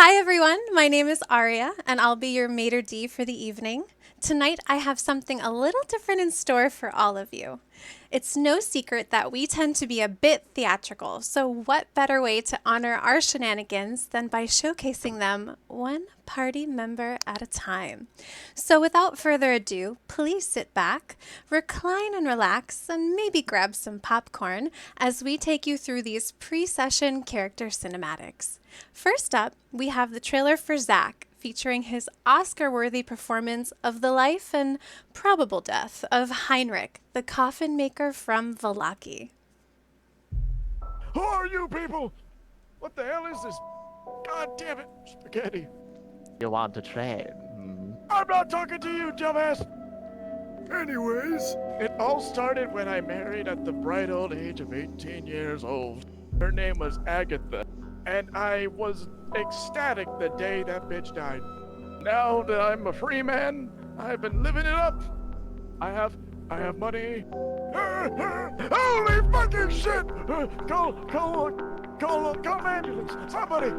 Hi everyone, my name is Aria and I'll be your maitre d' for the evening. Tonight I have something a little different in store for all of you. It's no secret that we tend to be a bit theatrical, so what better way to honor our shenanigans than by showcasing them one party member at a time. So without further ado, please sit back, recline and relax, and maybe grab some popcorn as we take you through these pre-session character cinematics. First up, we have the trailer for Zack, featuring his Oscar-worthy performance of the life and probable death of Heinrich, the coffin maker from Vallaki. Who are you people? What the hell is this? God damn it, spaghetti. You want to trade? I'm not talking to you, dumbass. Anyways, it all started when I married at the bright old age of 18 years old. Her name was Agatha, and I was ecstatic the day that bitch died. Now that I'm a free man, I've been living it up. I have money. Holy fucking shit! Call an ambulance, somebody!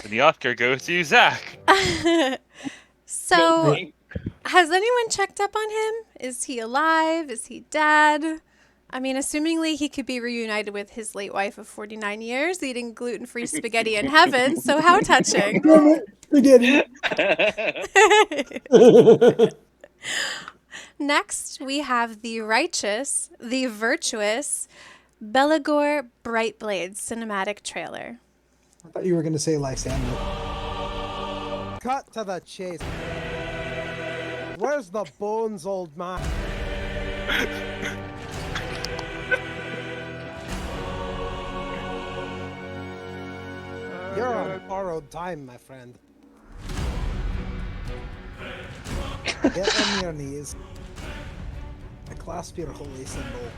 And the Oscar goes to Zack. So, has anyone checked up on him? Is he alive? Is he dead? I mean, assumingly he could be reunited with his late wife of 49 years, eating gluten-free spaghetti in heaven, so how touching. Spaghetti. Next, we have the righteous, the virtuous, Beligor Brightblade cinematic trailer. I thought you were going to say Lysander. Cut to the chase. Where's the bones, old man? You're on borrowed time, my friend. Get on your knees. Clasp your holy symbol.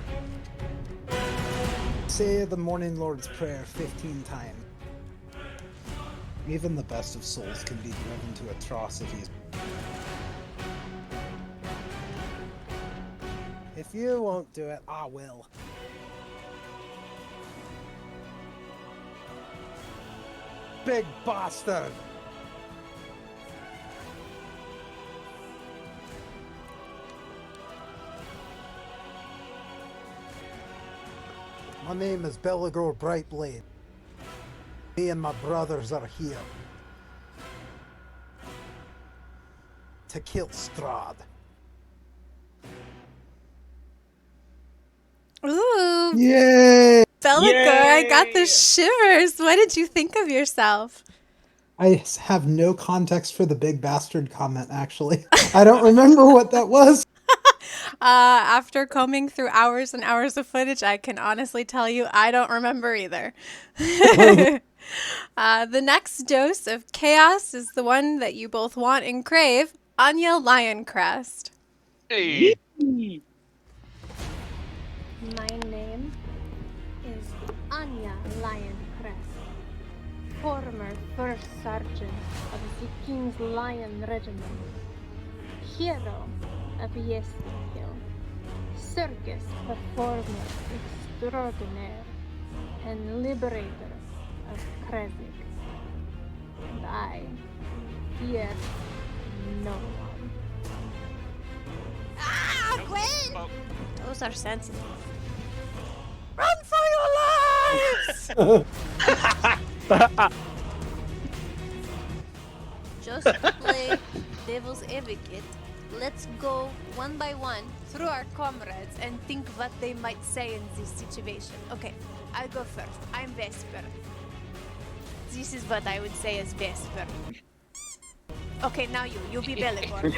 Say the Morning Lord's Prayer 15 times. Even the best of souls can be driven to atrocities. If you won't do it, I will. Big bastard! My name is Beligor Brightblade. Me and my brothers are here to kill Strahd. Ooh, Yay! Beligor, I got the shivers. What did you think of yourself? I have no context for the big bastard comment, actually. I don't remember what that was. After combing through hours and hours of footage, I can honestly tell you I don't remember either. The next dose of chaos is the one that you both want and crave, Anya Lioncrest. Hey. My name is Anya Lioncrest, former first sergeant of the King's Lion Regiment, hero of Yesterhill, circus performer extraordinaire, and liberator of Kresik. And I fear no one. Ah, Gwen! Oh. Those are sensitive. Run for your lives! Just to play devil's advocate, let's go one by one through our comrades and think what they might say in this situation. Okay, I'll go first. I'm Vesper. This is what I would say as Vesper. Okay, now you be Beligor.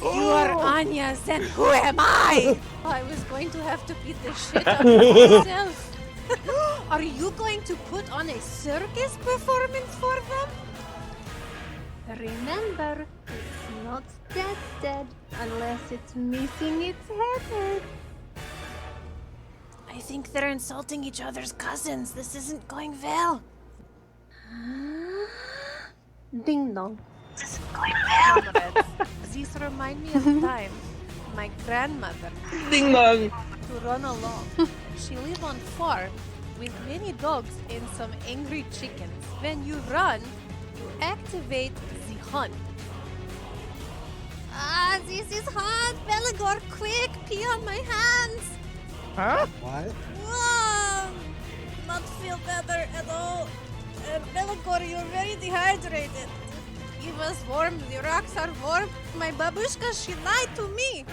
You are Anya, then who am I? I was going to have to beat the shit out of myself. Are you going to put on a circus performance for them? Remember, it's not dead unless it's missing its head. I think they're insulting each other's cousins. This isn't going well. Ding dong. Comrades, these remind me of a time my grandmother Ding dong. to run along. She lived on farm with many dogs and some angry chickens. When you run, you activate the hunt. Ah, this is hot. Belagor, quick, pee on my hands. Huh? What? Whoa, not feel better at all. Belagor, you're very dehydrated. Give us warm. The rocks are warm. My babushka, she lied to me.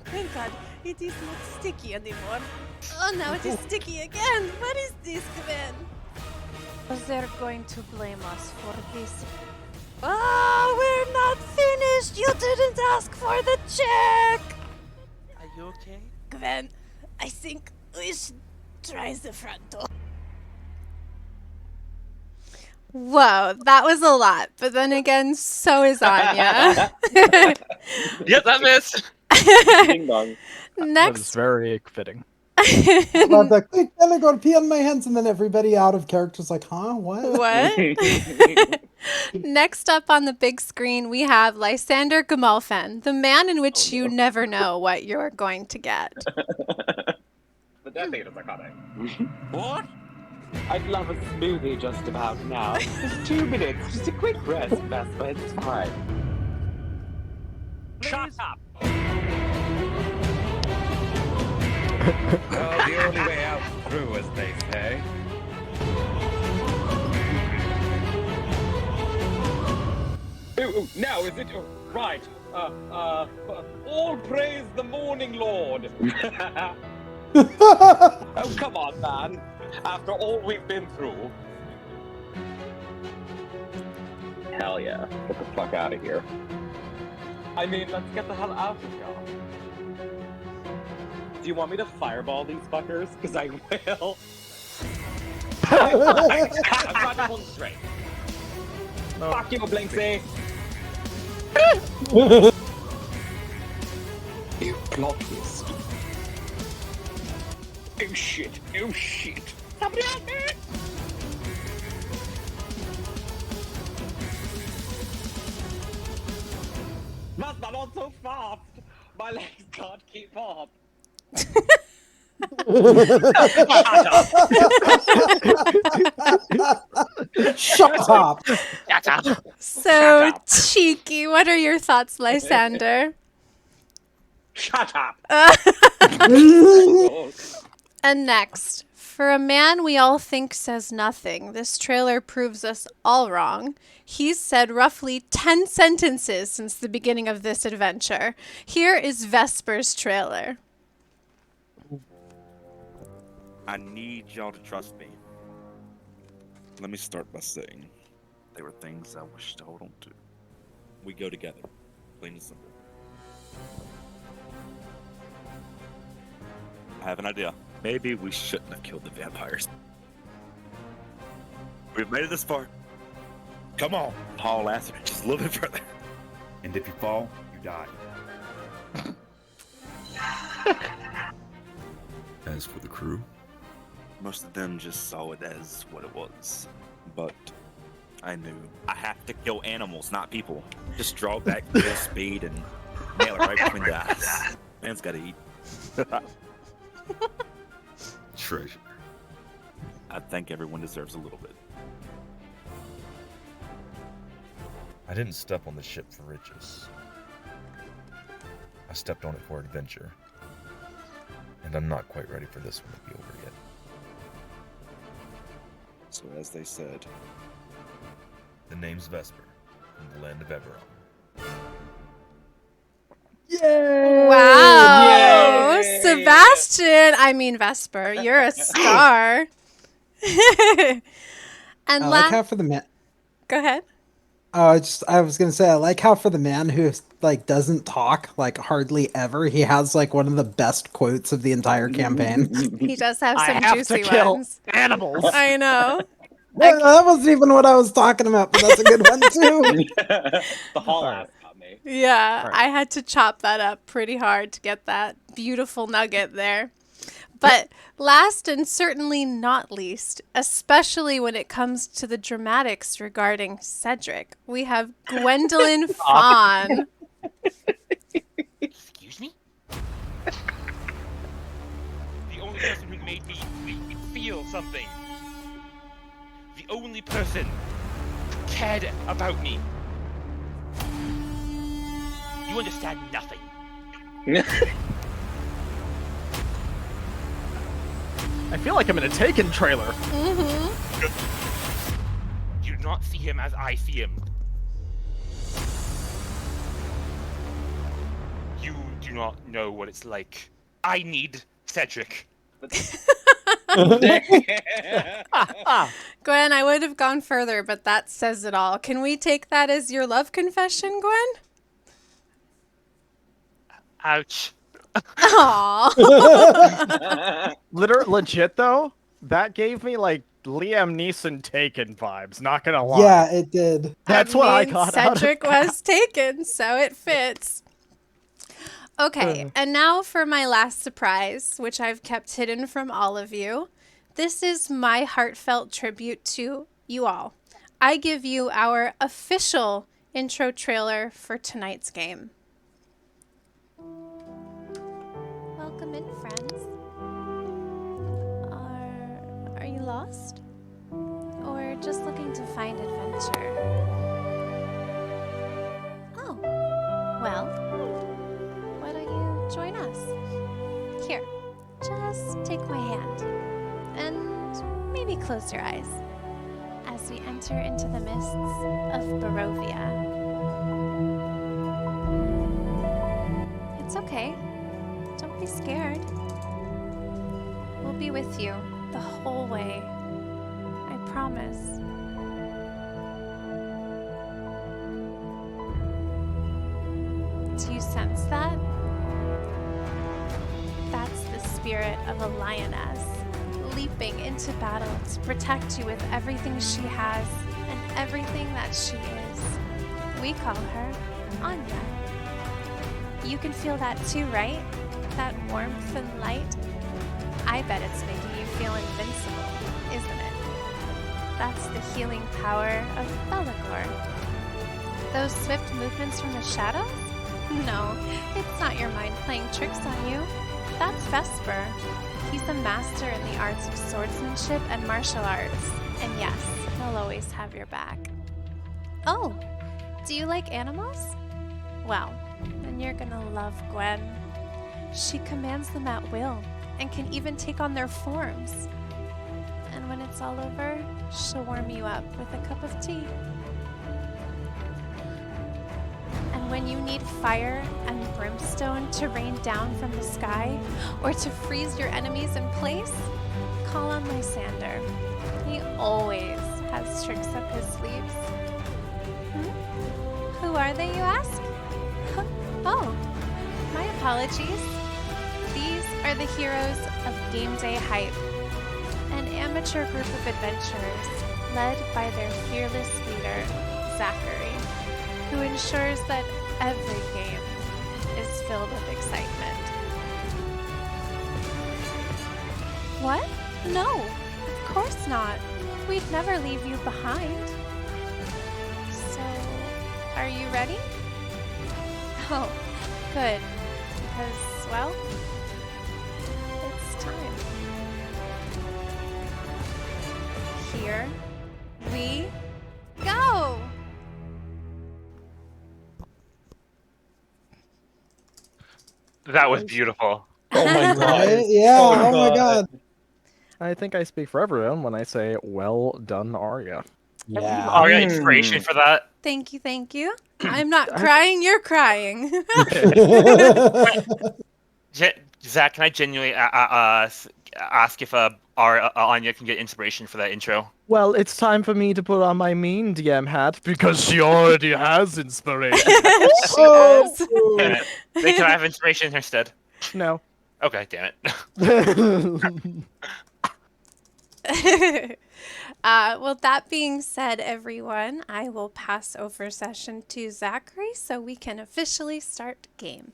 Thank God, it is not sticky anymore. Oh, now it is sticky again. What is this, Gwen? They're going to blame us for this. Oh, we're not finished. You didn't ask for the check. Are you okay? Gwen, I think we should try the front door. Whoa, that was a lot. But then again, so is Anya. Yep, that missed. Ding dong. That was Next. very fitting. About the quick, then I go to pee on my hands, and then everybody out of character's like, huh? What? What? Next up on the big screen, we have Lysander Gamalfen, the man in which you never know what you're going to get. The decade of psychotic. What? I'd love a smoothie just about now. Just 2 minutes, just a quick rest, Vespa, it's fine. Shut up! Well, the only way out through, as they say. Ooh, now is it? Right. All praise the morning lord. Oh, come on, man. After all we've been through. Hell yeah. Get the fuck out of here. I mean, let's get the hell out of here. Do you want me to fireball these fuckers? Because I will. I've got one straight. No. Fuck you, Blinksy. You plot twist. Oh shit, oh shit. Somebody help me! Mazda, not so fast! My legs can't keep up. Shut up! Shut up. So cheeky. What are your thoughts, Lysander? Shut up! And next, for a man we all think says nothing, this trailer proves us all wrong. He's said roughly 10 sentences since the beginning of this adventure. Here is Vesper's trailer. I need y'all to trust me. Let me start by saying there were things I wish to hold on to. We go together, plain and simple. I have an idea. Maybe we shouldn't have killed the vampires. We've made it this far. Come on, haul ass just a little bit further. And if you fall, you die. As for the crew, most of them just saw it as what it was. But I knew I have to kill animals, not people. Just draw back full speed and nail it right between the eyes. Man's gotta eat. Treasure. I think everyone deserves a little bit. I didn't step on the ship for riches. I stepped on it for adventure. And I'm not quite ready for this one to be over yet. So as they said, The name's Vesper, from the land of Eberron. Yay! Wow! Yay! Sebastian! I mean Vesper, you're a star. And I like how for the man. Go ahead. I was gonna say I like how for the man who like doesn't talk like hardly ever, he has like one of the best quotes of the entire campaign. He does have I some have juicy to kill ones. animals. I know. That wasn't even what I was talking about, but that's a good one too. The haul ass got me. Yeah, Right. I had to chop that up pretty hard to get that beautiful nugget there. But last and certainly not least, especially when it comes to the dramatics regarding Cedric, we have Gwendolyn Fawn. Excuse me? made me feel something. The only person who cared about me. You understand nothing. I feel like I'm in a Taken trailer. Mm-hmm. You do not see him as I see him. You do not know what it's like. I need Cedric. Gwen, I would have gone further, but that says it all. Can we take that as your love confession, Gwen? Ouch. Aww. Legit though, that gave me like Liam Neeson Taken vibes. Not gonna lie. Yeah, it did. That's what I got out of Cedric that. was taken, so it fits. Okay, and now for my last surprise, which I've kept hidden from all of you. This is my heartfelt tribute to you all. I give you our official intro trailer for tonight's game. Welcome in, friends. Are you lost? Or just looking to find adventure? Oh, well, why don't you join us? Here, just take my hand and maybe close your eyes as we enter into the mists of Barovia. It's okay. Don't be scared. We'll be with you the whole way. I promise. Do you sense that? That's the spirit of a lioness, leaping into battle to protect you with everything she has and everything that she is. We call her Anya. You can feel that too, right? That warmth and light? I bet it's making you feel invincible, isn't it? That's the healing power of Belagor. Those swift movements from the shadows? No, it's not your mind playing tricks on you. That's Vesper. He's a master in the arts of swordsmanship and martial arts. And yes, he'll always have your back. Oh, do you like animals? Well, then you're gonna love Gwen. She commands them at will and can even take on their forms. And when it's all over, she'll warm you up with a cup of tea. And when you need fire and brimstone to rain down from the sky, or to freeze your enemies in place, call on Lysander. He always has tricks up his sleeves. Who are they, you ask? Oh, my apologies. These are the heroes of Game Day Hype, an amateur group of adventurers led by their fearless leader, Zachary, who ensures that every game is filled with excitement. What? No, of course not. We'd never leave you behind. So, are you ready? Oh, good. Because, well, it's time. Here we go! That was beautiful. Oh my god. Yeah, oh my god. I think I speak for everyone when I say, well done, Arya. Yeah. Aria, inspiration for that. Thank you, thank you. I'm not crying, you're crying. Zach, can I genuinely ask if Anya can get inspiration for that intro? Well, it's time for me to put on my mean DM hat because she already has inspiration. Oh. Damn it. Wait, can I have inspiration instead? No. Okay, damn it. Well, that being said, everyone, I will pass over session to Zachary so we can officially start game.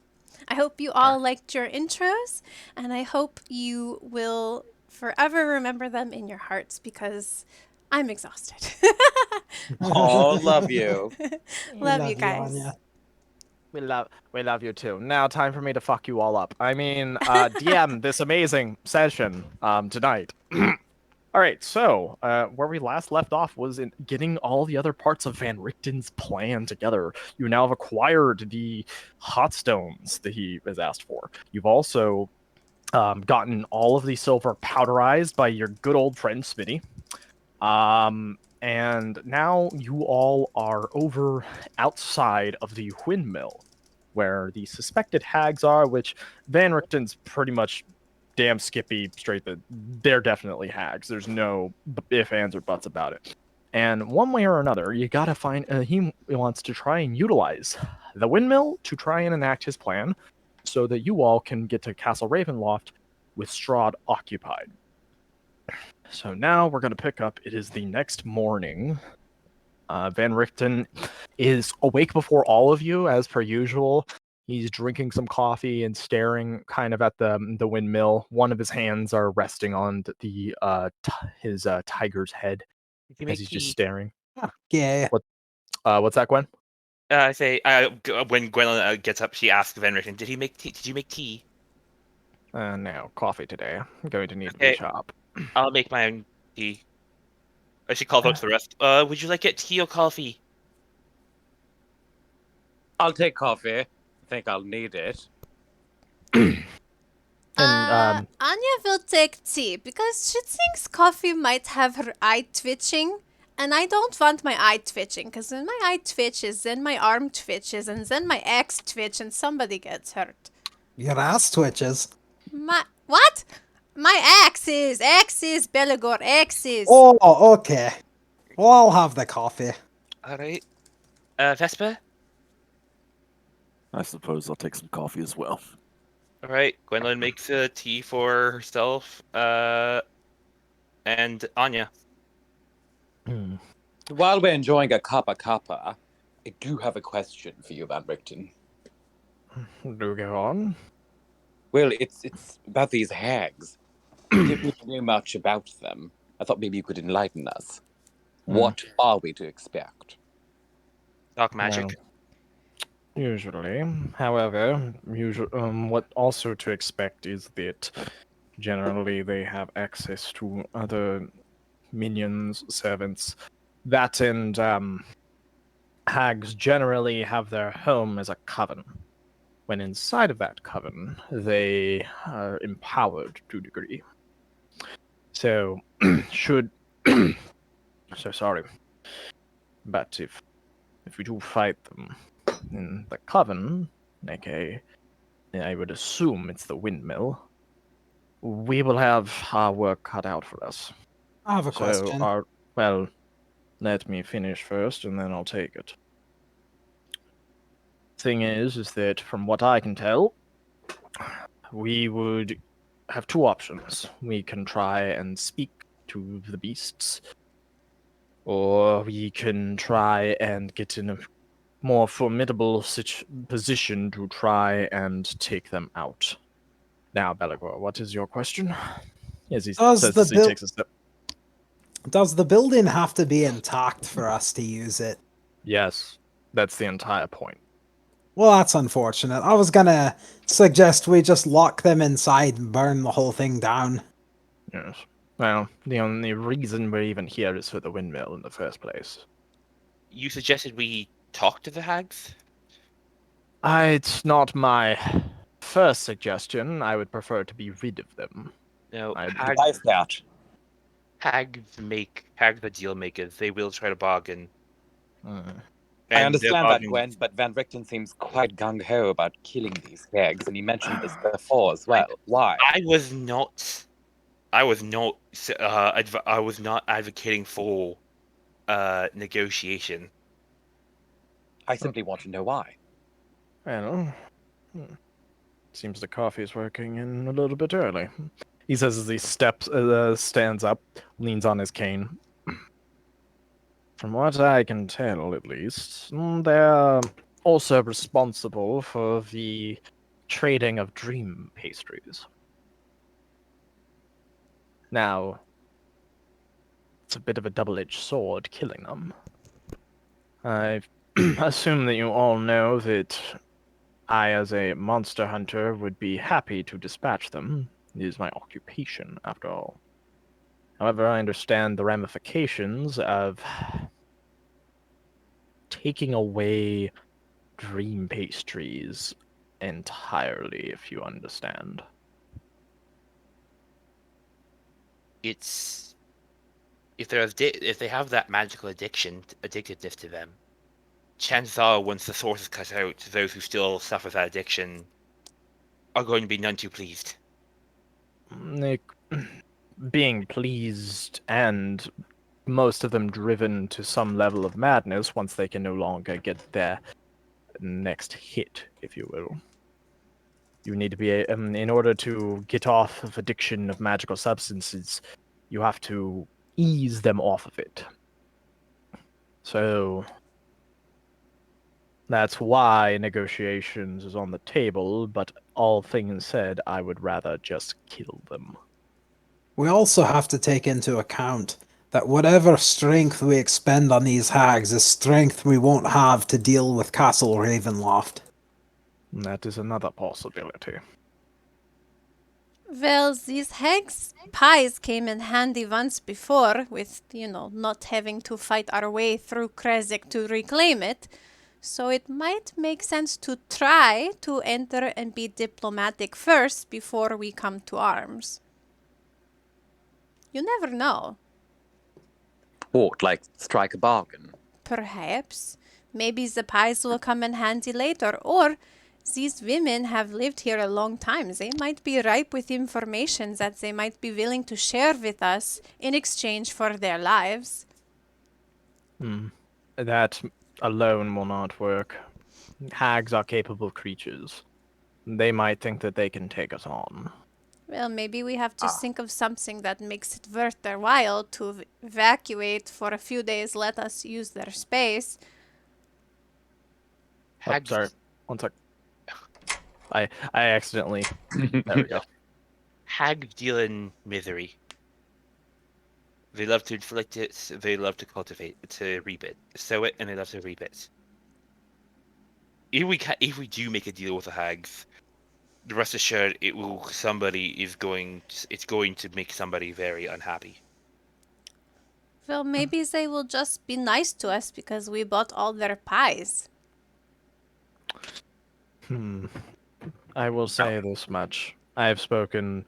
I hope you all liked your intros, and I hope you will forever remember them in your hearts because I'm exhausted. Oh, love you. Love you guys. Anya. We love you too. Now, time for me to fuck you all up. I mean, DM this amazing session tonight. All right, so where we last left off was in getting all the other parts of Van Richten's plan together. You now have acquired the hot stones that he has asked for. You've also gotten all of the silver powderized by your good old friend Smitty. And now you all are over outside of the windmill, where the suspected hags are, which Van Richten's pretty much damn skippy straight that they're definitely hags. There's no if, ands, or buts about it. And one way or another, you gotta find. He wants to try and utilize the windmill to try and enact his plan, so that you all can get to Castle Ravenloft with Strahd occupied. So now we're gonna pick up. It is the next morning. Van Richten is awake before all of you, as per usual. He's drinking some coffee and staring kind of at the windmill. One of his hands are resting on his tiger's head Did you as make he's tea? just staring. Yeah. What's that, Gwen? I say when Gwendolyn gets up, she asks Van Richten, "Did he make tea? Did you make tea?" No, coffee today. I'm going to need to Okay. reach up. I'll make my own tea. She calls out to the rest. Would you like it tea or coffee? I'll take coffee. I think I'll need it. And Anya will take tea because she thinks coffee might have her eye twitching. And I don't want my eye twitching because when my eye twitches, then my arm twitches, and then my axe twitch, and somebody gets hurt. Your ass twitches. What? My axes, Belagor, axes. Oh, okay. Well, I'll have the coffee. All right. Vespa. I suppose I'll take some coffee as well. All right. Gwendolyn makes a tea for herself. And Anya. While we're enjoying a cuppa cuppa, I do have a question for you, Van Richten. Do go on. Well, it's about these hags. I don't know much about them. I thought maybe you could enlighten us. What are we to expect? Dark magic. Well, usually, however, what also to expect is that generally they have access to other minions, servants. That and hags generally have their home as a coven. When inside of that coven, they are empowered to a degree. So, so sorry. But if we do fight them in the coven, aka I would assume it's the windmill, we will have our work cut out for us. I have a question. Well, let me finish first, and then I'll take it. Thing is that from what I can tell, we would have two options. We can try and speak to the beasts, or we can try and get in a more formidable position to try and take them out. Now, Belagor, what is your question? As he says as he takes a step. Does the building have to be intact for us to use it? Yes, that's the entire point. Well, that's unfortunate. I was gonna suggest we just lock them inside and burn the whole thing down. Yes. Well, the only reason we're even here is for the windmill in the first place. You suggested we talk to the hags? It's not my first suggestion. I would prefer to be rid of them. No, Hags that. Hags the deal makers. They will try to bargain. I understand that, Gwen, but Van Richten seems quite gung-ho about killing these hags, and he mentioned this before as well. Why? I was not advocating for negotiation. I simply want to know why. Well, seems the coffee is working in a little bit early. He says as he stands up, leans on his cane. From what I can tell, at least, they're also responsible for the trading of dream pastries. Now, it's a bit of a double-edged sword killing them. I assume that you all know that I, as a monster hunter, would be happy to dispatch them. It is my occupation, after all. However, I understand the ramifications of taking away dream pastries entirely, if you understand. It's if they have that magical addictiveness to them, chances are once the source is cut out, those who still suffer that addiction are going to be none too pleased. They, being pleased and most of them driven to some level of madness once they can no longer get their next hit, if you will. You need to be, in order to get off of addiction of magical substances, you have to ease them off of it. So, that's why negotiations is on the table, but all things said, I would rather just kill them. We also have to take into account that whatever strength we expend on these hags is strength we won't have to deal with Castle Ravenloft. That is another possibility. Well, these hags' pies came in handy once before, with, not having to fight our way through Krezik to reclaim it. So it might make sense to try to enter and be diplomatic first before we come to arms. You never know. What, like strike a bargain? Perhaps. Maybe the pies will come in handy later, or these women have lived here a long time. They might be ripe with information that they might be willing to share with us in exchange for their lives. That alone will not work. Hags are capable creatures. They might think that they can take us on. Well, maybe we have to think of something that makes it worth their while to evacuate for a few days, let us use their space. Oh, sorry. One sec. I accidentally... There we go. Hags deal in misery. They love to inflict it, they love to cultivate it, to reap it. Sow it, and they love to reap it. If we do make a deal with the hags, rest assured it's going to make somebody very unhappy. Well, maybe they will just be nice to us because we bought all their pies. I will say this much. I have spoken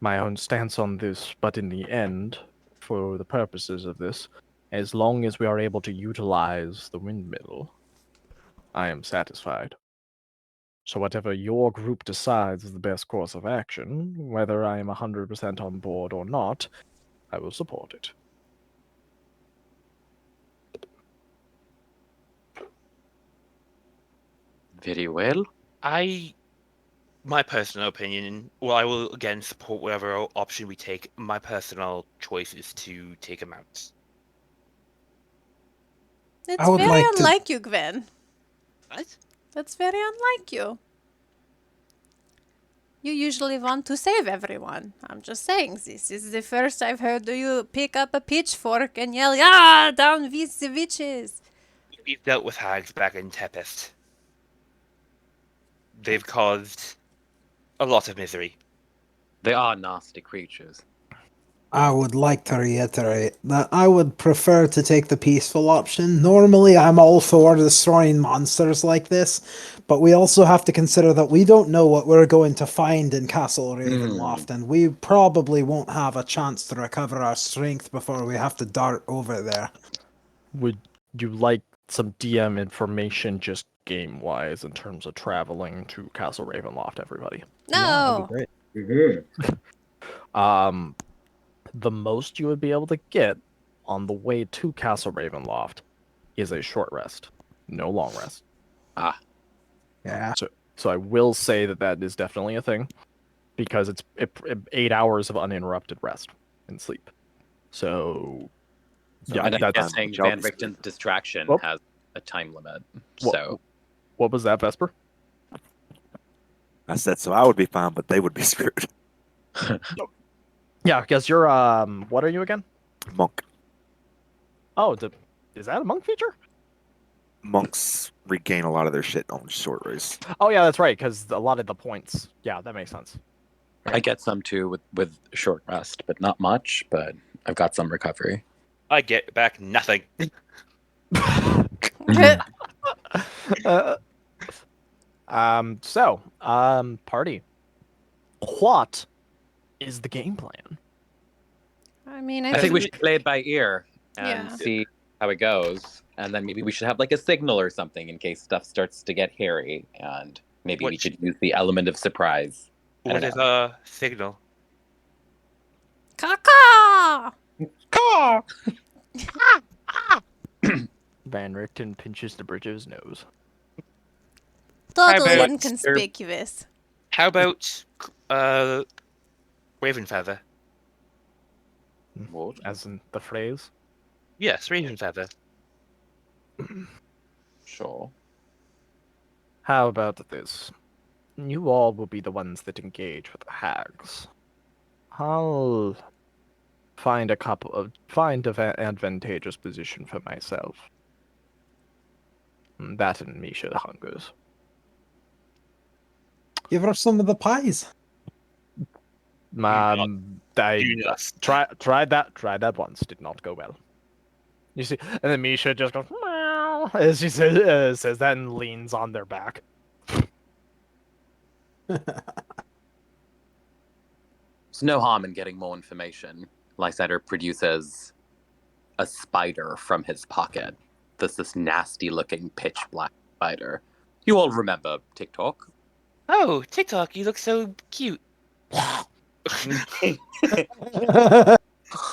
my own stance on this, but in the end, for the purposes of this, as long as we are able to utilize the windmill, I am satisfied. So whatever your group decides is the best course of action, whether I am 100% on board or not, I will support it. Very well. My personal opinion, I will again support whatever option we take. My personal choice is to take him out. It's I would very like to- unlike you, Gwen. What? That's very unlike you. You usually want to save everyone. I'm just saying, this is the first I've heard you pick up a pitchfork and yell, "Ah, down with the witches!" We've dealt with hags back in Tempest. They've caused a lot of misery. They are nasty creatures. I would like to reiterate that I would prefer to take the peaceful option. Normally, I'm all for destroying monsters like this, but we also have to consider that we don't know what we're going to find in Castle Ravenloft, and we probably won't have a chance to recover our strength before we have to dart over there. Would you like some DM information just game-wise in terms of traveling to Castle Ravenloft, everybody? No! Great. The most you would be able to get on the way to Castle Ravenloft is a short rest, no long rest. Yeah. So I will say that is definitely a thing, because it's 8 hours of uninterrupted rest and sleep. So yeah, And I'm that's guessing Van Richten's distraction has a time limit. So what was that, Vesper? I said so I would be fine, but they would be screwed. Yeah, because you're what are you again? Monk. Oh, is that a monk feature? monks regain a lot of their shit on short rest. Oh yeah, that's right, because a lot of the points. Yeah, that makes sense. I get some too with short rest, but not much. But I've got some recovery. I get back nothing. Party. What is the game plan? I mean, I think we should play it by ear and Yeah. see how it goes, and then maybe we should have like a signal or something in case stuff starts to get hairy, and maybe we could use the element of surprise. What is a signal? Caw-caw! Caw! Van Richten pinches the bridge of his nose. Totally about- inconspicuous. How about Raven Feather? What? As in the phrase? Yes, Raven Feather. Sure. How about this? You all will be the ones that engage with the hags. I'll find an advantageous position for myself. That and Misha hungers. Give her some of the pies. I tried that once. Did not go well. You see, and then Misha just goes meow as she says that and leans on their back. There's no harm in getting more information. Lysander produces a spider from his pocket. This nasty looking pitch black spider. You all remember TikTok? Oh, TikTok, you look so cute.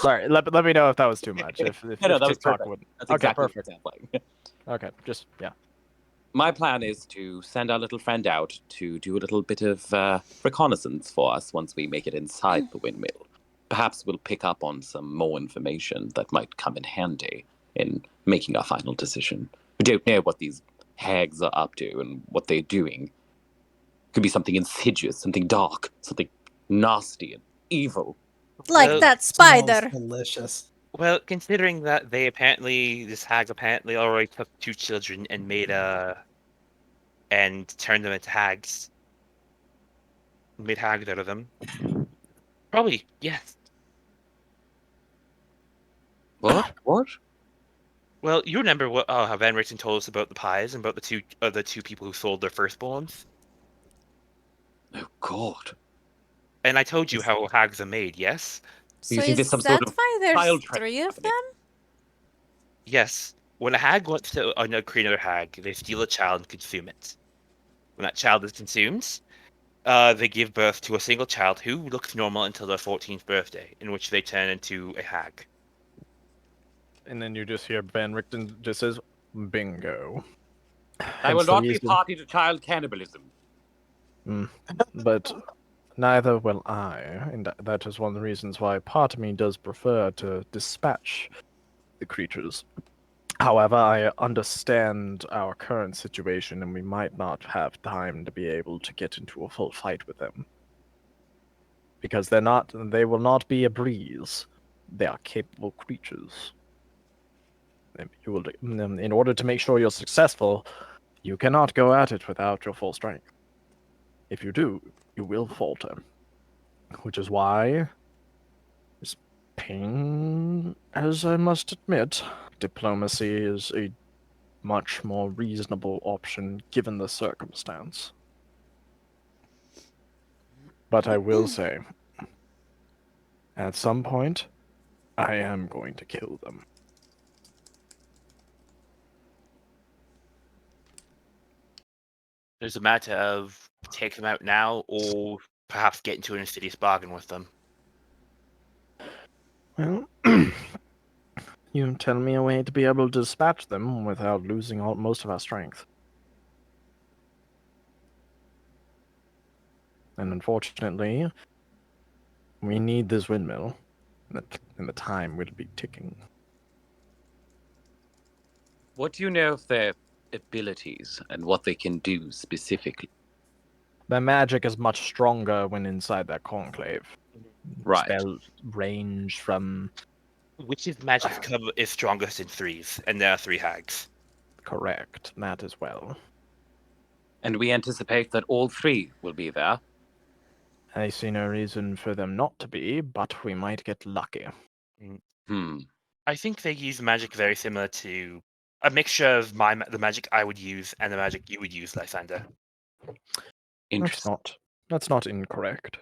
Sorry, let me know if that was too much. If No, if that was TikTok perfect. wouldn't. That's Okay, exactly perfect. what I'm saying. Okay, just yeah. My plan is to send our little friend out to do a little bit of reconnaissance for us once we make it inside the windmill. Perhaps we'll pick up on some more information that might come in handy in making our final decision. We don't know what these hags are up to and what they're doing. Could be something insidious, something dark, something nasty and evil. Like Well, that spider. Delicious. Well, considering that this hag apparently already took 2 children and and turned them into hags. Made hags out of them. Probably, yes. What? What? Well, you remember how Van Richten told us about the pies and about the two people who sold their firstborns? Oh, God. And I told you how hags are made, yes? So You think there's is some that sort of why there's child trade 3 of happening? them? Yes. When a hag wants to create another hag, they steal a child and consume it. When that child is consumed, they give birth to a single child who looks normal until their 14th birthday, in which they turn into a hag. And then you just hear Van Richten just says, "Bingo." I will Hence the not be reason- party to child cannibalism. But neither will I, and that is one of the reasons why part of me does prefer to dispatch the creatures. However, I understand our current situation, and we might not have time to be able to get into a full fight with them. Because they will not be a breeze. They are capable creatures. And in order to make sure you're successful, you cannot go at it without your full strength. If you do, you will falter. Which is why, as pain as I must admit, diplomacy is a much more reasonable option given the circumstance. But I will say, at some point, I am going to kill them. There's a matter of take them out now, or perhaps get into an insidious bargain with them. Well, you tell me a way to be able to dispatch them without losing most of our strength. And unfortunately, we need this windmill, and the time will be ticking. What do you know of their abilities and what they can do specifically? Their magic is much stronger when inside that conclave. Right. Spell range from... Which is magic is strongest in 3s, and there are 3 hags. Correct, that as well. And we anticipate that all three will be there. I see no reason for them not to be, but we might get lucky. I think they use magic very similar to a mixture of the magic I would use and the magic you would use, Lysander. Interesting. That's not incorrect.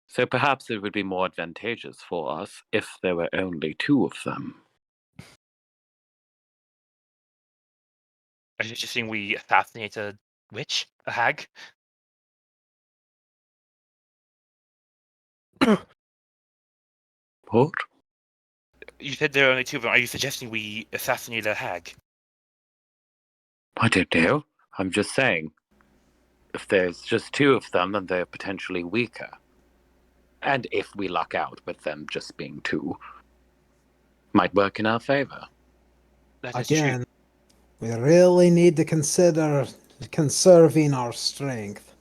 So perhaps it would be more advantageous for us if there were only two of them. I was just saying we assassinate a witch, a hag. What? You said there are only two of them. Are you suggesting we assassinate a hag? I don't know. I'm just saying. If there's just two of them, then they're potentially weaker. And if we luck out with them just being two, might work in our favor. Again, we really need to consider conserving our strength.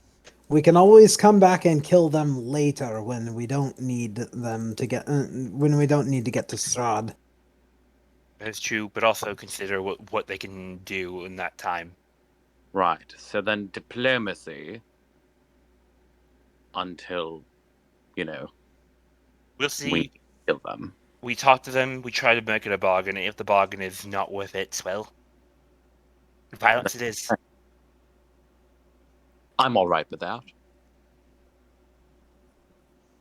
We can always come back and kill them later when we don't need them to get when we don't need to get to Strahd. That is true, but also consider what they can do in that time. Right. So then diplomacy until, We'll see. we kill them. We talk to them, we try to make it a bargain, and if the bargain is not worth it, well, violence it is. I'm all right with that.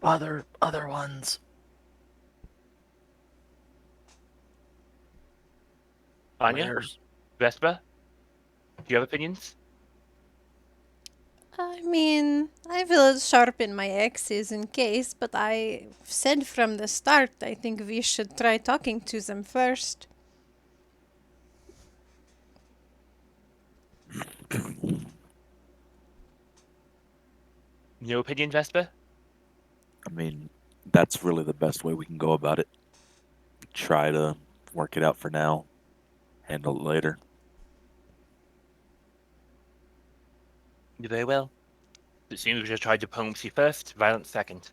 Other ones. Anya? Vespa? Do you have opinions? I mean, I will sharpen my axes in case, but I said from the start I think we should try talking to them first. No opinion, Vespa? I mean, that's really the best way we can go about it. Try to work it out for now. Handle it later. Very well. It seems we should try diplomacy first, violence second.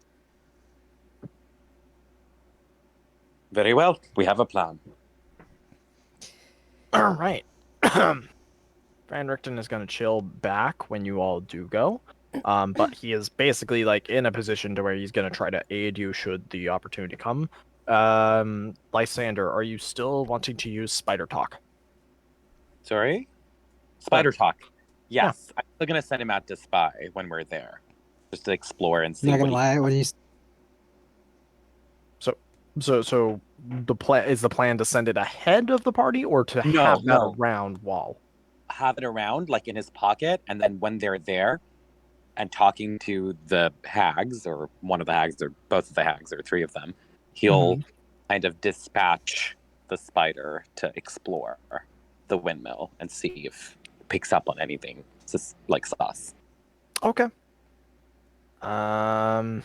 Very well. We have a plan. All right. Van Richten is going to chill back when you all do go. But he is basically in a position to where he's going to try to aid you should the opportunity come. Lysander, are you still wanting to use Spider Talk? Sorry? Spider Talk. Yes. I'm still going to send him out to spy when we're there. Just to explore and see. Not gonna lie, when you So the plan to send it ahead of the party or to have that around while? Have it around, in his pocket, and then when they're there and talking to the hags, or one of the hags, or both of the hags, or three of them, he'll kind of dispatch the spider to explore the windmill and see if it picks up on anything. It's just sus. Okay. All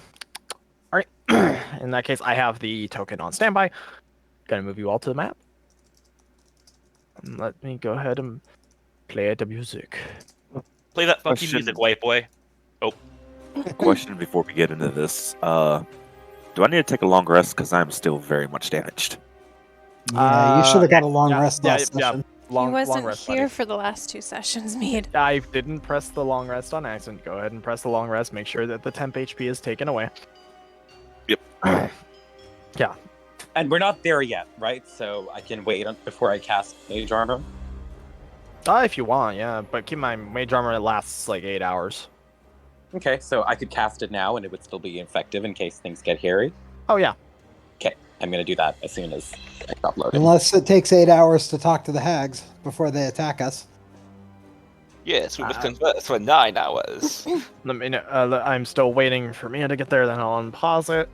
right. In that case, I have the token on standby. Gonna move you all to the map. And let me go ahead and play the music. Play that funky music, white boy. Oh. Question before we get into this. Do I need to take a long rest? Because I'm still very much damaged. Yeah, you should have got a long rest last session. He wasn't here for the last two sessions, Mead. I didn't press the long rest on accident. Go ahead and press the long rest. Make sure that the temp HP is taken away. Yep. Yeah. And we're not there yet, right? So I can wait before I cast Mage Armor? If you want, yeah. But keep in mind, Mage Armor lasts 8 hours. Okay, so I could cast it now and it would still be effective in case things get hairy? Oh, yeah. Okay, I'm going to do that as soon as I stop loading. Unless it takes 8 hours to talk to the hags before they attack us. Yes, we must converse for 9 hours. Let me know. I'm still waiting for Mia to get there, then I'll unpause it.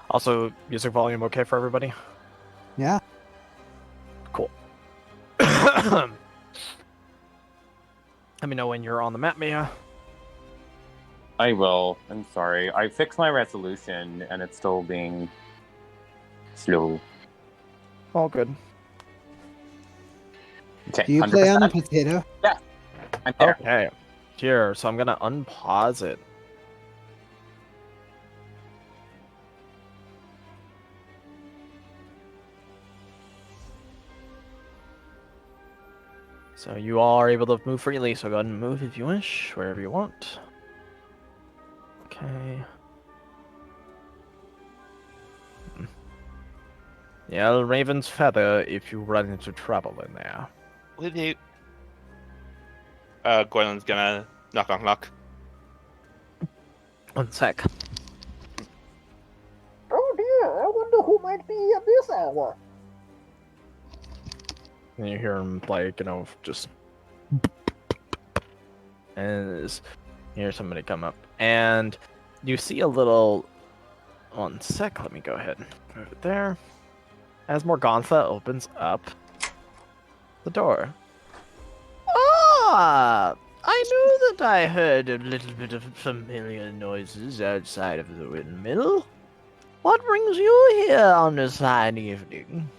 Also, music volume okay for everybody? Yeah. Cool. Let me know when you're on the map, Mia. I will. I'm sorry. I fixed my resolution and it's still being slow. All good. Okay, Do you 100%? play on the potato? Yeah. I'm there. Okay. Here, so I'm gonna unpause it. So you all are able to move freely, so go ahead and move if you wish, wherever you want. Okay. Yeah, Raven's Feather if you run into trouble in there. Will do. Gwendolyn's gonna knock. 1 sec. Oh dear, I wonder who might be at this hour. And you hear him, like, just... And you hear somebody come up. And you see a little... 1 sec, let me go ahead and move it there. As Morgantha opens up the door. Ah! I knew that I heard a little bit of familiar noises outside of the windmill. What brings you here on this fine evening?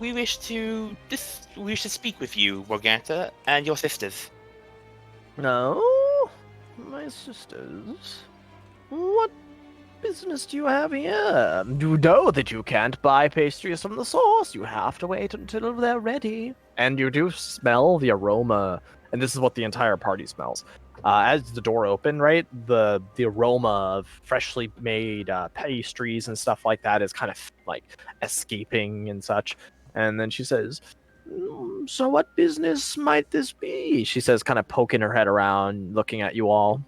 We wish to speak with you, Morgantha, and your sisters. No? My sisters? What business do you have here? You know that you can't buy pastries from the source. You have to wait until they're ready. And you do smell the aroma, and this is what the entire party smells. As the door opened, right, the aroma of freshly made pastries and stuff like that is kind of like escaping and such. And then she says, so what business might this be? She says, kind of poking her head around, looking at you all.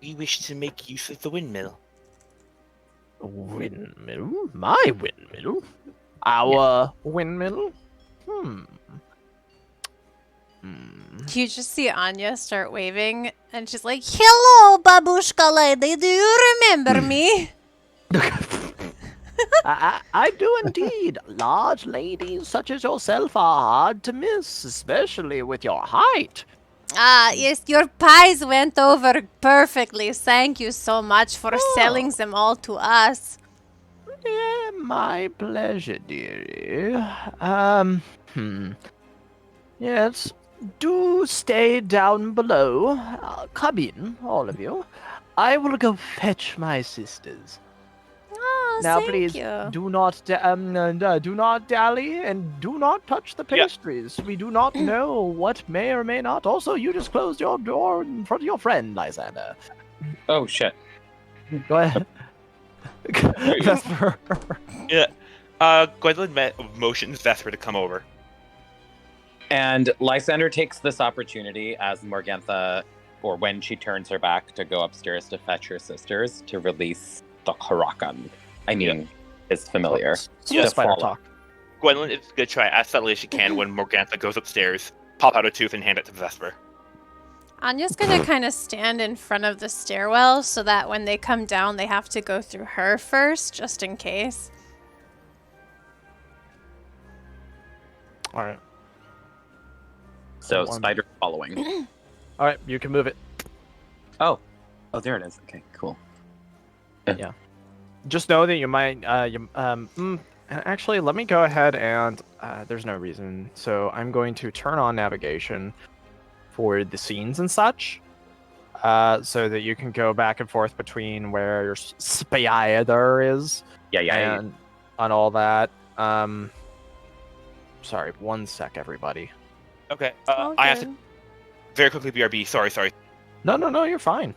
We wish to make use of the windmill. Windmill? My windmill? Our windmill? You just see Anya start waving, and she's like, "Hello, babushka lady, do you remember me?" I do indeed. Large ladies such as yourself are hard to miss, especially with your height. Ah, yes, your pies went over perfectly. Thank you so much for selling them all to us. Yeah, my pleasure, dearie. Yes, do stay down below. Come in, all of you. I will go fetch my sisters. Oh, Now, thank please, you. do not dally and do not touch the pastries. We do not know what may or may not. Also, you just closed your door in front of your friend, Lysander. Oh, shit. Go ahead. Vesper. Yeah. Gwendolyn motions Vesper to come over. And Lysander takes this opportunity as Morgantha, or when she turns her back to go upstairs to fetch her sisters, to release the Karakan. I mean, it's familiar. Spider talk. Gwendolyn is going to try as subtly as she can when Morgantha goes upstairs, pop out a tooth and hand it to Vesper. Anya's gonna kind of stand in front of the stairwell so that when they come down, they have to go through her first, just in case. All right. So, Spider following. All right, you can move it. Oh, there it is. Okay, cool. Yeah. Just know that you might. Actually, let me go ahead and. There's no reason, so I'm going to turn on navigation for the scenes and such, so that you can go back and forth between where your spider is. And on all that. Sorry, 1 sec, everybody. Okay. I have to very quickly BRB. Sorry. No, you're fine.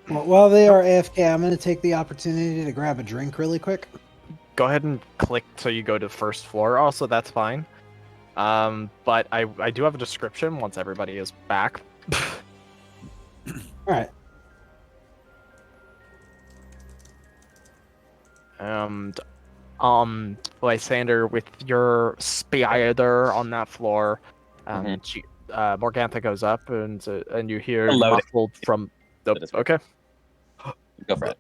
Well, while they are AFK, I'm going to take the opportunity to grab a drink really quick. Go ahead and click so you go to the first floor. Also, that's fine. But I do have a description once everybody is back. All right. And Lysander, with your spider on that floor, Morgantha goes up and you hear muffled from the okay. Go for it.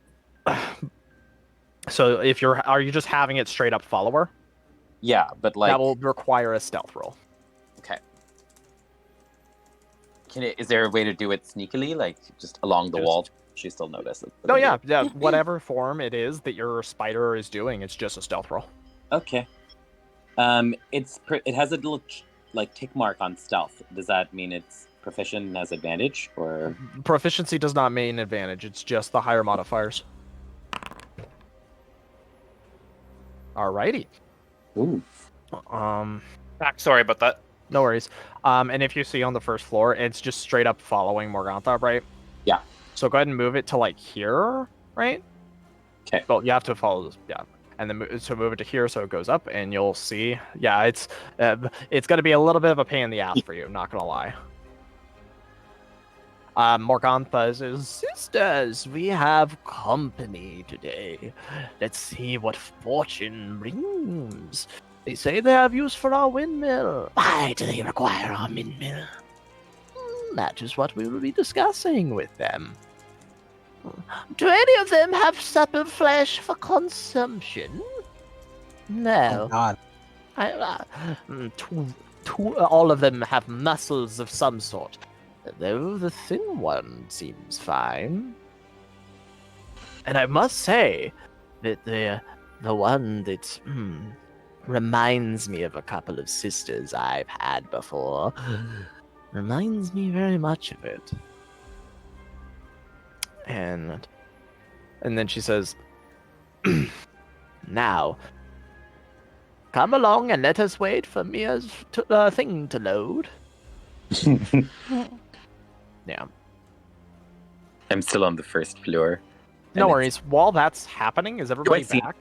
So are you just having it straight up follower? Yeah, but like that will require a stealth roll. Okay. Is there a way to do it sneakily, like just along the wall? She still notices. No, yeah. Whatever form it is that your spider is doing, it's just a stealth roll. Okay. It has a little like tick mark on stealth. Does that mean it's proficient and has advantage, or proficiency does not mean advantage? It's just the higher modifiers. Alrighty. Ooh. Sorry about that. No worries. And if you see on the first floor, it's just straight up following Morgantha, right? Yeah. So go ahead and move it to like here, right? Okay. Well, you have to follow this, yeah. And then move it to here so it goes up, and you'll see. Yeah, it's going to be a little bit of a pain in the ass for you. Not gonna lie. Morgantha says, "Sisters, we have company today. Let's see what fortune brings. They say they have use for our windmill. Why do they require our windmill? That is what we will be discussing with them. Do any of them have supple flesh for consumption? No. Oh, God. All of them have muscles of some sort, though the thin one seems fine. And I must say that the one that reminds me of a couple of sisters I've had before reminds me very much of it." And then she says, "Now, come along and let us wait for Mia's thing to load." Yeah. I'm still on the first floor. No worries. While that's happening, is everybody back?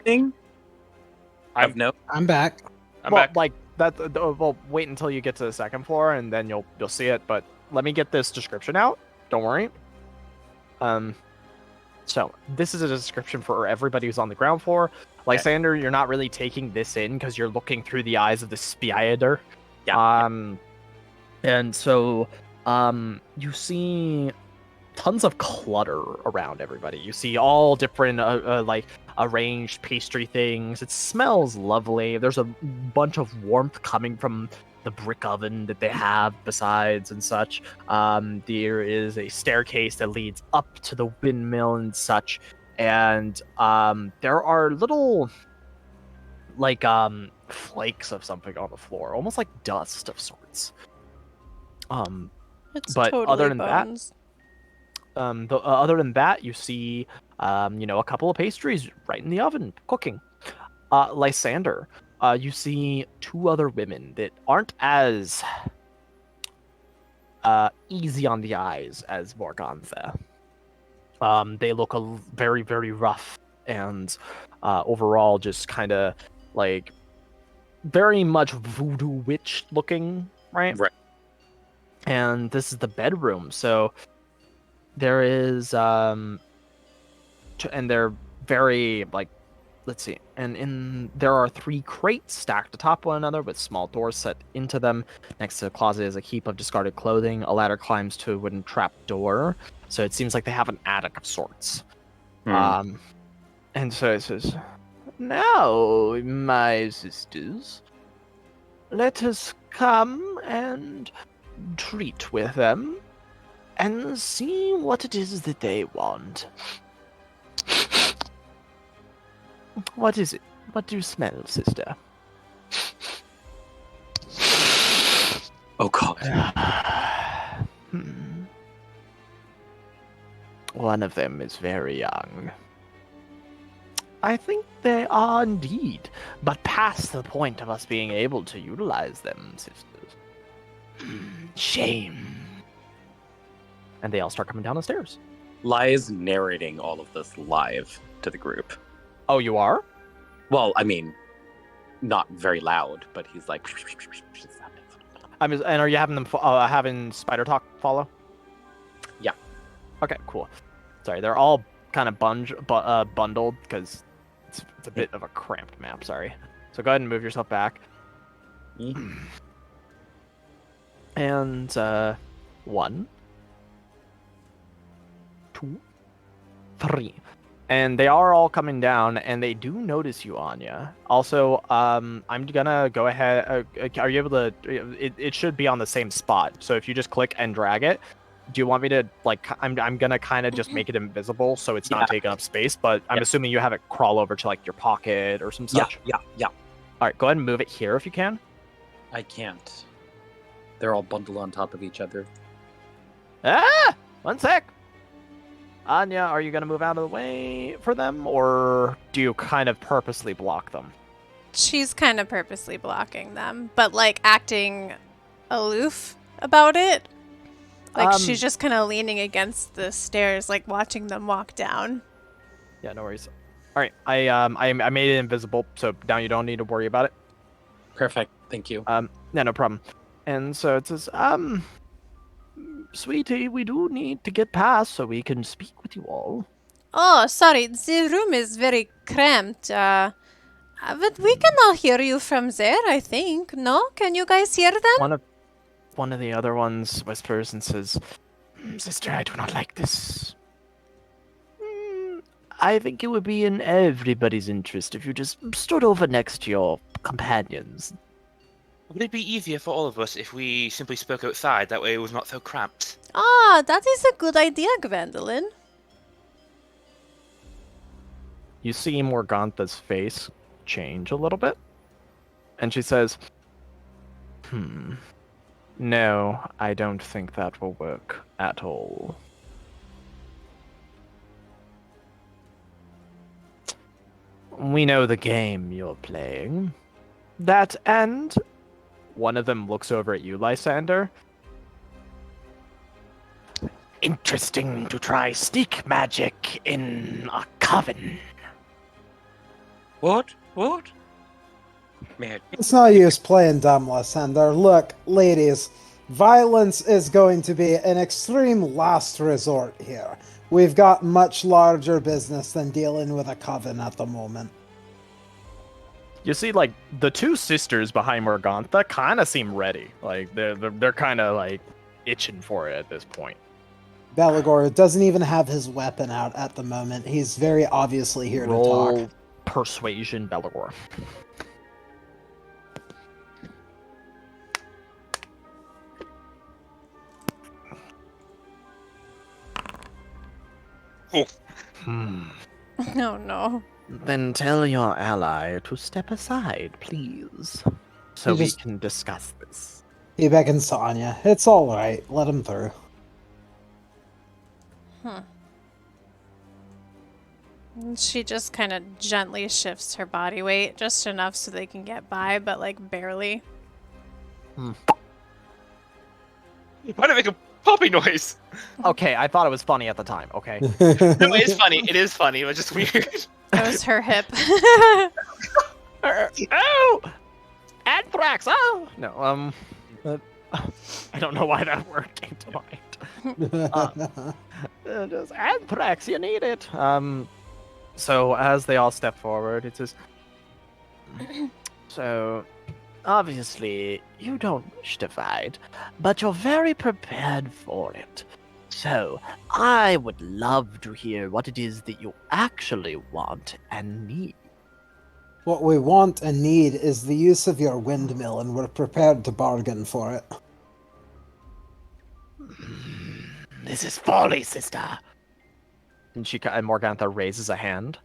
I'm back. Like that. Well, wait until you get to the second floor, and then you'll see it. But let me get this description out. Don't worry. So this is a description for everybody who's on the ground floor. Lysander, you're not really taking this in because you're looking through the eyes of the spider. Yeah. And so you see tons of clutter around everybody. You see all different like arranged pastry things. It smells lovely. There's a bunch of warmth coming from the brick oven that they have besides and such. There is a staircase that leads up to the windmill and such. And there are little like flakes of something on the floor, almost like dust of sorts. It's But totally other than bones. that, other than that, you see, a couple of pastries right in the oven cooking. Lysander, you see two other women that aren't as easy on the eyes as Morgantha. They look very, very rough and overall just kind of like very much voodoo witch looking, right? Right. And this is the bedroom, so there is and they're very like, let's see, and there are 3 crates stacked atop one another with small doors set into them. Next to the closet is a heap of discarded clothing. A ladder climbs to a wooden trap door, so it seems like they have an attic of sorts. And so it says, "Now, my sisters, let us come and treat with them and see what it is that they want. What is it? What do you smell, sister?" Oh, God. One of them is very young. I think they are indeed, but past the point of us being able to utilize them, sisters. Shame. And they all start coming down the stairs. Lai is narrating all of this live to the group. Oh, you are? Well, I mean, not very loud, but he's like... And are you having them having Spider Talk follow? Yeah. Okay, cool. Sorry, they're all kind of bundled because it's a bit of a cramped map. Sorry. So go ahead and move yourself back. And 1, 2, 3. And they are all coming down, and they do notice you, Anya. Also, I'm gonna go ahead. Are you able to? It should be on the same spot. So if you just click and drag it, do you want me to like? I'm gonna kind of just make it invisible so it's not taking up space. But I'm assuming you have it crawl over to like your pocket or some such. Yeah. All right, go ahead and move it here if you can. I can't. They're all bundled on top of each other. One sec. Anya, are you going to move out of the way for them, or do you kind of purposely block them? she's kind of purposely blocking them, but like acting aloof about it. Like she's just kind of leaning against the stairs, like watching them walk down. Yeah, no worries. All right, I made it invisible, so now you don't need to worry about it. Perfect. Thank you. Yeah, no problem. And so it says, sweetie, we do need to get past so we can speak with you all. Oh, sorry, the room is very cramped. But we can all hear you from there, I think. No? Can you guys hear them? One of the other ones whispers and says, Sister, I do not like this. I think it would be in everybody's interest if you just stood over next to your companions. Would it be easier for all of us if we simply spoke outside? That way it was not so cramped. Ah, that is a good idea, Gwendolyn. You see Morgantha's face change a little bit. And she says, no, I don't think that will work at all. We know the game you're playing. That and... One of them looks over at you, Lysander. Interesting to try sneak magic in a coven. What? What? Man. It's no use playing dumb, Lysander. Look, ladies, violence is going to be an extreme last resort here. We've got much larger business than dealing with a coven at the moment. You see, like, the two sisters behind Morgantha kind of seem ready. Like, they're kind of, like, itching for it at this point. Belagor doesn't even have his weapon out at the moment. He's very obviously here to talk. Persuasion, Belagor. Oh no. Then tell your ally to step aside, please, so we can discuss this. He beckons to Anya. It's all right. Let him through. She just kind of gently shifts her body weight, just enough so they can get by, but like barely. Why did I make a poppy noise? Okay, I thought it was funny at the time, okay? No, it is funny. It is funny, but just weird. That was her hip. Oh! Anthrax! Oh! No, I don't know why that word came to mind. Just anthrax, you need it. So as they all step forward, it says, so, obviously, you don't wish to fight, but you're very prepared for it. So, I would love to hear what it is that you actually want and need. What we want and need is the use of your windmill, and we're prepared to bargain for it. This is folly, sister. And Morgantha raises a hand.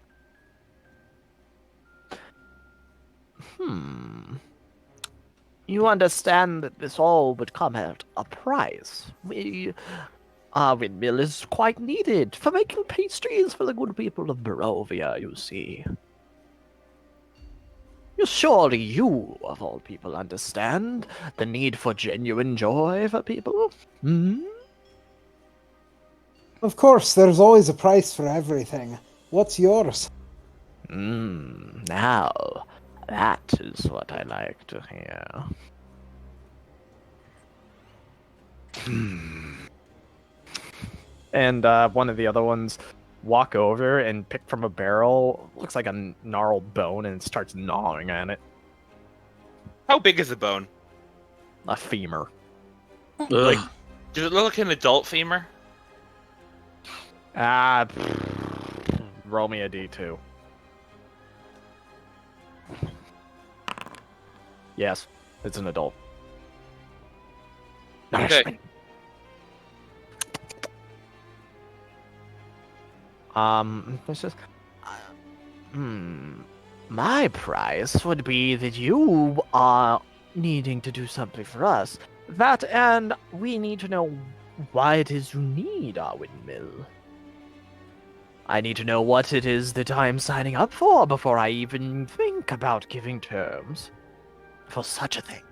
You understand that this all would come at a price. Our windmill is quite needed for making pastries for the good people of Barovia, you see. Surely you, of all people, understand the need for genuine joy for people? Of course, there's always a price for everything. What's yours? Now, that is what I like to hear. And one of the other ones walk over and pick from a barrel, looks like a gnarled bone, and starts gnawing at it. How big is the bone? A femur. Like, does it look like an adult femur? Roll me a d2. Yes, it's an adult. Okay. This is, my price would be that you are needing to do something for us. That, and we need to know why it is you need our windmill. I need to know what it is that I'm signing up for before I even think about giving terms for such a thing.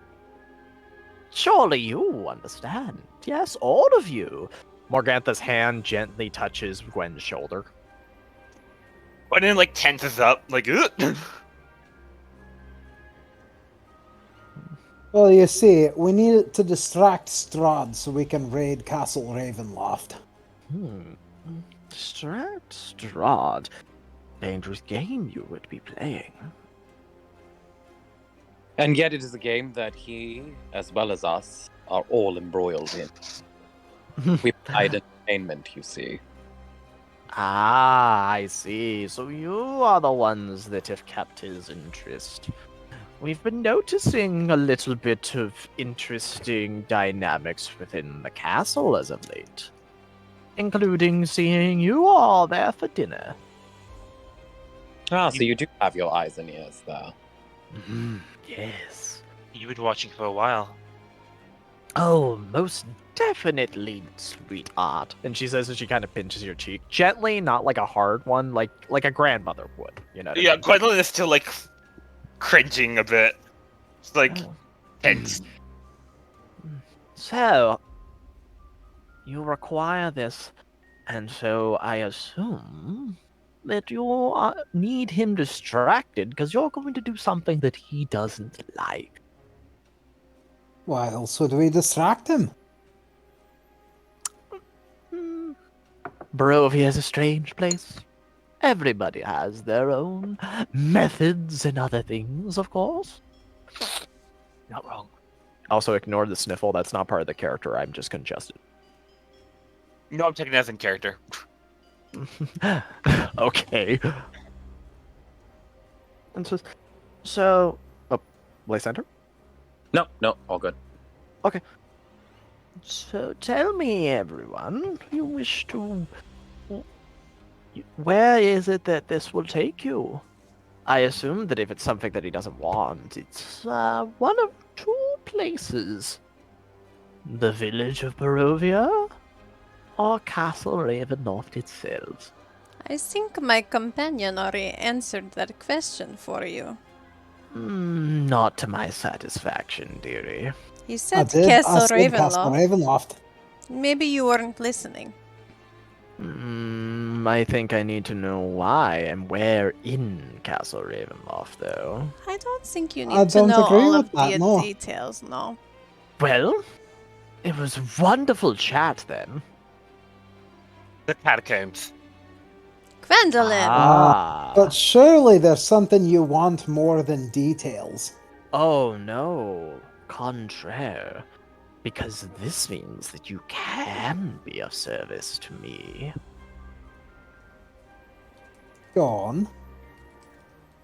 Surely you understand. Yes, all of you. Morgantha's hand gently touches Gwen's shoulder. And then, like, tenses up, like, ugh. Well, you see, we need to distract Strahd so we can raid Castle Ravenloft. Strahd. Dangerous game you would be playing. And yet it is a game that he, as well as us, are all embroiled in. We provide entertainment, you see. Ah, I see. So you are the ones that have kept his interest. We've been noticing a little bit of interesting dynamics within the castle as of late, including seeing you all there for dinner. Ah, so you do have your eyes and ears there. Yes. You've been watching for a while. Oh, most definitely, sweetheart. And she says, and she kind of pinches your cheek gently, not like a hard one, like a grandmother would. You know? What Yeah, I mean? Gwendolyn is still like cringing a bit. It's like tense. So, you require this, and so I assume that you need him distracted because you're going to do something that he doesn't like. Why else would we distract him? Barovia is a strange place. Everybody has their own methods and other things, of course. Not wrong. Also, ignore the sniffle. That's not part of the character. I'm just congested. No, I'm taking that as in character. Okay. And so, oh, Lysander? No, all good. Okay. So tell me, everyone, you wish to... Where is it that this will take you? I assume that if it's something that he doesn't want, it's one of two places. The village of Barovia, or Castle Ravenloft itself. I think my companion already answered that question for you. Not to my satisfaction, dearie. He I said did. Castle I said Castle Ravenloft. Ravenloft. Maybe you weren't listening. I think I need to know why and where in Castle Ravenloft, though. I don't think you I need to don't know agree all with of that, the no. details, no. Well, it was wonderful chat then. The catacombs. Gwendolyn! But surely there's something you want more than details. Oh no, contraire. Because this means that you can be of service to me. Go on.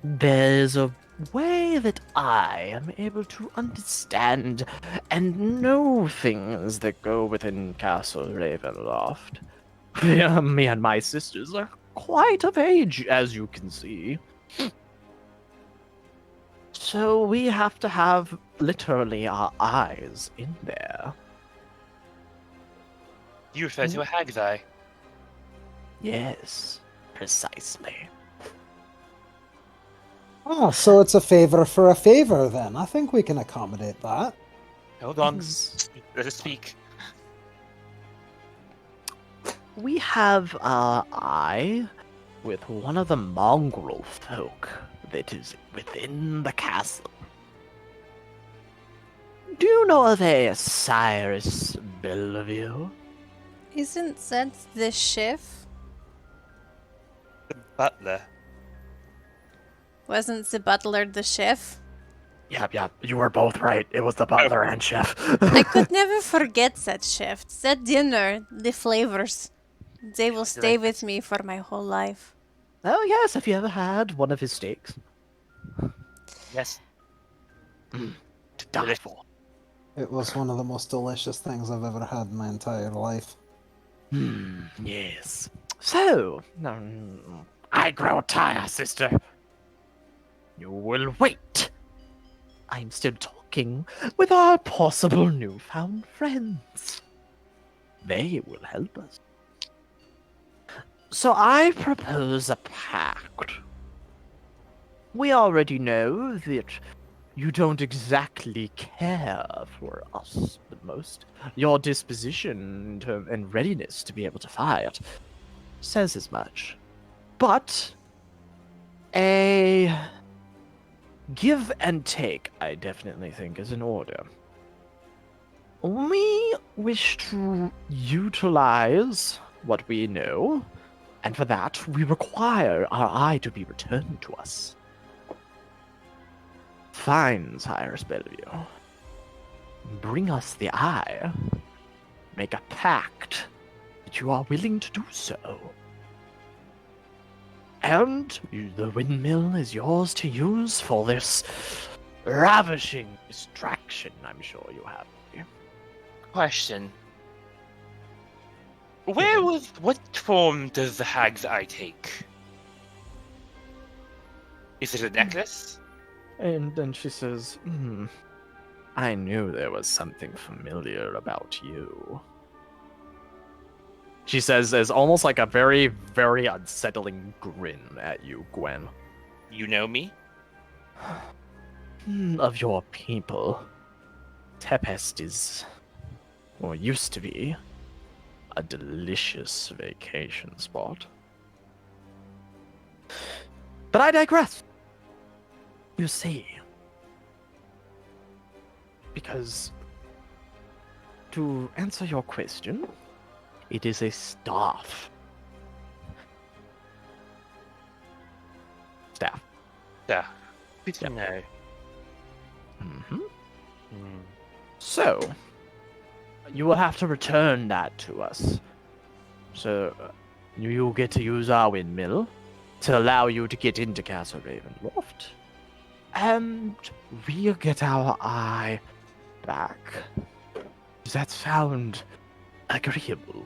There's a way that I am able to understand and know things that go within Castle Ravenloft. Me and my sisters are quite of age, as you can see. So we have to have literally our eyes in there. You refer to a hag's eye. Yes, precisely. Oh, so it's a favor for a favor then. I think we can accommodate that. Hold on. Let us speak. We have our eye with one of the mongrel folk that is within the castle. Do you know of a Cyrus Bellevue? Isn't that the chef? The butler. Wasn't the butler the chef? Yep, you were both right. It was the butler and chef. I could never forget that chef. That dinner, the flavors. They will stay with me for my whole life. Oh yes, have you ever had one of his steaks? Yes. To die for. It was one of the most delicious things I've ever had in my entire life. Yes. So, I grow tired, sister. You will wait. I'm still talking with our possible newfound friends. They will help us. So I propose a pact. We already know that you don't exactly care for us the most. Your disposition and readiness to be able to fight says as much. But a give and take, I definitely think, is in order. We wish to utilize what we know, and for that, we require our eye to be returned to us. Fine, Sire Bellevue. Bring us the eye. Make a pact that you are willing to do so. And the windmill is yours to use for this ravishing distraction I'm sure you have. Question. What form does the hag's eye take? Is it a necklace? And then she says, I knew there was something familiar about you. She says, as almost like a very, very unsettling grin at you, Gwen. You know me? Of your people. Tempest is, or used to be, a delicious vacation spot. But I digress. You see, because to answer your question, it is a staff. Staff. Yeah. Good to know. So, you will have to return that to us. So, you'll get to use our windmill to allow you to get into Castle Ravenloft. And we'll get our eye back. Does that sound agreeable?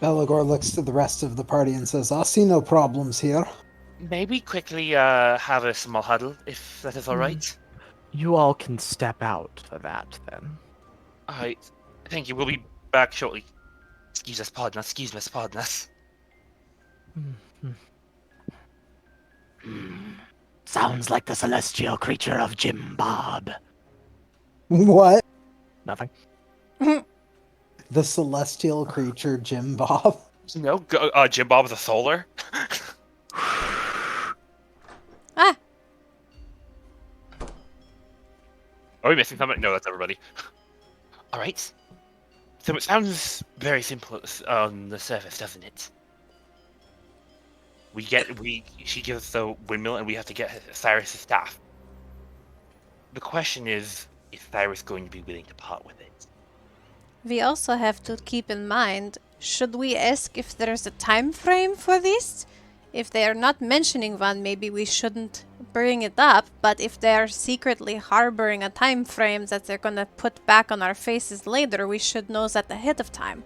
Belagor looks to the rest of the party and says, I see no problems here. Maybe quickly have a small huddle, if that is alright. You all can step out for that, then. Alright. Thank you. We'll be back shortly. Excuse us, pardon us. Sounds like the celestial creature of Jim Bob. What? Nothing. The celestial creature Jim Bob? No, Jim Bob the Solar? Ah! Are we missing something? No, that's everybody. Alright. So it sounds very simple on the surface, doesn't it? She gives us the windmill and we have to get Cyrus' staff. The question is Cyrus going to be willing to part with it? We also have to keep in mind, should we ask if there's a time frame for this? If they are not mentioning one, maybe we shouldn't bring it up, but if they are secretly harboring a time frame that they're gonna put back on our faces later, we should know that ahead of time.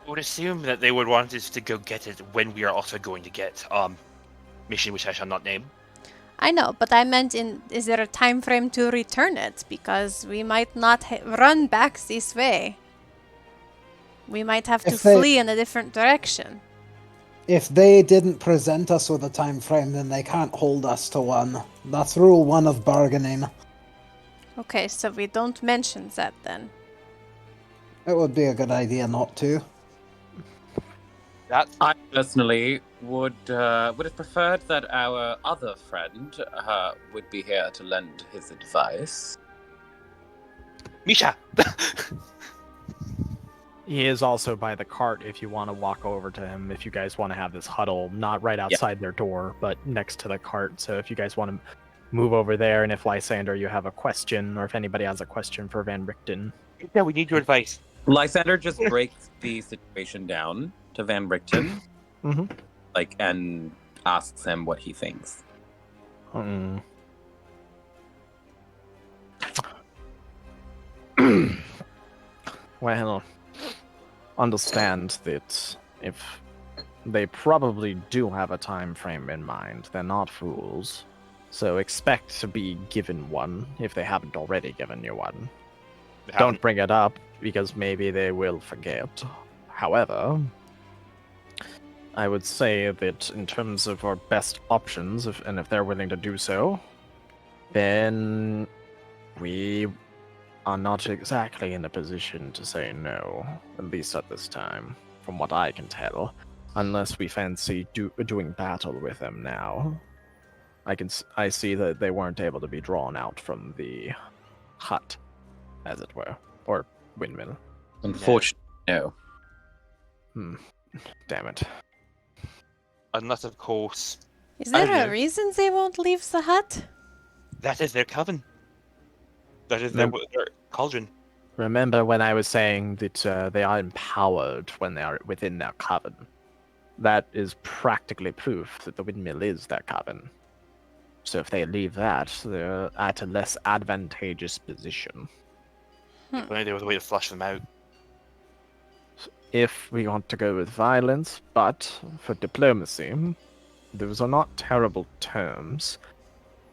I would assume that they would want us to go get it when we are also going to get mission which I shall not name. I know, but I meant is there a time frame to return it? Because we might not run back this way. We might have to flee in a different direction. If they didn't present us with a time frame, then they can't hold us to one. That's rule 1 of bargaining. Okay, so we don't mention that then. It would be a good idea not to. I personally would have preferred that our other friend would be here to lend his advice. Misha! He is also by the cart if you want to walk over to him, if you guys want to have this huddle, not right outside their door, but next to the cart. So if you guys want to move over there, and if Lysander, you have a question, or if anybody has a question for Van Richten. Yeah, we need your advice. Lysander just breaks the situation down to Van Richten, and asks him what he thinks. Well, understand that if they probably do have a time frame in mind, they're not fools. So expect to be given one if they haven't already given you one. Don't bring it up because maybe they will forget. However, I would say that in terms of our best options, if they're willing to do so, then we are not exactly in a position to say no, at least at this time, from what I can tell, unless we fancy doing battle with them now. I see that they weren't able to be drawn out from the hut, as it were, or windmill. Unfortunately, no. Damn it. Unless, of course, Is I don't there a know. reason they won't leave the hut? That is their coven. That is their cauldron. Remember when I was saying that they are empowered when they are within their coven? That is practically proof that the windmill is their coven. So if they leave that, they're at a less advantageous position. If only there was a way to flush them out. If we want to go with violence, but for diplomacy, those are not terrible terms.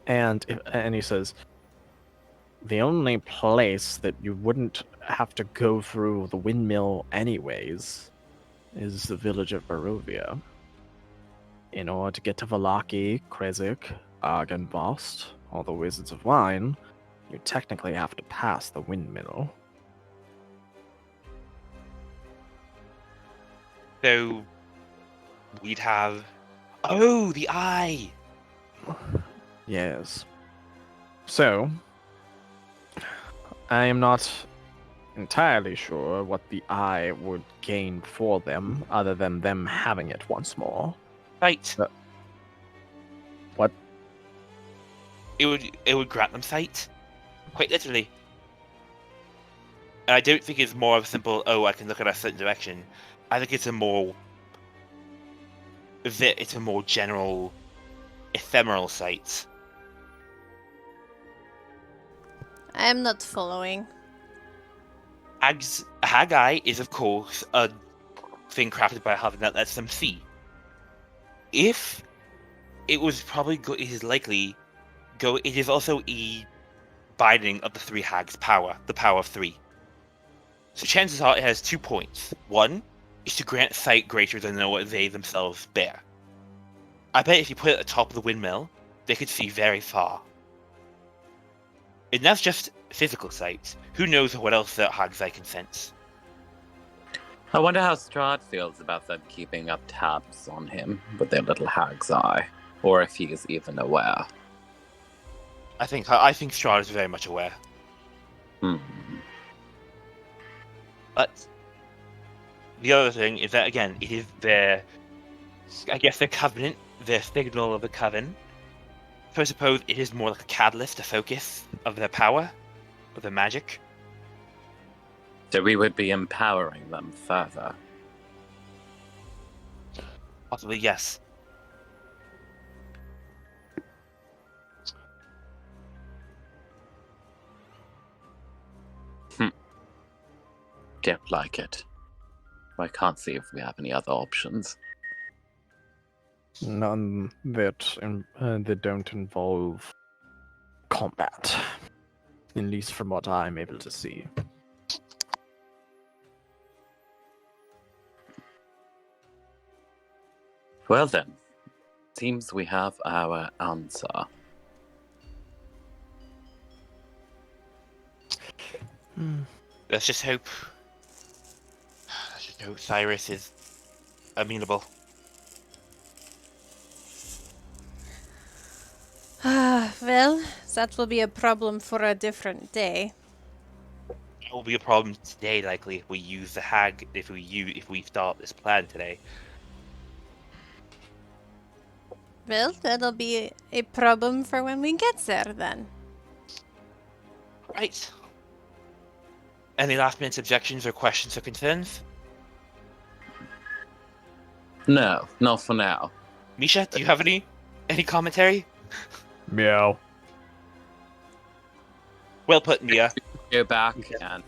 And he says, the only place that you wouldn't have to go through the windmill anyways is the village of Barovia. In order to get to Valaki, Krezik, Argenvost, or the Wizards of Wine, you technically have to pass the windmill. So we'd have the eye. Yes. So I am not entirely sure what the eye would gain for them, other than them having it once more. Sight. What? It would grant them sight, quite literally. And I don't think it's more of a simple, I can look at a certain direction. I think it's a more general, ephemeral sight. I am not following. Hag-gle is, of course, a thing crafted by Haven that lets them see. If it was it is also a binding of the three hags' power, the power of three. So chances are it has 2 points. One is to grant sight greater than what they themselves bear. I bet if you put it at the top of the windmill, they could see very far. And that's just physical sight. Who knows what else that Hag-gle can sense? I wonder how Strahd feels about them keeping up tabs on him with their little hag's eye, or if he is even aware. I think Strahd is very much aware. But the other thing is that, again, it is their covenant, their signal of the coven. So I suppose it is more like a catalyst, a focus of their power, of their magic. So we would be empowering them further. Possibly, yes. Don't like it. I can't see if we have any other options. None that don't involve combat, at least from what I'm able to see. Well then, seems we have our answer. Let's just hope Cyrus is amenable. Well, that will be a problem for a different day. It will be a problem today, likely, if we use the hag. If we start this plan today. Well, that'll be a problem for when we get there, then. Right. Any last-minute objections or questions or concerns? No, not for now. Misha, do you have any commentary? Meow. Well put, Mia. Go back and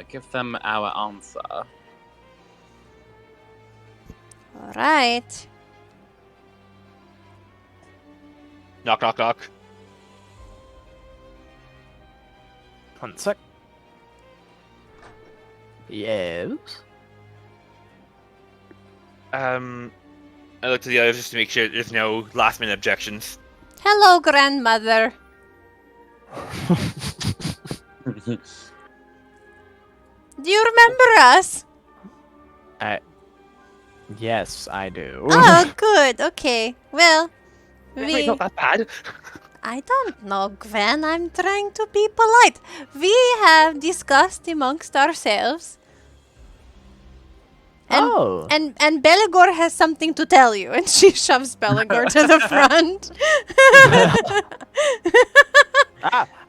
give them our answer. All right. Knock, knock, knock. One sec. Yes. I look to the others just to make sure there's no last-minute objections. Hello, grandmother. Do you remember us? Yes, I do. Oh, good. Okay. Well, Wait, not that bad. I don't know, Gwen. I'm trying to be polite. We have discussed amongst ourselves. And Beligor has something to tell you, and she shoves Beligor to the front.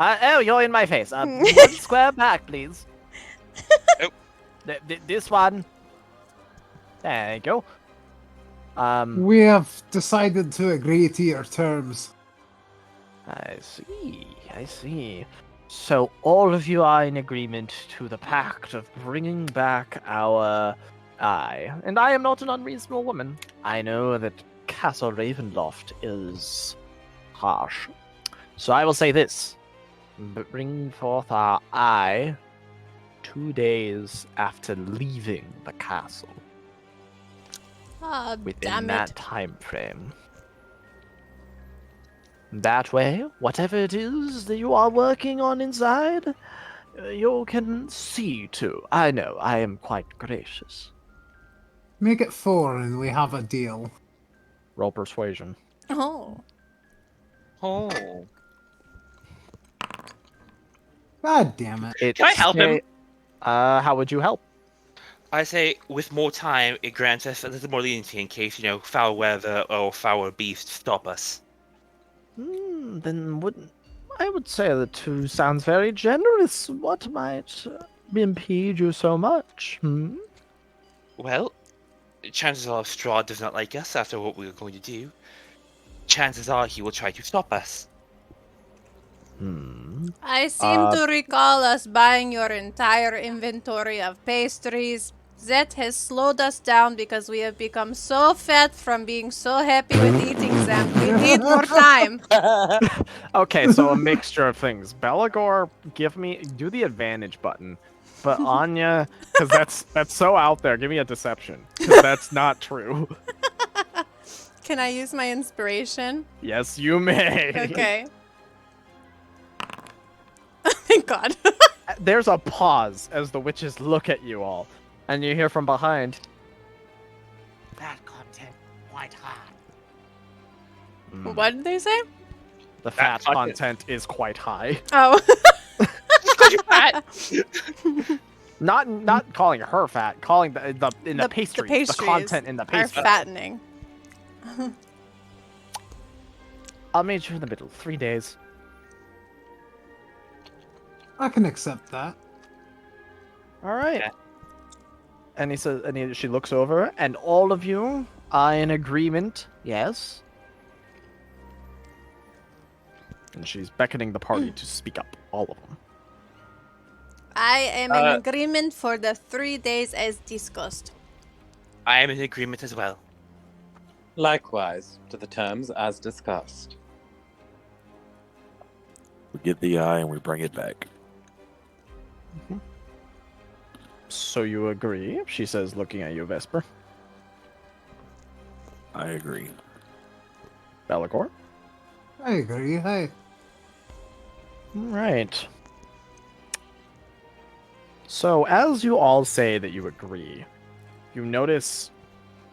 Oh, you're in my face. One square back, please. This one. There you go. We have decided to agree to your terms. I see. So all of you are in agreement to the pact of bringing back our eye. And I am not an unreasonable woman. I know that Castle Ravenloft is harsh. So I will say this. Bring forth our eye 2 days after leaving the castle. Oh, Within damn that it. time frame. That way, whatever it is that you are working on inside, you can see too. I know, I am quite gracious. Make it 4 and we have a deal. Roll persuasion. Oh. Oh. God damn it. Can I help him? How would you help? I say, with more time, it grants us a little more leniency in case, foul weather or foul beasts stop us. Then I would say the 2 sounds very generous. What might impede you so much? Well, chances are Strahd does not like us after what we are going to do. Chances are he will try to stop us. I seem to recall us buying your entire inventory of pastries. That has slowed us down because we have become so fat from being so happy with eating them. We need more time. Okay, so a mixture of things. Beligor, do the advantage button. But Anya, because that's so out there, give me a deception. Because that's not true. Can I use my inspiration? Yes, you may. Okay. Thank God. There's a pause as the witches look at you all. And you hear from behind. That content quite hard. What did they say? The fat content is quite high. Oh. Not calling her fat, calling the pastries, the content in the pastries are fattening. I'll meet you in the middle. 3 days. I can accept that. All right. And he says, she looks over, and all of you are in agreement. Yes. And she's beckoning the party to speak up. All of them. I am in agreement for the 3 days as discussed. I am in agreement as well. Likewise, to the terms as discussed. We get the eye and we bring it back. So you agree? She says, looking at you, Vesper. I agree. Beligor? I agree. Hey. Right. So, as you all say that you agree, you notice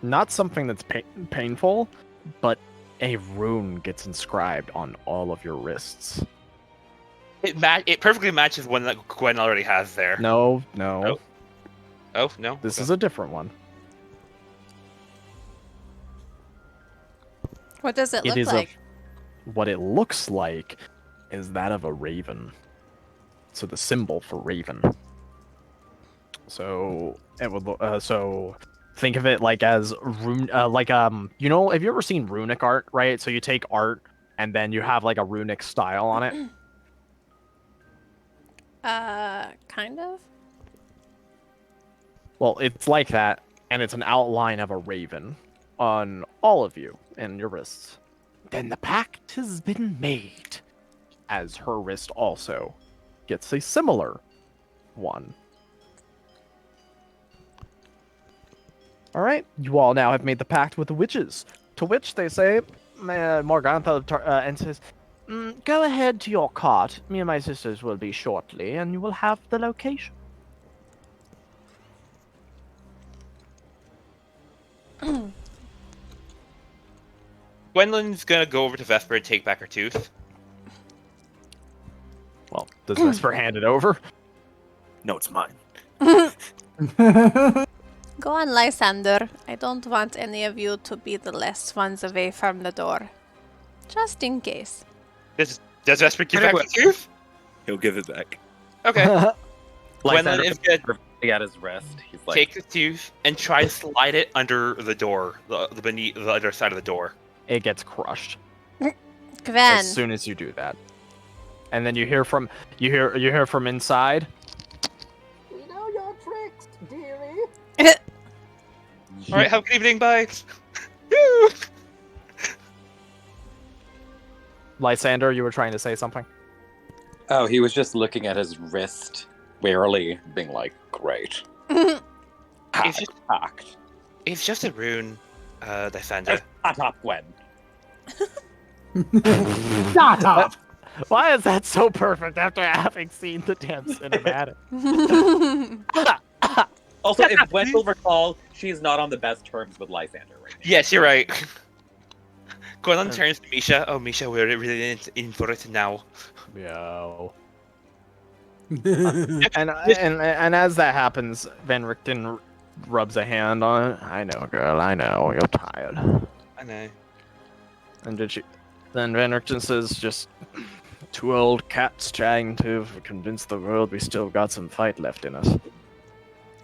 not something that's painful, but a rune gets inscribed on all of your wrists. It perfectly matches one that Gwen already has there. No. Oh, no? This is a different one. What does it look like? What it looks like is that of a raven. So the symbol for raven. So it would so think of it like as rune, have you ever seen runic art, right? So you take art and then you have like a runic style on it. Kind of. Well, it's like that, and it's an outline of a raven on all of you and your wrists. Then the pact has been made, as her wrist also gets a similar one. All right, you all now have made the pact with the witches. To which they say, Morgantha enters. Go ahead to your cart. Me and my sisters will be shortly, and you will have the location. Gwendolyn's gonna go over to Vesper and take back her tooth. Well, does Vesper hand it over? No, it's mine. Go on, Lysander. I don't want any of you to be the last ones away from the door. Just in case. Does Vesper give back the tooth? He'll give it back. Okay. Gwendolyn Lysander is gonna perfectly at his wrist. He's like, take the tooth and try to slide it under the door, the beneath the other side of the door. It gets crushed Gwen. as soon as you do that, and then you hear from inside. We know your tricks, dearie. All right, have a good evening. Bye. Lysander, you were trying to say something. oh, he was just looking at his wrist warily, being like, great. Hacked. It's just a rune, Lysander. Shut up, Gwen. Shut up! Why is that so perfect after having seen the damn cinematic? Also, if Gwen will recall, she's not on the best terms with Lysander right now. Yes, you're right. Gwendolyn turns to Misha. Oh, Misha, we're really in for it now. Yo. and as that happens, Van Richten rubs a hand on it. I know, girl. I know. You're tired. I know. And then Van Richten says, just two old cats trying to convince the world we still got some fight left in us.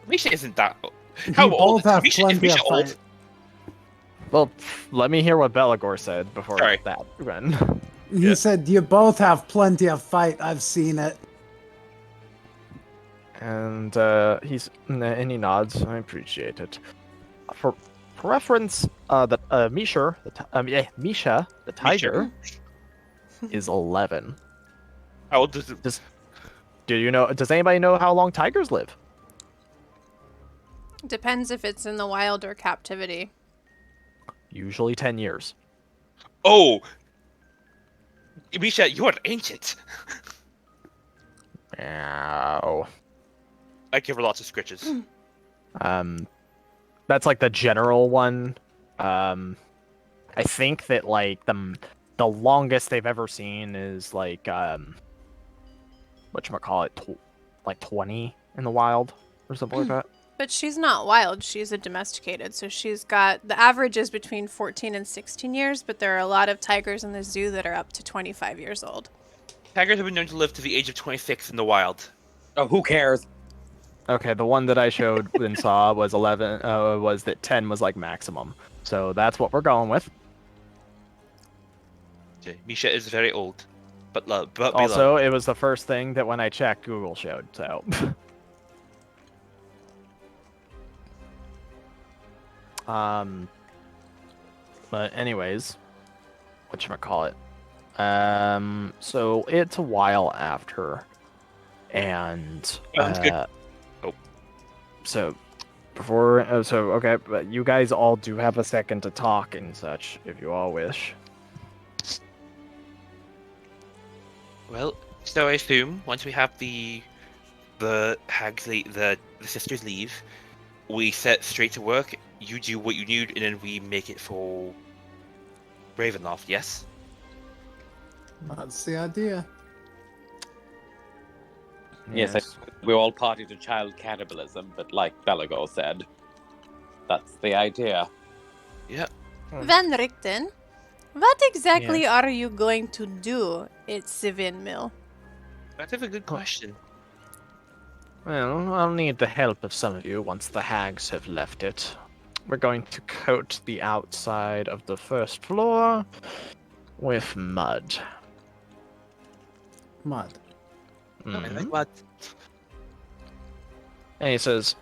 Misha isn't that old. How old? Both have Misha, is plenty Misha of old? fight. Well, let me hear what Belagor said before Sorry. that, Ren. He said, you both have plenty of fight. I've seen it. And and he nods. I appreciate it. For reference, Misha, Misha, the tiger, is 11. How old does it? Do you know? Does anybody know how long tigers live? Depends if it's in the wild or captivity. Usually 10 years. Oh, Misha, you are ancient. Ow. I give her lots of scritches. That's like the general one. I think that like the longest they've ever seen is like whatchamacallit, like 20 in the wild or something like that. But she's not wild, she's a domesticated, so she's got, the average is between 14 and 16 years, but there are a lot of tigers in the zoo that are up to 25 years old. Tigers have been known to live to the age of 26 in the wild. Oh, who cares? Okay, the one that I showed and saw was 11, was that 10 was like maximum. So that's what we're going with. Okay, Misha is very old, but Also, it was the first thing that when I checked, Google showed, so... But anyways, whatchamacallit. So it's a while after, and so okay, but you guys all do have a second to talk and such, if you all wish. Well, so I assume once we have the hags, the sisters leave, we set straight to work. You do what you need, and then we make it for Ravenloft. Yes. That's the idea. Yes, we all party to child cannibalism, but like Belagor said, that's the idea. Yeah. Van Richten, what exactly are you going to do at the windmill? That's a good question. Well, I'll need the help of some of you once the hags have left it. We're going to coat the outside of the first floor with mud. Mud. I like mud. And he says,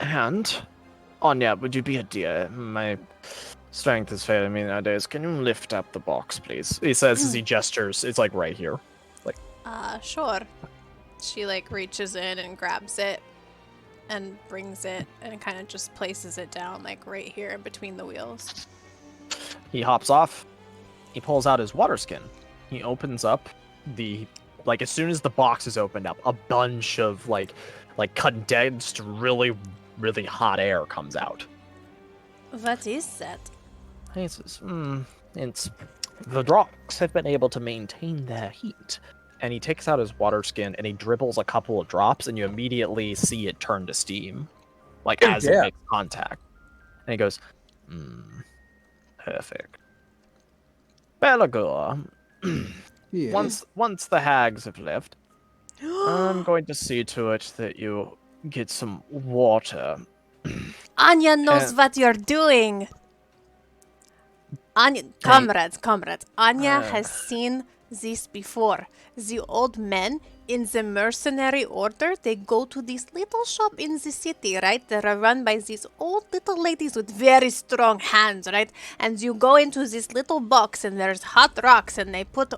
and, Anya, would you be a dear? My strength is failing me nowadays. Can you lift up the box, please? He says as he gestures. It's like right here. Like, Sure. She like reaches in and grabs it. and brings it and kind of just places it down, like right here in between the wheels. He hops off. He pulls out his water skin. He opens up like as soon as the box is opened up, a bunch of like condensed, really, really hot air comes out. What is that? He says, it's the rocks have been able to maintain their heat. And he takes out his water skin and he dribbles a couple of drops, and you immediately see it turn to steam, like as it makes contact. And he goes, perfect. Belagor, once the hags have left, I'm going to see to it that you get some water. Anya knows what you're doing. Anya, comrades. Anya has seen this before. The old men in the mercenary order, they go to this little shop in the city, right? That are run by these old little ladies with very strong hands, right? And you go into this little box and there's hot rocks and they put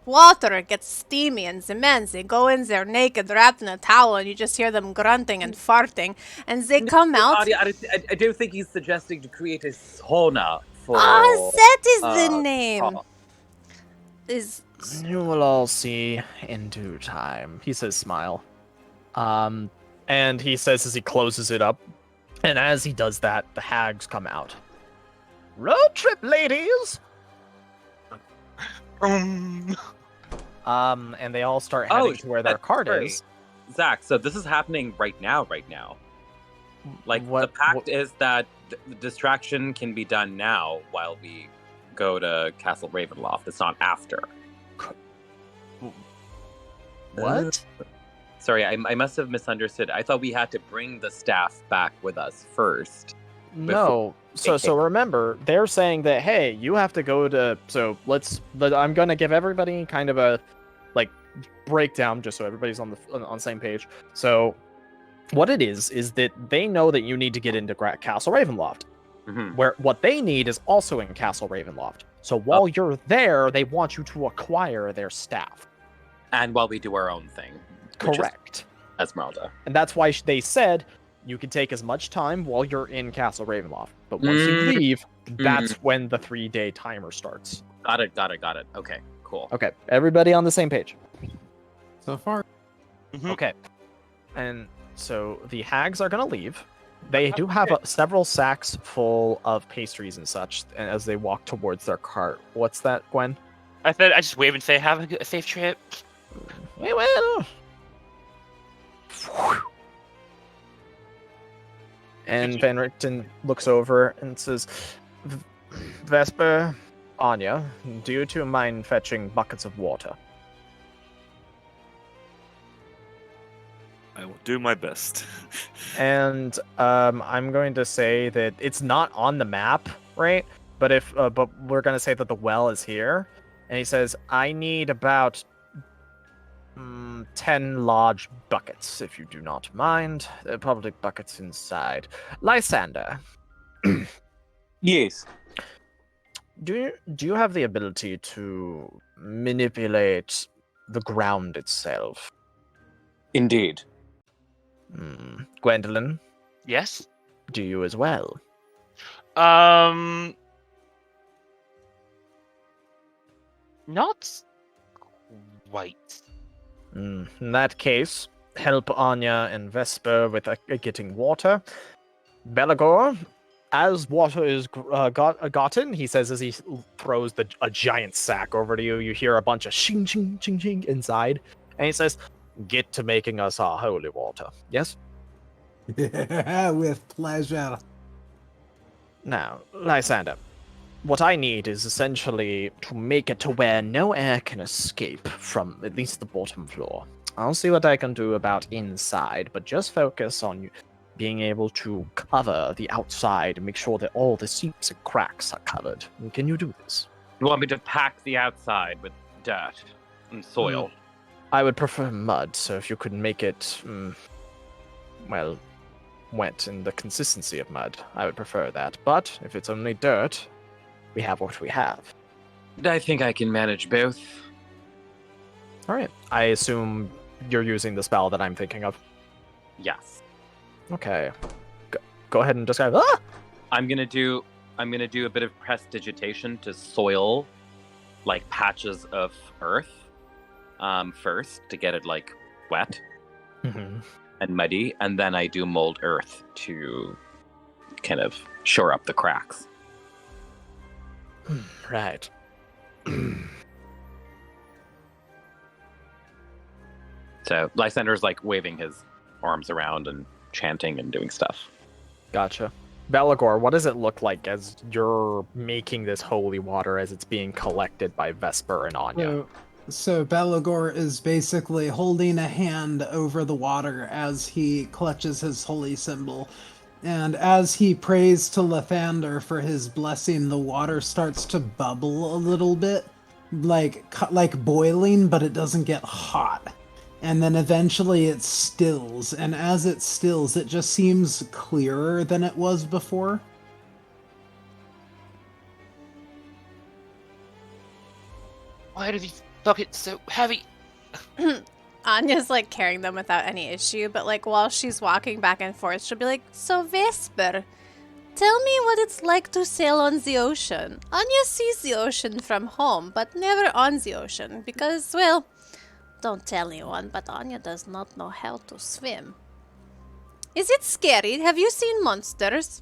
water, it gets steamy, and the men, they go in there naked, wrapped in a towel, and you just hear them grunting and farting, and they come out. I don't think he's suggesting to create a sauna for... that is the name. You will all see in due time. He says, smile. And he says as he closes it up, and as he does that, the hags come out. Road trip, ladies! And they all start heading to where their cart is. Zach, so this is happening right now. Like, the pact is that the distraction can be done now while we go to Castle Ravenloft. It's not after. What? Sorry, I must have misunderstood. I thought we had to bring the staff back with us first. No. So remember, they're saying that, hey, you have to go to... So I'm going to give everybody kind of a breakdown just so everybody's on the same page. So what it is that they know that you need to get into Castle Ravenloft. Mm-hmm. Where what they need is also in Castle Ravenloft. So while you're there, they want you to acquire their staff. And while we do our own thing. Correct. Esmeralda. And that's why they said you can take as much time while you're in Castle Ravenloft. But once you leave, that's when the 3-day timer starts. Got it. Okay, cool. Okay, everybody on the same page. So far. Okay. And so the hags are going to leave. They do have several sacks full of pastries and such as they walk towards their cart. What's that, Gwen? I just wave and say, have a safe trip. We will. And Van Richten looks over and says, Vesper, Anya, do you two mind fetching buckets of water? I will do my best. And I'm going to say that it's not on the map, right? But but we're going to say that the well is here. And he says, I need about 10 large buckets, if you do not mind. There are probably buckets inside. Lysander. Yes. Do you have the ability to manipulate the ground itself? Indeed. Gwendolyn? Yes? Do you as well? Not quite. In that case, help Anya and Vesper with getting water. Belagor, as water is gotten, he says as he throws a giant sack over to you, you hear a bunch of shing, shing, shing, shing inside. And he says, get to making us our holy water. Yes? With pleasure. Now, Lysander, what I need is essentially to make it to where no air can escape from at least the bottom floor. I'll see what I can do about inside, but just focus on being able to cover the outside and make sure that all the seams and cracks are covered. Can you do this? You want me to pack the outside with dirt and soil? I would prefer mud, so if you could make it, wet in the consistency of mud, I would prefer that. But if it's only dirt, we have what we have. I think I can manage both. All right. I assume you're using the spell that I'm thinking of. Yes. Okay. Go ahead and describe. Ah! I'm gonna do a bit of prestidigitation to soil, like patches of earth, first to get it like wet and muddy, and then I do mold earth to kind of shore up the cracks. Right. So Lysander's like waving his arms around and chanting and doing stuff. Gotcha. Belagor, what does it look like as you're making this holy water as it's being collected by Vesper and Anya? So Belagor is basically holding a hand over the water as he clutches his holy symbol. And as he prays to Lathander for his blessing, the water starts to bubble a little bit, like boiling, but it doesn't get hot. And then eventually it stills, and as it stills, it just seems clearer than it was before. Why do these buckets so heavy? Anya's like carrying them without any issue, but like while she's walking back and forth, she'll be like, "So Vesper, tell me what it's like to sail on the ocean. Anya sees the ocean from home, but never on the ocean because, well, don't tell anyone, but Anya does not know how to swim. Is it scary? Have you seen monsters?"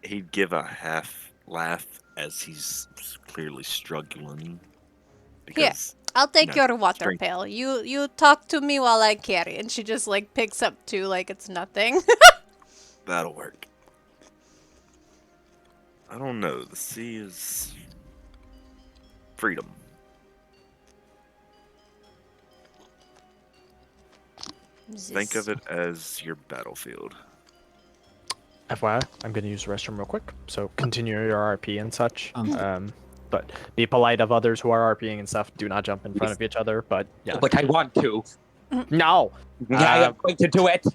He'd give a half laugh as he's clearly struggling. Here, I'll take your water strength. pail. You talk to me while I carry. And she just like picks up two like it's nothing. That'll work. I don't know. The sea is freedom. Think of it as your battlefield. FYI, I'm going to use the restroom real quick, so continue your RP and such. But be polite of others who are RPing and stuff. Do not jump in front of each other, but yeah. But I want to. No! Yeah, I'm going to do it.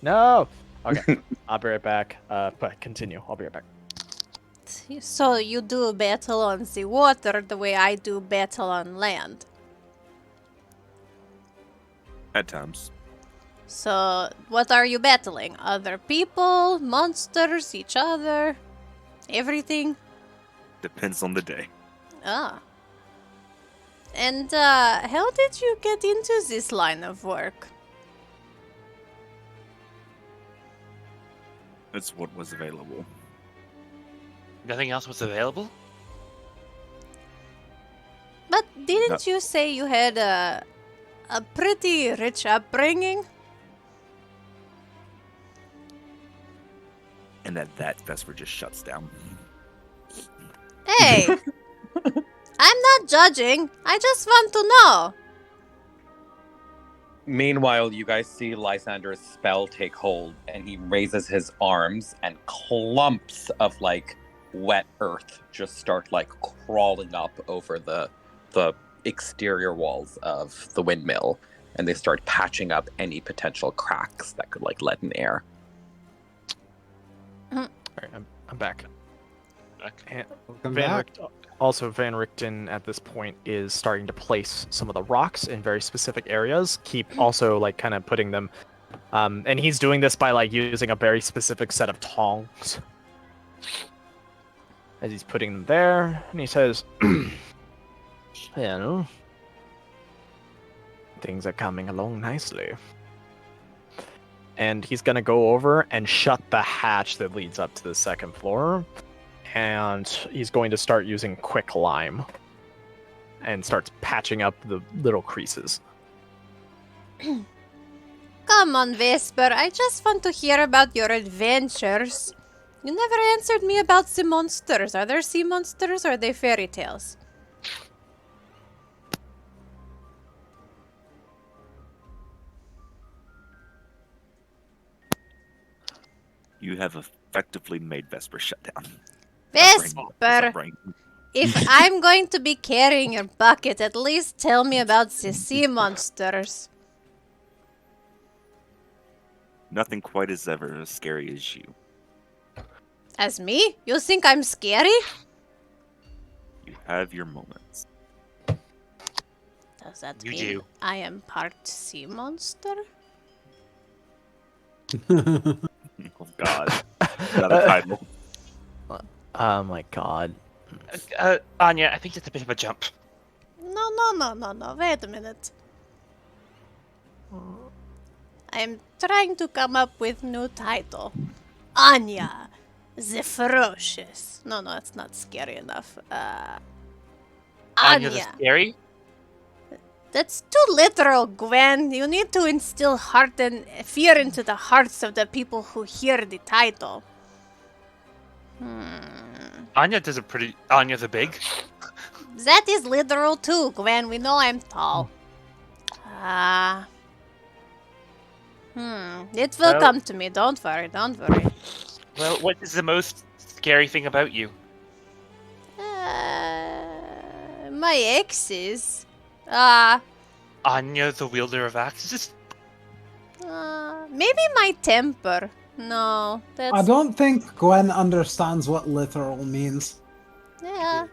No! Okay, I'll be right back. But continue. I'll be right back. So you do battle on the water the way I do battle on land. At times. So what are you battling? Other people, monsters, each other, everything? Depends on the day. Ah. And how did you get into this line of work? It's what was available. Nothing else was available? But didn't you say you had a pretty rich upbringing? And at that, Vesper just shuts down. Hey! I'm not judging. I just want to know. Meanwhile, you guys see Lysander's spell take hold, and he raises his arms, and clumps of like wet earth just start like crawling up over the exterior walls of the windmill, and they start patching up any potential cracks that could like let in air. Alright, I'm back. And Welcome Van back. Van Richten at this point is starting to place some of the rocks in very specific areas. Keep also like kind of putting them, and he's doing this by like using a very specific set of tongs. As he's putting them there, and he says, "Well, things are coming along nicely." And he's gonna go over and shut the hatch that leads up to the second floor. And he's going to start using quick lime. And starts patching up the little creases. Come on, Vesper. I just want to hear about your adventures. You never answered me about the monsters. Are there sea monsters or are they fairy tales? You have effectively made Vesper shut down. Vesper! If I'm going to be carrying your bucket, at least tell me about the sea monsters. Nothing quite as ever as scary as you. As me? You think I'm scary? You have your moments. Does that You mean do. I am part sea monster? Oh God, is that a title? Oh my god. Anya, I think it's a bit of a jump. No. Wait a minute. I'm trying to come up with new title. Anya, the Ferocious. No, it's not scary enough. Anya the Anya. Scary? That's too literal, Gwen. You need to instill heart and fear into the hearts of the people who hear the title. Anya does a pretty. Anya the Big? That is literal too, Gwen. We know I'm tall. It will Well- come to me. Don't worry. Well, what is the most scary thing about you? My exes. Anya the Wielder of Axes? Maybe my temper. No, that's... I don't think Gwen understands what literal means. Yeah.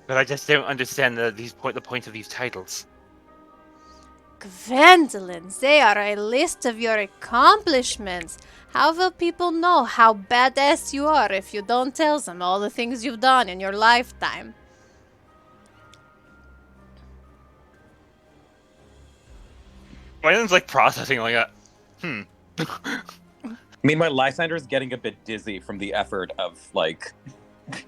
But I just don't understand the point of these titles. Gwendolyn, they are a list of your accomplishments. How will people know how badass you are if you don't tell them all the things you've done in your lifetime? Wyland's like processing like a, Meanwhile, Lysander is getting a bit dizzy from the effort of like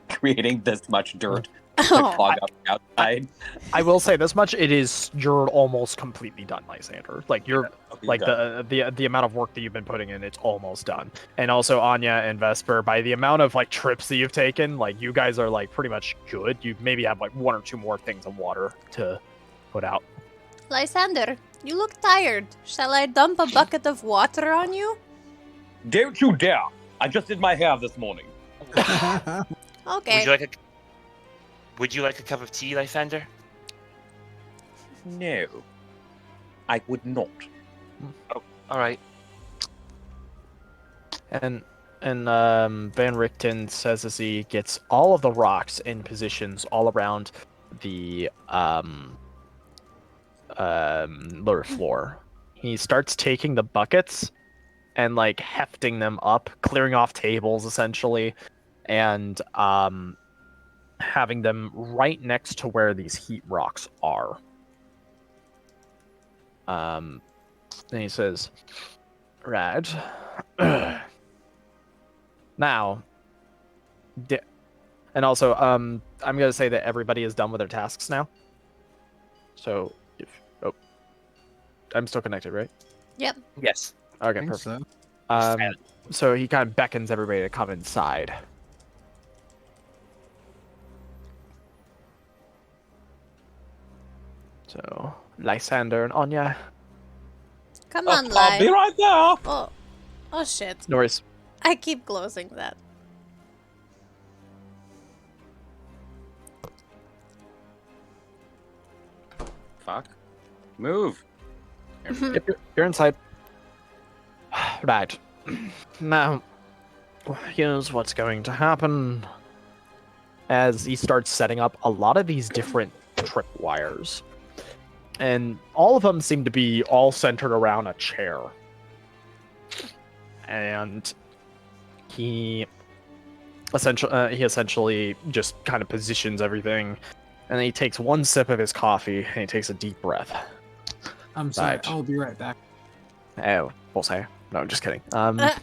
creating this much dirt to clog up the outside. I will say this much: you're almost completely done, Lysander. Like you're like the amount of work that you've been putting in, it's almost done. And also Anya and Vesper, by the amount of like trips that you've taken, like you guys are like pretty much good. You maybe have like 1 or 2 more things of water to put out. Lysander, you look tired. Shall I dump a bucket of water on you? Don't you dare! I just did my hair this morning. Okay. Would you like a cup of tea, Lysander? No, I would not. Oh, all right. And Van Richten says as he gets all of the rocks in positions all around the lower floor. He starts taking the buckets and like hefting them up, clearing off tables essentially, and having them right next to where these heat rocks are. And he says, "Right. Now, and also, I'm gonna say that everybody is done with their tasks now. So, I'm still connected, right? Yep. Yes. Okay, perfect. So he kind of beckons everybody to come inside. So, Lysander and Anya. Come on, I'll be right there. Oh shit. No worries. I keep closing that. Fuck. Move. You're inside. Right. Now, here's what's going to happen. As he starts setting up a lot of these different trip wires. And all of them seem to be all centered around a chair. And he essentially just kind of positions everything. And then he takes one sip of his coffee and he takes a deep breath. I'm sorry, Right. I'll be right back. Oh, we'll say. No, I'm just kidding. I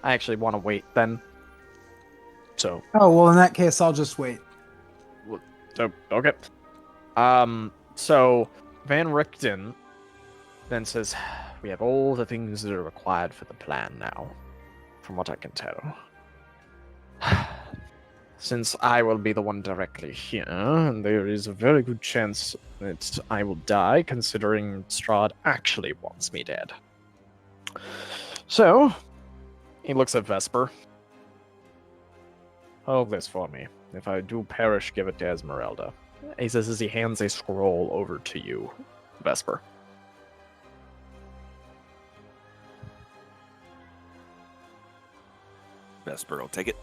actually want to wait then. So. Oh, well, in that case, I'll just wait. Okay. So Van Richten then says, "We have all the things that are required for the plan now, from what I can tell. Since I will be the one directly here, there is a very good chance that I will die, considering Strahd actually wants me dead. So, he looks at Vesper. Hold this for me. If I do perish, give it to Esmeralda." He says as he hands a scroll over to you, Vesper. Vesper will take it.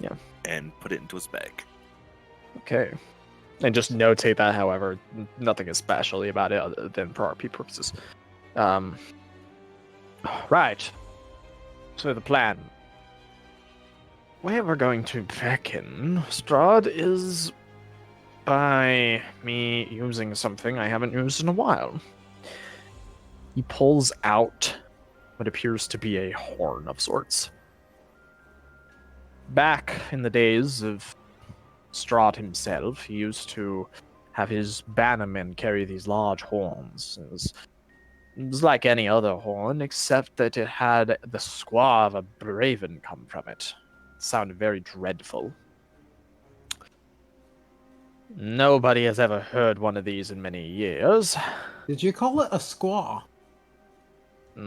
Yeah. And put it into his bag. Okay. And just notate that, however, nothing especially about it other than for RP purposes. Right. So the plan. Where we're going to begin, Strahd, is by me using something I haven't used in a while. He pulls out what appears to be a horn of sorts. Back in the days of Strahd himself, he used to have his bannermen carry these large horns. It was like any other horn, except that it had the squaw of a raven come from it. It sounded very dreadful. Nobody has ever heard one of these in many years. Did you call it a squaw?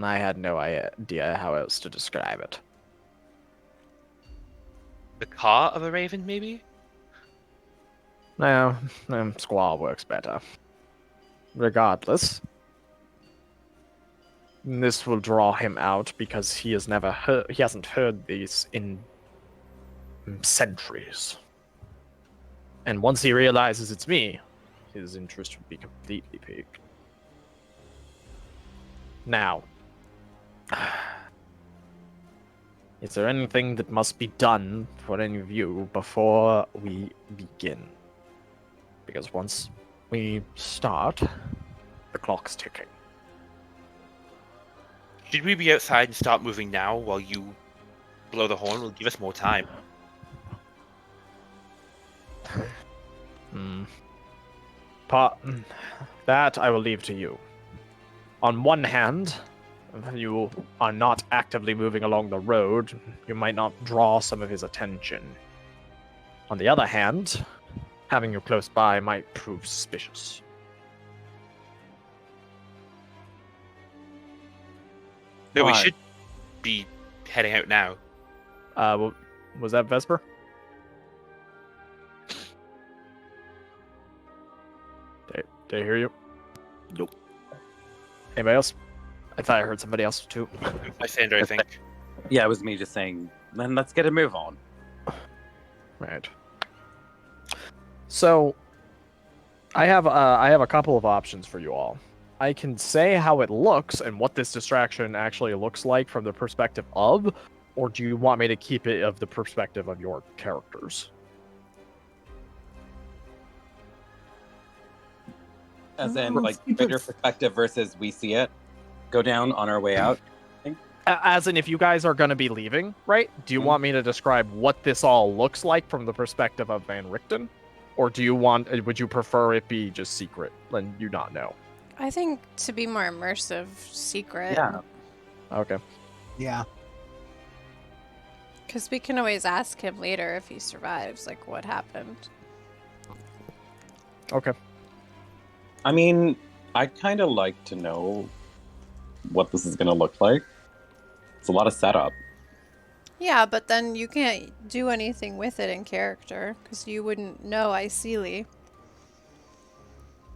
I had no idea how else to describe it. The caw of a raven, maybe? No, squaw works better. Regardless, this will draw him out because he hasn't heard these in centuries. And once he realizes it's me, his interest would be completely piqued. Now, is there anything that must be done for any of you before we begin? Because once we start, the clock's ticking. Should we be outside and start moving now while you blow the horn? Will give us more time. That I will leave to you. On one hand, you are not actively moving along the road. You might not draw some of his attention. On the other hand, having you close by might prove suspicious. No, we should be heading out now. Was that Vesper? Did I hear you? Nope. Anybody else? I thought I heard somebody else too. Lysander, I think. Yeah, it was me just saying, then let's get a move on. Right. So, I have a couple of options for you all. I can say how it looks and what this distraction actually looks like from the perspective of, or do you want me to keep it of the perspective of your characters? As in, like, bigger perspective versus we see it go down on our way out? As in, if you guys are going to be leaving, right? Do you want me to describe what this all looks like from the perspective of Van Richten? Or would you prefer it be just secret and you not know? I think to be more immersive, secret. Yeah. Okay. Yeah. Because we can always ask him later if he survives, like what happened. Okay. I mean, I'd kind of like to know what this is going to look like. It's a lot of setup. Yeah, but then you can't do anything with it in character, because you wouldn't know Iceli.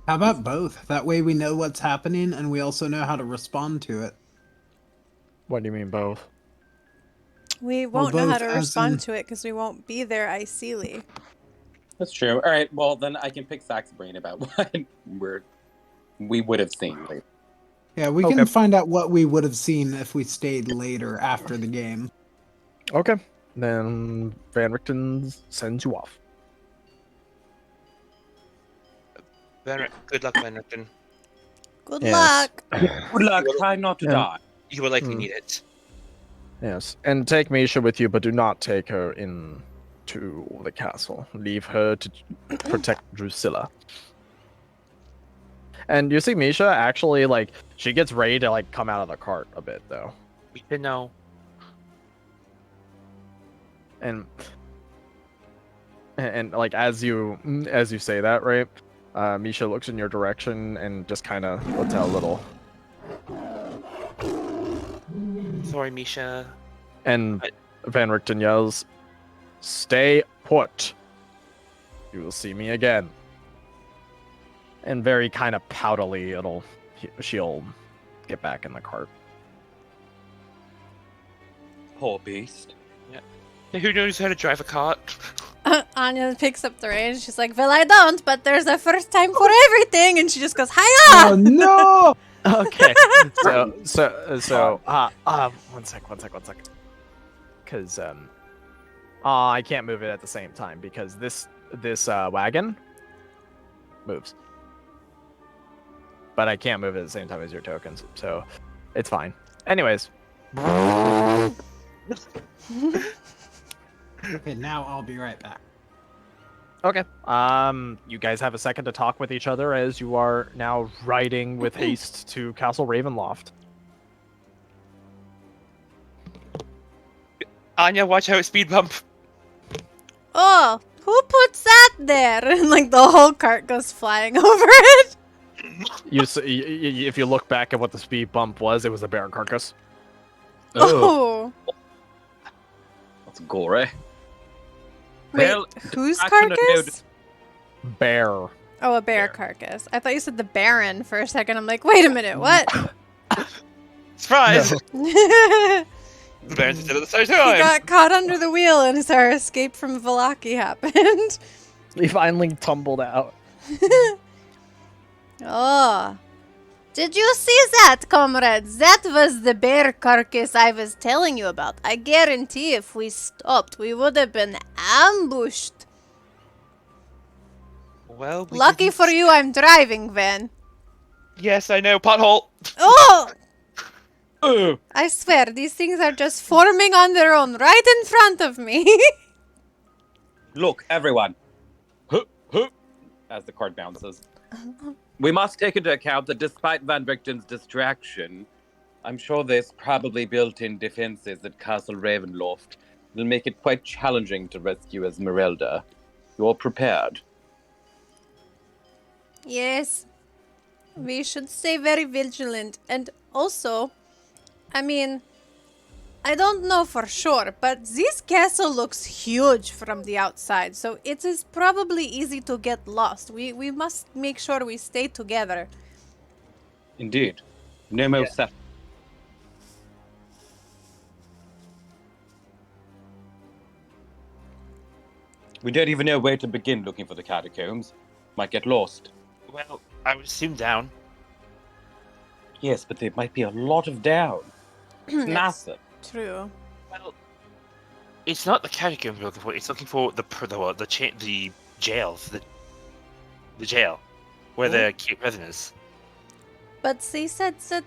How about both? That way we know what's happening and we also know how to respond to it. What do you mean both? We won't know how both to as respond in- to it because we won't be there Iceli. That's true. All right, well, then I can pick Zach's brain about what we would have seen later. Yeah, we can find out what we would have seen if we stayed later after the game. Okay. Then Van Richten sends you off. Good luck, Van Richten. Good Yes. luck. Good luck. Try not to die. You will likely need it. Yes. And take Misha with you, but do not take her into the castle. Leave her to protect Drusilla. And you see Misha actually, like, she gets ready to, like, come out of the cart a bit, though. We should know. And like, as you say that, right? Misha looks in your direction and just kind of lets out a little. Sorry, Misha. And Van Richten yells, "Stay put. You will see me again." And very kind of poutily, she'll get back in the cart. Poor beast. Yeah. Who knows how to drive a cart? Anya picks up the reins. She's like, well, I don't, but there's a first time for everything. And she just goes, hiya! Oh no! Okay. One sec. Because I can't move it at the same time because this wagon moves, but I can't move it at the same time as your tokens, so it's fine. Anyways. Okay, now I'll be right back. Okay. You guys have a second to talk with each other as you are now riding with haste to Castle Ravenloft. Anya, watch out, speed bump. Oh, who puts that there? And like the whole cart goes flying over it. If you look back at what the speed bump was, it was a bear carcass. Oh. That's gory. Wait, Well, whose action and carcass? Bear. Oh, a bear carcass. I thought you said the Baron for a second. I'm like, wait a minute, what? Surprise! No. The Baron's instead of the same He time. got caught under the wheel and his our escape from Valaki happened. He finally tumbled out. Oh. Did you see that, comrades? That was the bear carcass I was telling you about. I guarantee if we stopped, we would have been ambushed. Well, Lucky for you, I'm driving, Van. Yes, I know. Pothole. Oh! I swear, these things are just forming on their own right in front of me. Look, everyone. As the cart bounces. We must take into account that despite Van Richten's distraction, I'm sure there's probably built-in defenses at Castle Ravenloft. It'll make it quite challenging to rescue Esmeralda. You're prepared. Yes. We should stay very vigilant. And also, I mean, I don't know for sure, but this castle looks huge from the outside, so it is probably easy to get lost. We must make sure we stay together. Indeed. No more set. We don't even know where to begin looking for the catacombs. Might get lost. Well, I would assume down. Yes, but there might be a lot of down. It's massive. True. Well, it's not the catacombs we're looking for. It's looking for the jails, the jail where the keep prisoners. But they said that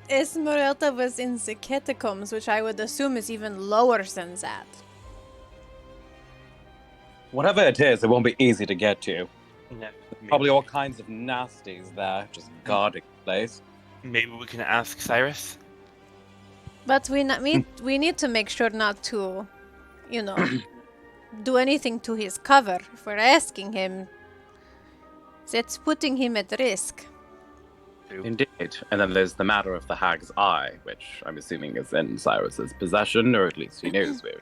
Esmeralda was in the catacombs, which I would assume is even lower than that. Whatever it is, it won't be easy to get to. No, Probably all kinds of nasties there, just guarding the place. Maybe we can ask Cyrus. But we need to make sure not to, you know, do anything to his cover. If we're asking him, that's putting him at risk. Indeed. And then there's the matter of the Hag's eye, which I'm assuming is in Cyrus's possession, or at least he knows where.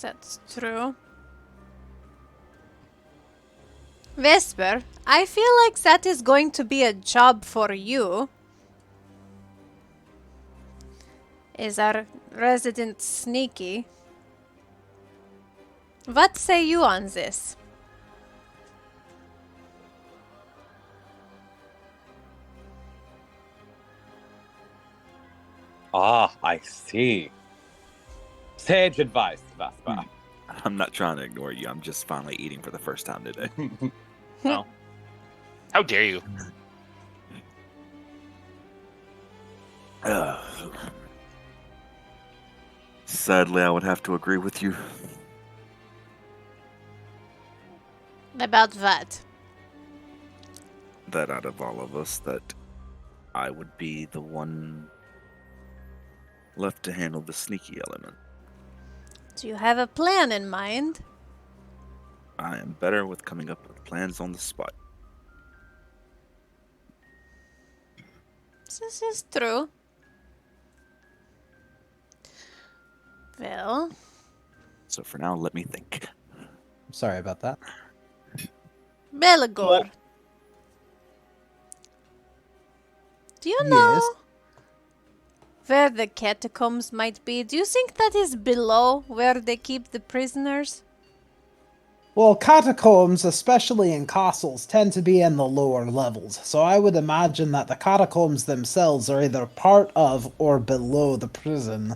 That's true. Vesper, I feel like that is going to be a job for you. Is our resident sneaky? What say you on this? Ah, I see. Sage advice, Vesper. I'm not trying to ignore you. I'm just finally eating for the first time today. Oh. How dare you? Sadly, I would have to agree with you. About what? That out of all of us, that I would be the one left to handle the sneaky element. Do you have a plan in mind? I am better with coming up with plans on the spot. This is true. Well. So for now, let me think. Sorry about that. Belagor. Do you know where the catacombs might be. Do you think that is below where they keep the prisoners? Well, catacombs, especially in castles, tend to be in the lower levels, so I would imagine that the catacombs themselves are either part of or below the prison.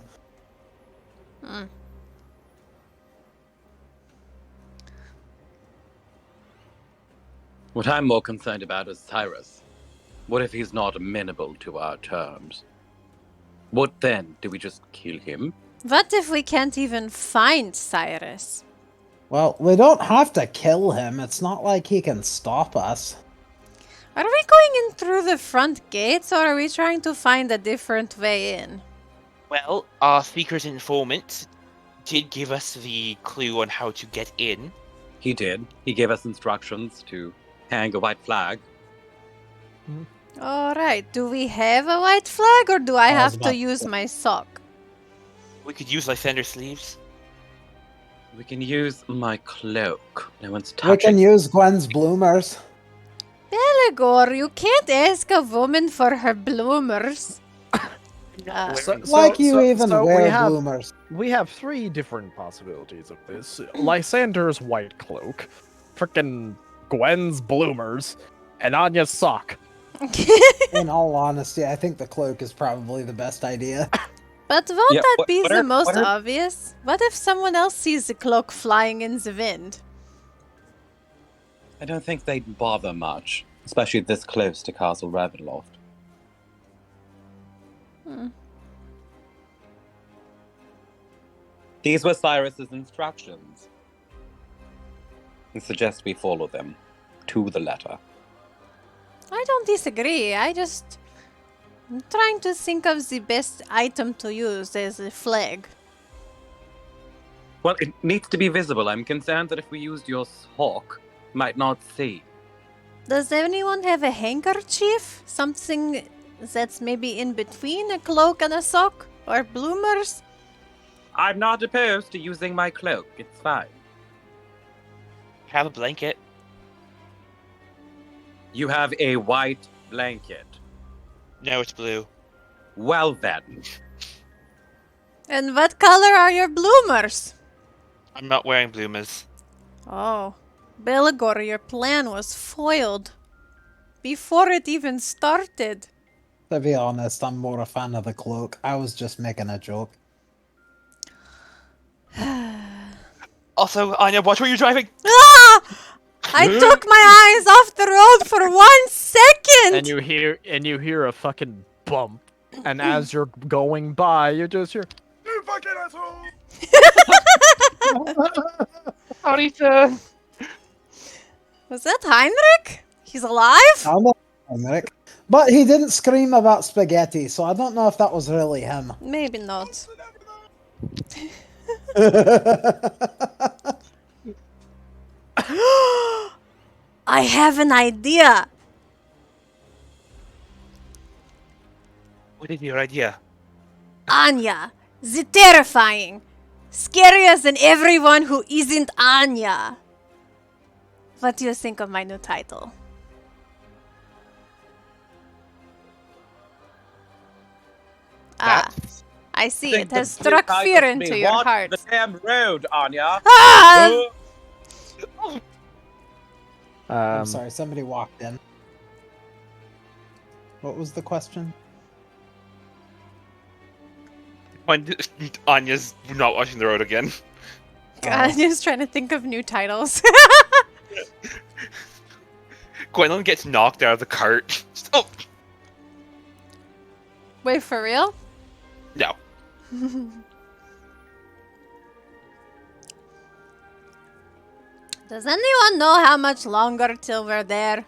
Hmm. What I'm more concerned about is Cyrus. What if he's not amenable to our terms? What then? Do we just kill him? What if we can't even find Cyrus? Well, we don't have to kill him. It's not like he can stop us. Are we going in through the front gates, or are we trying to find a different way in? Well, our speaker's informant did give us the clue on how to get in. He did. He gave us instructions to hang a white flag. Alright, do we have a white flag, or do I was have to about- use my sock? We could use Lysander sleeves. We can use my cloak. No one's We touching. can use Gwen's bloomers. Beligor, you can't ask a woman for her bloomers. Like you even wear bloomers. We have three different possibilities of this. Lysander's white cloak, frickin' Gwen's bloomers, and Anya's sock. In all honesty, I think the cloak is probably the best idea. But won't Yeah, that what- be what the are- most what are- obvious? What if someone else sees the cloak flying in the wind? I don't think they'd bother much, especially this close to Castle Ravenloft. Hmm. These were Cyrus's instructions. I suggest we follow them to the letter. I don't disagree. I'm trying to think of the best item to use as a flag. Well, it needs to be visible. I'm concerned that if we used your sock, might not see. Does anyone have a handkerchief? Something that's maybe in between a cloak and a sock? Or bloomers? I'm not opposed to using my cloak. It's fine. Have a blanket. You have a white blanket. No, it's blue. Well then. And what color are your bloomers? I'm not wearing bloomers. Oh, Beligor, your plan was foiled. Before it even started. To be honest, I'm more a fan of the cloak. I was just making a joke. Also, Anya, watch where you're driving. Ah! I took my eyes off the road for 1 second! And you hear a fucking bump, and as you're going by, you just hear, You fucking asshole! Howdy, sir. Was that Heinrich? He's alive? I'm not Heinrich. But he didn't scream about spaghetti, so I don't know if that was really him. Maybe not. I have an idea. What is your idea? Anya, the terrifying. Scarier than everyone who isn't Anya. What do you think of my new title? I see. It has struck fear into your heart. The damn road, Anya. Ah! I'm sorry, somebody walked in. What was the question? When Anya's not watching the road again. Anya's trying to think of new titles. Gwendolyn gets knocked out of the cart. Oh! Wait, for real? No. Does anyone know how much longer till we're there?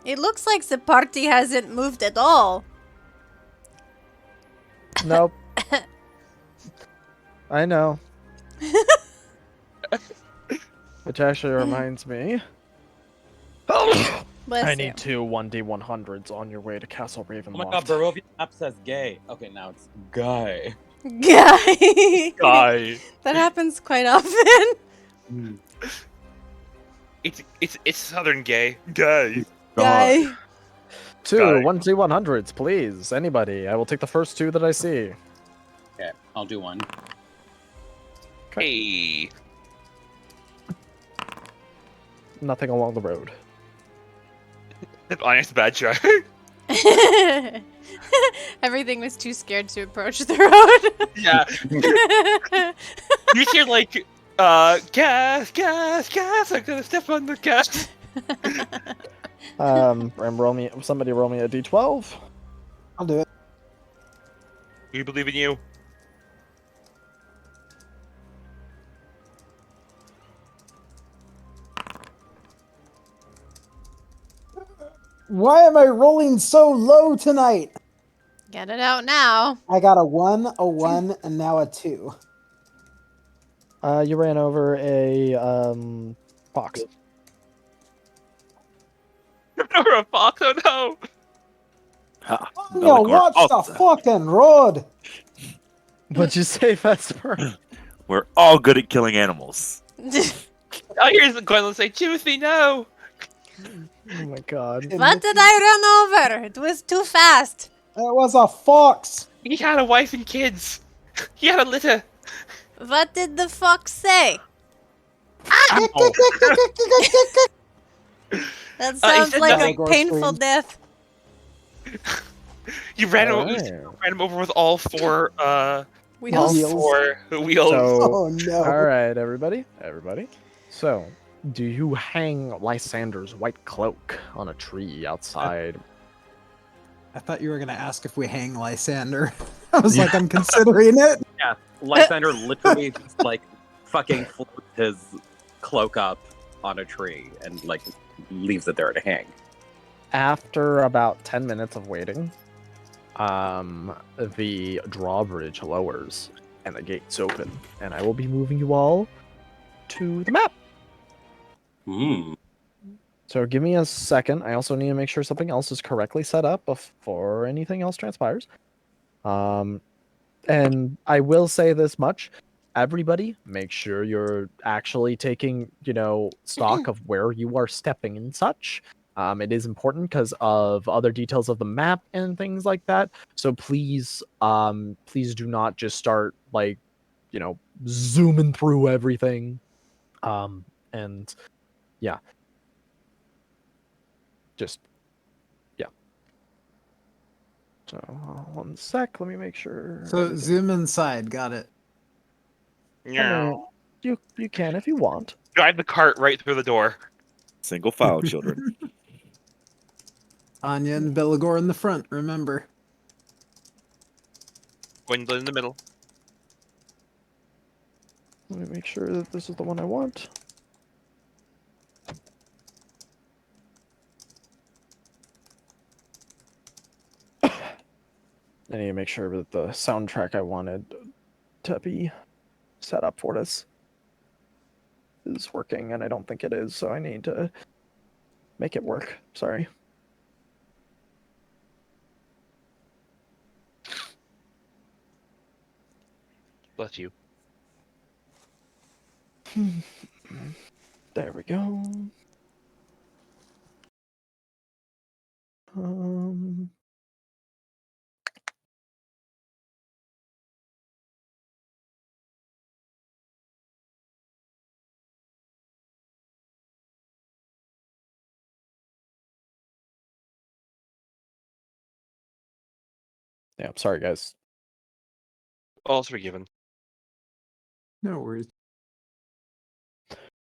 It looks like the party hasn't moved at all. nope. I know. Which actually reminds me. Bless I you. need 2 1D100s on your way to Castle Oh Ravenloft. my god, Barovia map says gay. Okay, now it's guy. Guy. Guy. That happens quite often. It's Southern gay. Gay. Guy. 2 Guy. 1D100s, please. Anybody. I will take the first 2 that I see. I'll do one. Hey. Nothing along the road. Honest bad try. Everything was too scared to approach the road. Yeah. You hear like, gas, gas, gas. I'm gonna step on the gas. Somebody roll me a d12. I'll do it. We believe in you. Why am I rolling so low tonight? Get it out now. I got a 1, a 1, and now a 2. You ran over a fox. Or a fox? Oh no! No, watch the fucking road. What'd you say, Vesper? We're all good at killing animals. Oh, here's the Gwendolyn say, Timothy, no! Oh my god. What did I run over? It was too fast. It was a fox. He had a wife and kids. He had a litter. What did the fox say? That sounds like a painful death. You ran him over with all four wheels. Wheels. So, Oh no. Alright, everybody. So, do you hang Lysander's white cloak on a tree outside? I thought you were going to ask if we hang Lysander. I was like, I'm considering it. Yeah, Lysander literally just like fucking floats his cloak up on a tree and like leaves it there to hang. After about 10 minutes of waiting, the drawbridge lowers and the gates open, and I will be moving you all to the map. So give me a second. I also need to make sure something else is correctly set up before anything else transpires. And I will say this much. Everybody, make sure you're actually taking, stock of where you are stepping and such. It is important because of other details of the map and things like that. So please, please do not just start zooming through everything. And yeah. So, 1 sec, let me make sure. So zoom inside, got it. Yeah. You can if you want. Drive the cart right through the door. Single file, children. Anya and Belagor in the front, remember. Gwendolyn in the middle. Let me make sure that this is the one I want. I need to make sure that the soundtrack I wanted to be set up for this is working, and I don't think it is, so I need to make it work. Sorry. Bless you. There we go. Yeah, sorry guys. All's forgiven. No worries.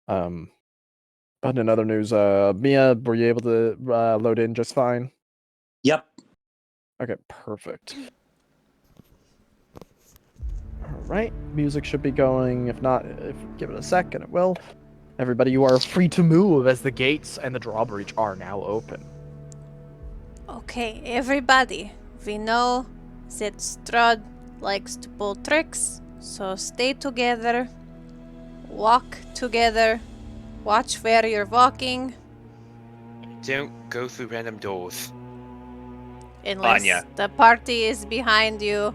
But in other news, Mia, were you able to load in just fine? Yep. Okay, perfect. Alright, music should be going. If not, give it a second, it will. Everybody, you are free to move as the gates and the drawbridge are now open. Okay, everybody. We know that Strahd likes to pull tricks, so stay together. Walk together. Watch where you're walking. Don't go through random doors. Unless Anya. the party is behind you.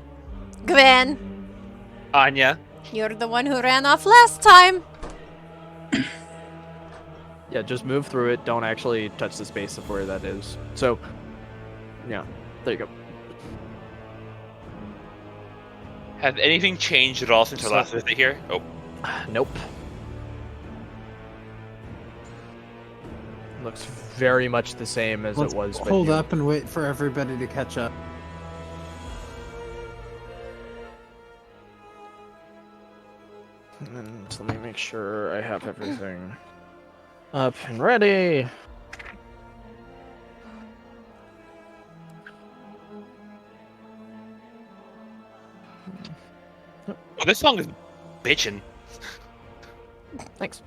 Gwen, Anya. you're the one who ran off last time. Yeah, just move through it. Don't actually touch the space of where that is. So, yeah, there you go. Has anything changed at all since our last visit here? Oh. Nope. Looks very much the same as Let's it was. hold with you. up and wait for everybody to catch up. And let me make sure I have everything up and ready. Oh, this song is bitchin'. Thanks.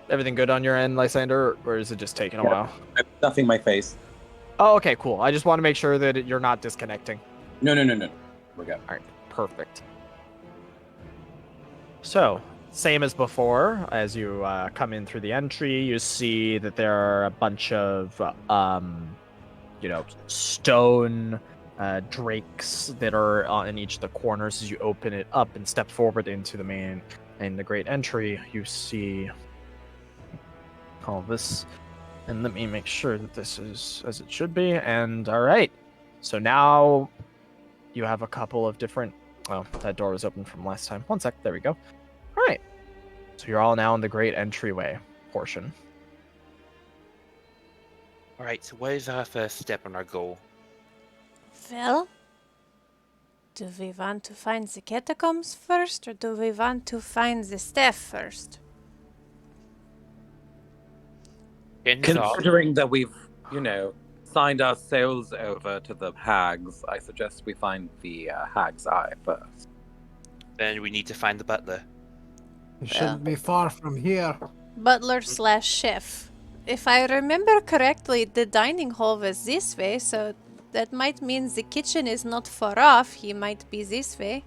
Everything good on your end, Lysander, or is it just taking a while? I have nothing in my face. Oh, okay, cool. I just want to make sure that you're not disconnecting. No. We're good. All right, perfect. So, same as before, as you come in through the entry, you see that there are a bunch of, stone drakes that are in each of the corners. As you open it up and step forward into the great entry, you see all this. And let me make sure that this is as it should be. And all right, so now you have a couple of different. Oh, that door was open from last time. One sec. There we go. All right. So you're all now in the great entryway portion. All right. So what is our first step on our goal? Well, do we want to find the catacombs first, or do we want to find the staff first? Considering that we've, signed our souls over to the hags, I suggest we find the hag's eye first. Then we need to find the butler. You shouldn't be far from here. Butler / chef. If I remember correctly, the dining hall was this way, so that might mean the kitchen is not far off. He might be this way.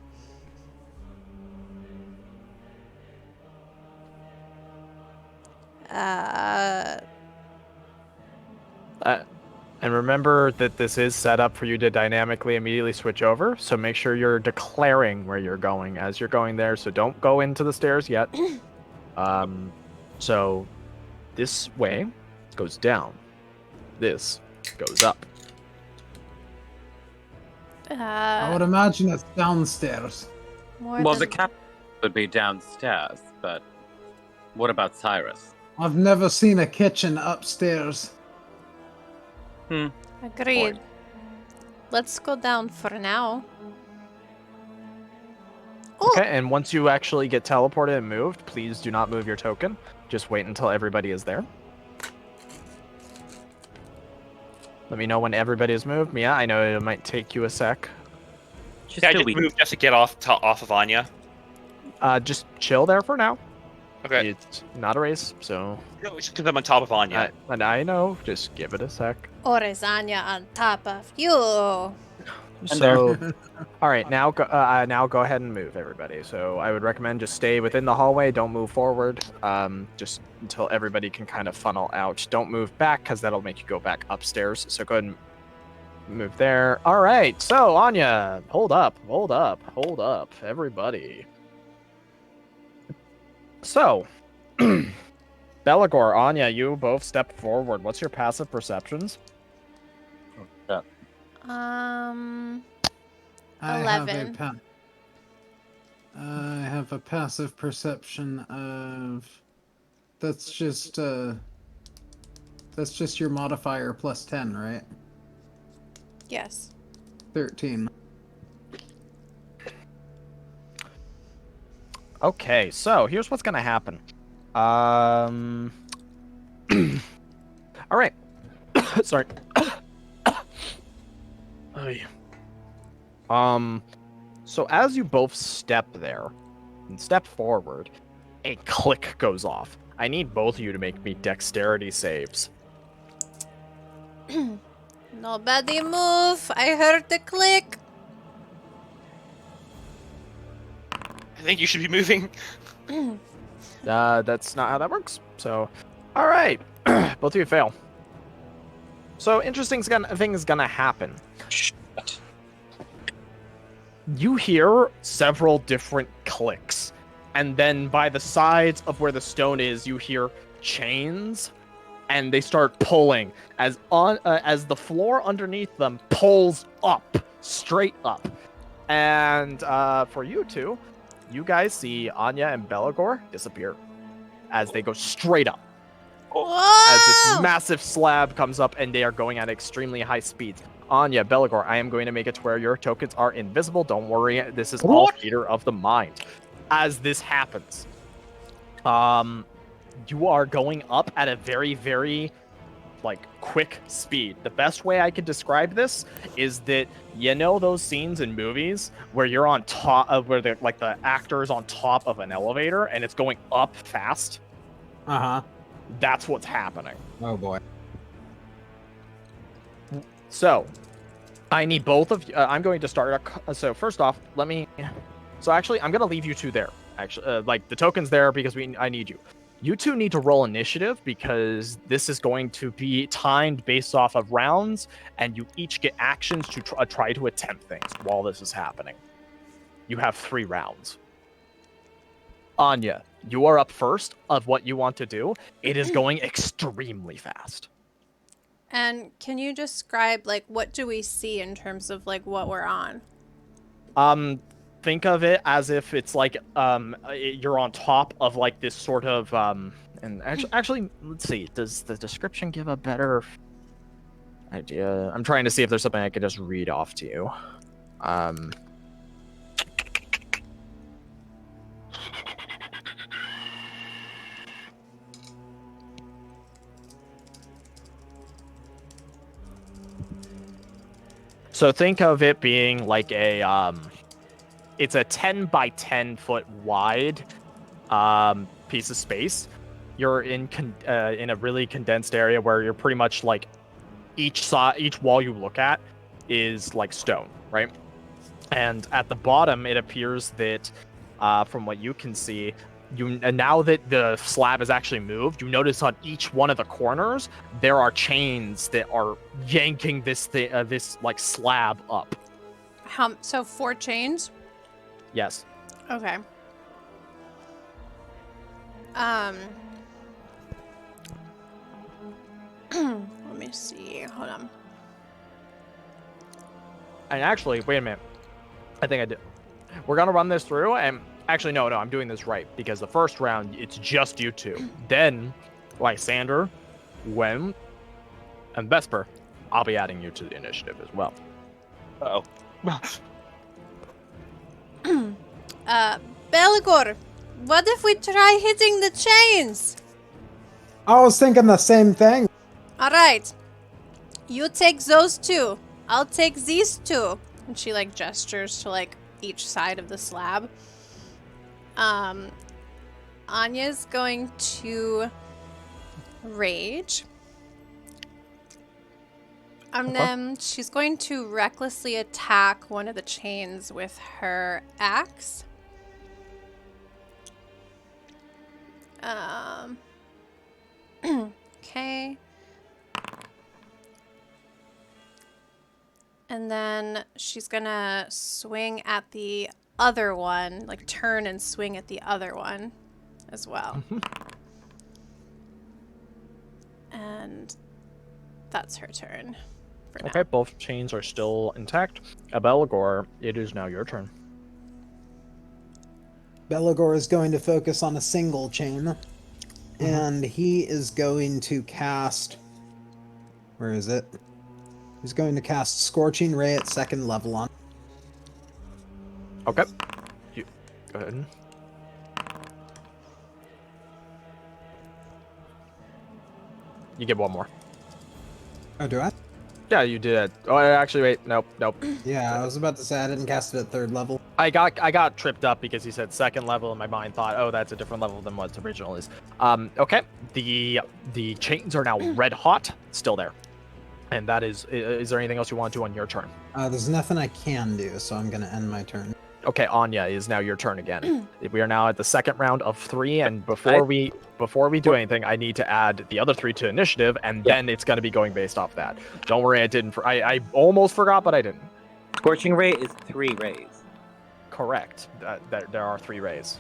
And remember that this is set up for you to dynamically immediately switch over, so make sure you're declaring where you're going as you're going there, so don't go into the stairs yet. So this way goes down. This goes up. I would imagine it's downstairs. The cap would be downstairs, but what about Cyrus? I've never seen a kitchen upstairs. Agreed. Let's go down for now. Okay, and once you actually get teleported and moved, please do not move your token. Just wait until everybody is there. Let me know when everybody is moved. Mia, I know it might take you a sec. Just move just to get off of Anya. Just chill there for now. Okay. It's not a race, so... No, it's because I'm on top of Anya. And I know, just give it a sec. Or is Anya on top of you? So, all right, now go ahead and move, everybody. So I would recommend just stay within the hallway. Don't move forward, just until everybody can kind of funnel out. Don't move back, because that'll make you go back upstairs. So go ahead and move there. All right, so Anya, hold up, everybody. So, Belagor, Anya, you both step forward. What's your passive perceptions? I 11. have I have a passive perception of... That's just your modifier plus 10, right? Yes. 13. Okay, so here's what's gonna happen. All right. Sorry. So as you both step there and step forward, a click goes off. I need both of you to make me dexterity saves. Nobody move. I heard the click. I think you should be moving. That's not how that works. So, all right, both of you fail. So interesting thing is gonna happen. You hear several different clicks, and then by the sides of where the stone is, you hear chains, and they start pulling as the floor underneath them pulls up straight up. And for you two, you guys see Anya and Belagor disappear as they go straight up. As this massive slab comes up and they are going at extremely high speeds. Anya, Belagor, I am going to make it to where your tokens are invisible. Don't worry, this is all theater of the mind. As this happens, you are going up at a very, very quick speed. The best way I could describe this is that those scenes in movies where you're on top of where the actor's on top of an elevator and it's going up fast. That's what's happening. Oh boy. So, I need both of you. I'm going to start. So first off, So actually, I'm going to leave you two there. Actually, the tokens there because I need you. You two need to roll initiative because this is going to be timed based off of rounds, and you each get actions to try to attempt things while this is happening. You have 3 rounds. Anya, you are up first of what you want to do. It is going extremely fast. And can you describe, what do we see in terms of, what we're on? Think of it as if it's you're on top of, this sort of, and actually, let's see, does the description give a better idea? I'm trying to see if there's something I could just read off to you. So think of it being like it's a 10 by 10 foot wide piece of space. You're in a really condensed area where you're pretty much each wall you look at is stone, right? And at the bottom, it appears that from what you can see, and now that the slab is actually moved, you notice on each one of the corners there are chains that are yanking this slab up. So 4 chains? Yes. Okay. Let me see. Hold on. And actually, wait a minute. I think I did. We're gonna run this through, and actually, no, I'm doing this right because the first round it's just you two. Then, Lysander, Gwen, and Vesper, I'll be adding you to the initiative as well. Uh-oh. Belagor, what if we try hitting the chains? I was thinking the same thing. All right. You take those 2. I'll take these 2. And she gestures to each side of the slab. Anya's going to rage. And then she's going to recklessly attack one of the chains with her axe. Okay. And then she's gonna swing at the other one, turn and swing at the other one as well. And that's her turn for now. Okay, both chains are still intact. Belagor, it is now your turn. Belagor is going to focus on a single chain, and he is going to cast... Where is it? He's going to cast Scorching Ray at 2nd level on. Okay. Go ahead. You get one more. Oh, do I? Yeah, you did it. Oh, actually, wait. Nope. Yeah, I was about to say I didn't cast it at 3rd level. I got tripped up because he said 2nd level, and my mind thought, oh, that's a different level than what its original is. Okay. The chains are now red hot, still there. And that is there anything else you want to do on your turn? There's nothing I can do, so I'm going to end my turn. Okay, Anya, is now your turn again. We are now at the 2nd round of 3, and before we do anything, I need to add the other 3 to initiative, and then it's going to be going based off that. Don't worry, I almost forgot, but I didn't. Scorching Ray is 3 rays. Correct. There are 3 rays.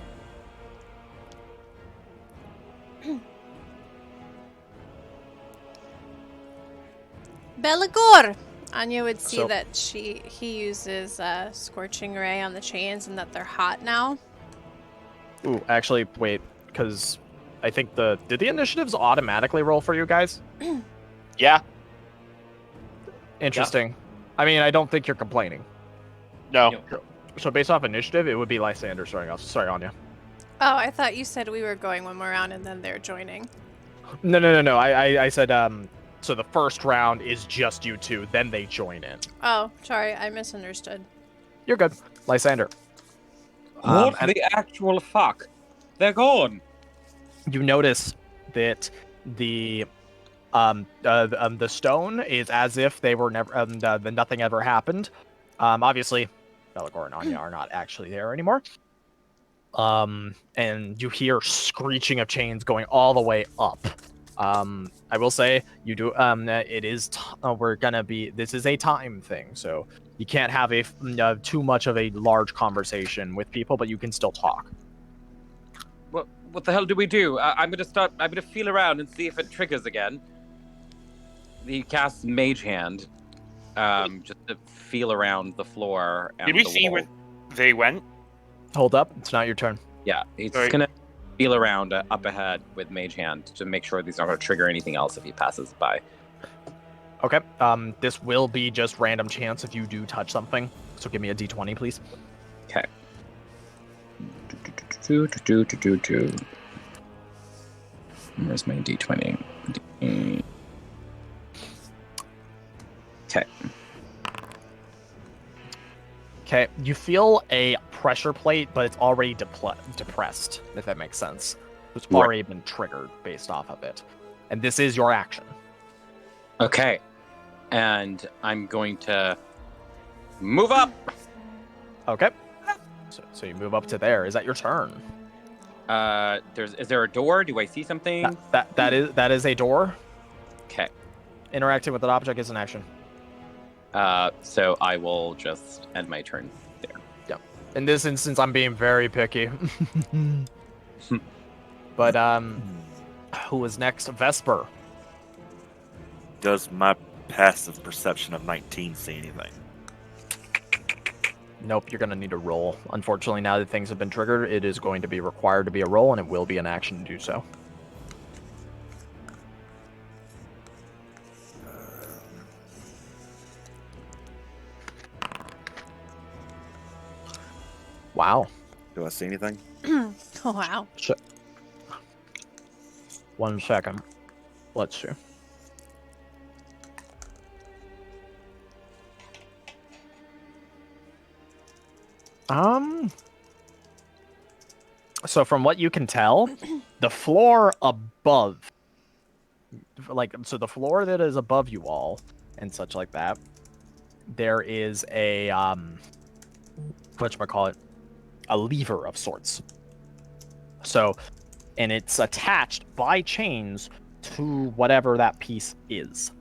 Belagor, Anya would see So- that he uses Scorching Ray on the chains and that they're hot now. Ooh, actually, wait, because I think did the initiatives automatically roll for you guys? Yeah. Interesting. I mean, I don't think you're complaining. No. So based off initiative, it would be Lysander starting off. Sorry, Anya. Oh, I thought you said we were going one more round and then they're joining. No. I said, so the first round is just you two, then they join in. Oh, sorry, I misunderstood. You're good. Lysander. What the actual fuck? They're gone. You notice that the stone is as if they were never, nothing ever happened. Obviously, Beligor and Anya are not actually there anymore. And you hear screeching of chains going all the way up. I will say you do. It is. This is a time thing, so you can't have too much of a large conversation with people, but you can still talk. What the hell do we do? I'm gonna feel around and see if it triggers again. He casts Mage Hand, just to feel around the floor. And Did we the see wall. where they went? Hold up, it's not your turn. Yeah, he's Sorry. gonna feel around up ahead with Mage Hand to make sure he's not gonna trigger anything else if he passes by. Okay. This will be just random chance if you do touch something. So give me a d20, please. Okay. Where's my d20? Okay. Okay, you feel a pressure plate, but it's already depressed, if that makes sense. It's Right. already been triggered based off of it. And this is your action. Okay. And I'm going to move up. Okay. So you move up to there. Is that your turn? Is there a door? Do I see something? That is a door. Okay. Interacting with an object is an action. So I will just end my turn there. Yep. In this instance, I'm being very picky. But who is next? Vesper. Does my passive perception of 19 see anything? Nope, you're going to need a roll. Unfortunately, now that things have been triggered, it is going to be required to be a roll, and it will be an action to do so. Wow. Do I see anything? Oh, wow. So, 1 second. Let's see. So from what you can tell, the floor above, so the floor that is above you all and such like that, there is a, whatchamacallit, a lever of sorts. So, and it's attached by chains to whatever that piece is.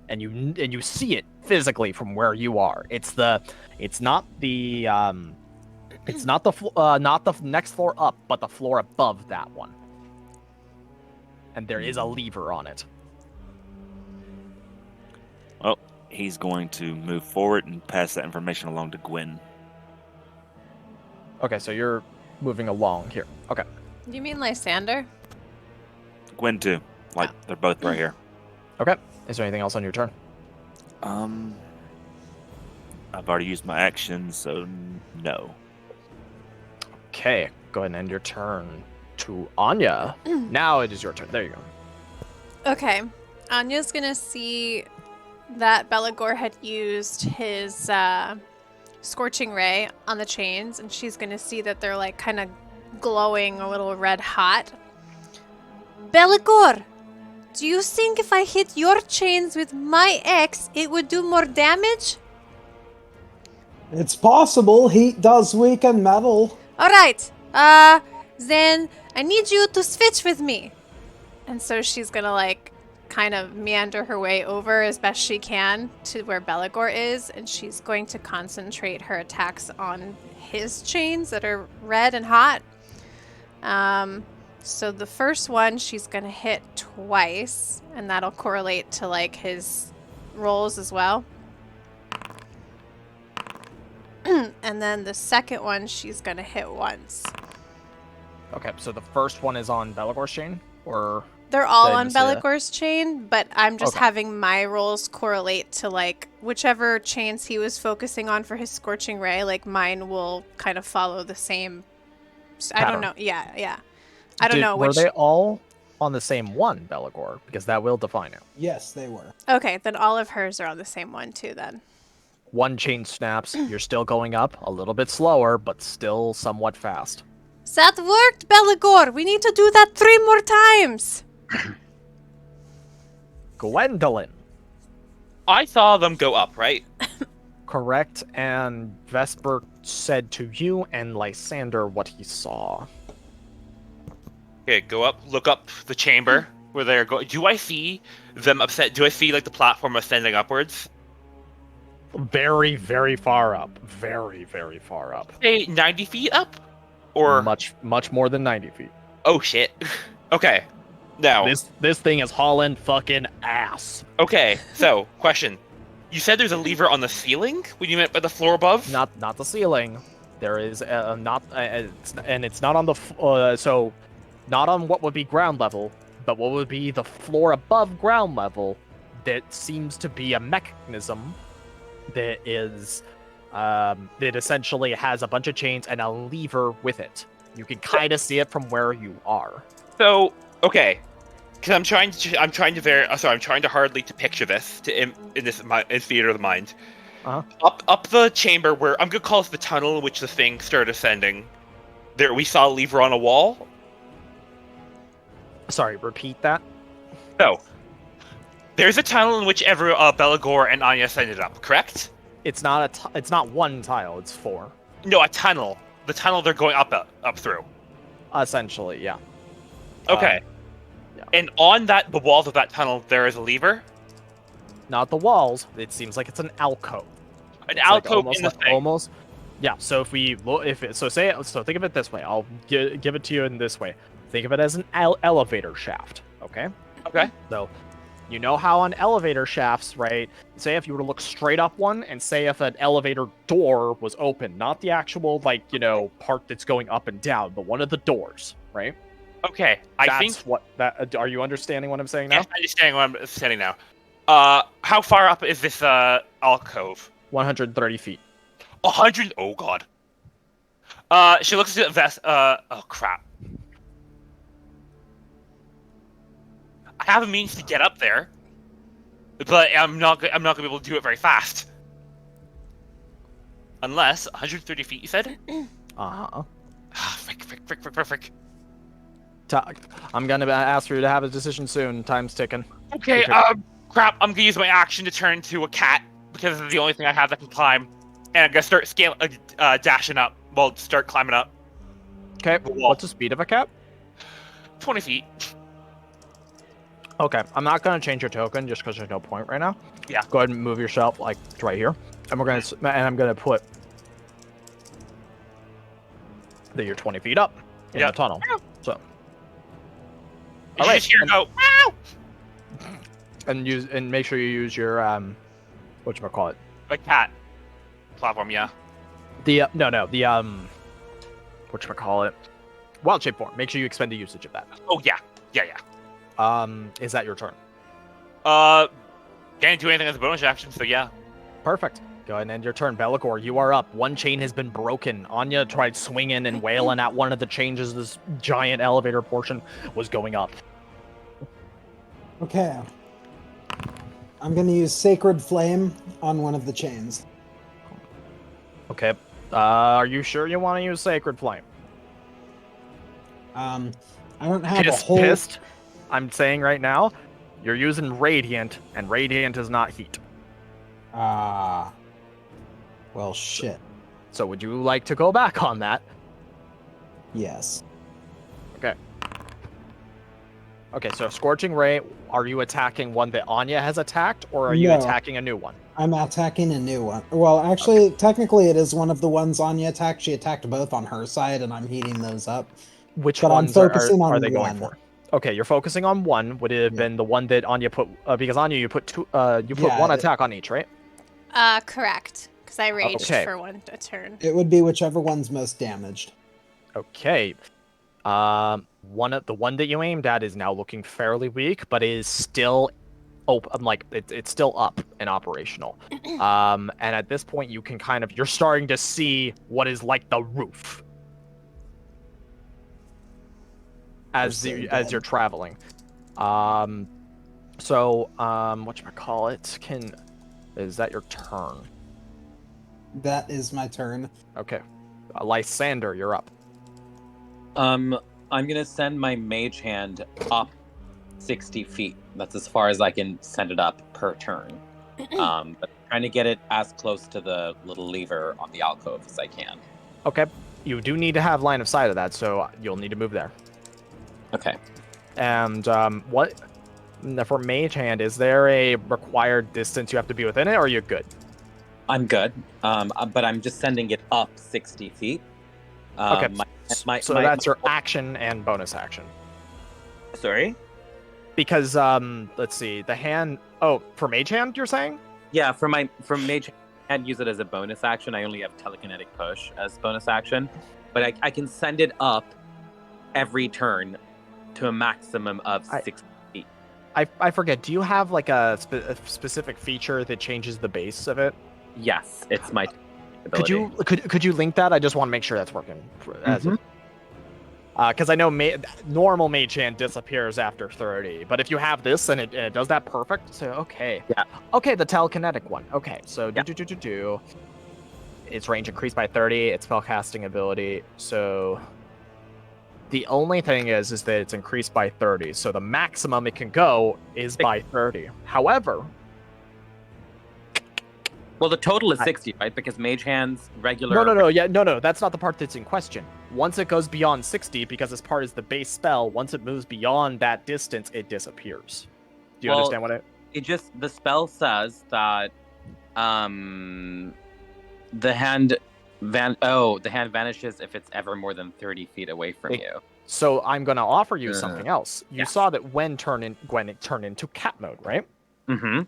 And you see it physically from where you are. It's not the next floor up, but the floor above that one. And there is a lever on it. Well, he's going to move forward and pass that information along to Gwen. Okay, so you're moving along here. Okay. You mean Lysander? Gwen too. Like they're both right here. Okay. Is there anything else on your turn? I've already used my action, so no. Okay, go ahead and end your turn to Anya. Now it is your turn. There you go. Okay. Anya's gonna see that Beligor had used his Scorching Ray on the chains, and she's gonna see that they're like kind of glowing a little red hot. Beligor, do you think if I hit your chains with my axe, it would do more damage? It's possible. Heat does weaken metal. All right. Then I need you to switch with me. And so she's gonna like kind of meander her way over as best she can to where Beligor is, and she's going to concentrate her attacks on his chains that are red and hot. So the first one she's gonna hit twice, and that'll correlate to like his rolls as well. and then the second one she's gonna hit once. Okay, so the first one is on Belagor's chain, or They're all did I on just say that? Belagor's chain, but I'm just Okay. having my rolls correlate to like whichever chains he was focusing on for his scorching ray. Like mine will kind of follow the same. I don't Pattern. know. Yeah. I don't know Were which. they all on the same one, Belagor? Because that will define it. Yes, they were. Okay, then all of hers are on the same one too. Then. One chain snaps. You're still going up, a little bit slower, but still somewhat fast. That worked, Belagor. We need to do that 3 more times. Gwendolyn. I saw them go up, right? Correct, and Vesper said to you and Lysander what he saw. Okay, go up, look up the chamber where they're going. Do I see them upset? Do I see like the platform ascending upwards? Very, very far up. Very, very far up. Say 90 feet up, or much more than 90 feet. Oh shit. Okay, now this thing is hauling fucking ass. Okay, so question: you said there's a lever on the ceiling. What do you meant by the floor above? Not the ceiling. There is it's not on the so not on what would be ground level, but what would be the floor above ground level. That seems to be a mechanism that is that essentially has a bunch of chains and a lever with it. You can kind of see it from where you are. So okay, because I'm trying to hardly to picture this in theater of the mind. Up the chamber where I'm gonna call it the tunnel in which the thing started ascending. There we saw a lever on a wall. Sorry, repeat that. So there's a tunnel in which Belagor and Anya ascended up. Correct? It's not one tile. It's 4. No, a tunnel. The tunnel they're going up through. Essentially, yeah. Okay. And on the walls of that tunnel, there is a lever. Not the walls. It seems like it's an alcove. An alcove in the thing. Almost. Yeah. So if we think of it this way. I'll give it to you in this way. Think of it as an elevator shaft. Okay. Okay. So, you know how on elevator shafts, right? Say if you were to look straight up one, and say if an elevator door was open, not the actual part that's going up and down, but one of the doors, right? Okay, Are you understanding what I'm saying now? Yes, I understand what I'm saying now. How far up is this alcove? 130 feet. 100. Oh god. She looks at the vest. Oh crap. I have a means to get up there, but I'm not gonna be able to do it very fast. Unless 130 feet, you said? Frick. I'm gonna ask for you to have a decision soon. Time's ticking. Okay, crap, I'm gonna use my action to turn into a cat, because it's the only thing I have that can climb. And I'm gonna start dashing up. Well, start climbing up. Okay, what's the speed of a cat? 20 feet. Okay, I'm not gonna change your token just because there's no point right now. Yeah. Go ahead and move yourself like right here, and I'm gonna put that you're 20 feet up in the tunnel. So. All right. Just go. Wow! And make sure you use your whatchamacallit? A cat platform, yeah. The whatchamacallit? Wild shape form. Make sure you expend the usage of that. Oh yeah. Is that your turn? Can't do anything as a bonus action, so yeah. Perfect. Go ahead and end your turn. Belagor, you are up. One chain has been broken. Anya tried swinging and wailing at one of the chains as this giant elevator portion was going up. Okay. I'm going to use Sacred Flame on one of the chains. Okay. Are you sure you want to use Sacred Flame? I don't have a whole... Pissed. I'm saying right now, you're using Radiant, and Radiant is not heat. Well, shit. So would you like to go back on that? Yes. Okay. Okay, so Scorching Ray, are you attacking one that Anya has attacked, or are you attacking a new one? I'm attacking a new one. Well, actually, technically it is one of the ones Anya attacked. She attacked both on her side, and I'm heating those up. Which but ones I'm focusing on are they one. going for? Okay, you're focusing on one. Would it have been the one that Anya put? Because Anya, you put one attack on each, right? Correct. because I raged Okay. for a turn. It would be whichever one's most damaged. Okay. The one that you aimed at is now looking fairly weak, but is still it's still up and operational. And at this point, you can you're starting to see what is like the roof as you're traveling. Whatchamacallit? Is that your turn? That is my turn. Okay. Lysander, you're up. I'm gonna send my mage hand up 60 feet. That's as far as I can send it up per turn. But trying to get it as close to the little lever on the alcove as I can. Okay. You do need to have line of sight of that, so you'll need to move there. Okay. And for mage hand, is there a required distance you have to be within it, or are you good? I'm good. But I'm just sending it up 60 feet. Okay. So that's your action and bonus action. Sorry? Because let's see, the hand. Oh, for mage hand, you're saying? Yeah, for mage hand, use it as a bonus action. I only have telekinetic push as bonus action, but I can send it up every turn to a maximum of 60 feet. I forget. Do you have like a specific feature that changes the base of it? Yes, it's my ability. Could you link that? I just want to make sure that's working. Because I know normal mage hand disappears after 30, but if you have this and it does that perfect, so okay. Yeah. Okay, the telekinetic one. Okay, so Yeah. Its range increased by 30. Its spellcasting ability. So the only thing is that it's increased by 30. So the maximum it can go is by 30. However. Well, the total is 60, right? Because mage hands regular. No. That's not the part that's in question. Once it goes beyond 60, because this part is the base spell, once it moves beyond that distance, it disappears. Do you understand what the spell says that the hand vanishes if it's ever more than 30 feet away from you. So I'm going to offer you something else. You saw that Gwen turned into cat mode, right? Mm-hmm.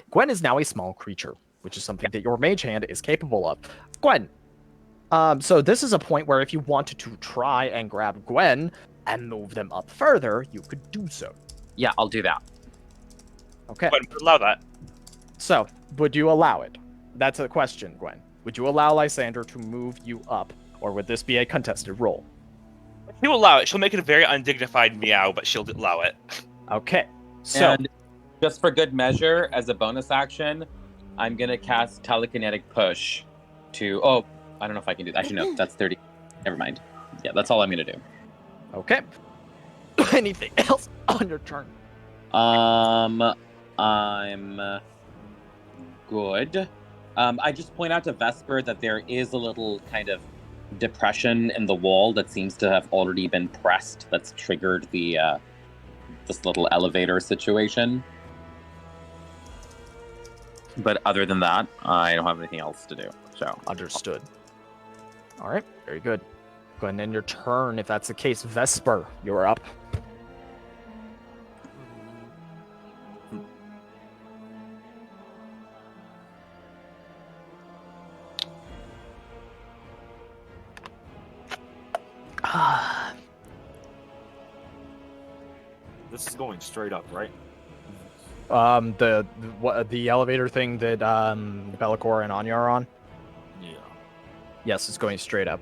Gwen is now a small creature, which is something that your mage hand is capable of. Gwen. So this is a point where if you wanted to try and grab Gwen and move them up further, you could do so. Yeah, I'll do that. Okay. Gwen, allow that. So, would you allow it? That's a question, Gwen. Would you allow Lysander to move you up, or would this be a contested roll? She'll allow it. She'll make it a very undignified meow, but she'll allow it. Okay. So, and just for good measure, as a bonus action, I'm going to cast telekinetic push to... Oh, I don't know if I can do that. Actually, no, that's 30. Never mind. Yeah, that's all I'm going to do. Okay. Anything else on your turn? I'm good. I just point out to Vesper that there is a little kind of depression in the wall that seems to have already been pressed. That's triggered the this little elevator situation. But other than that, I don't have anything else to do. So understood. All right, very good. Go ahead and end your turn. If that's the case, Vesper, you're up. This is going straight up, right? The elevator thing that Bellicor and Anya are on? Yeah. Yes, it's going straight up.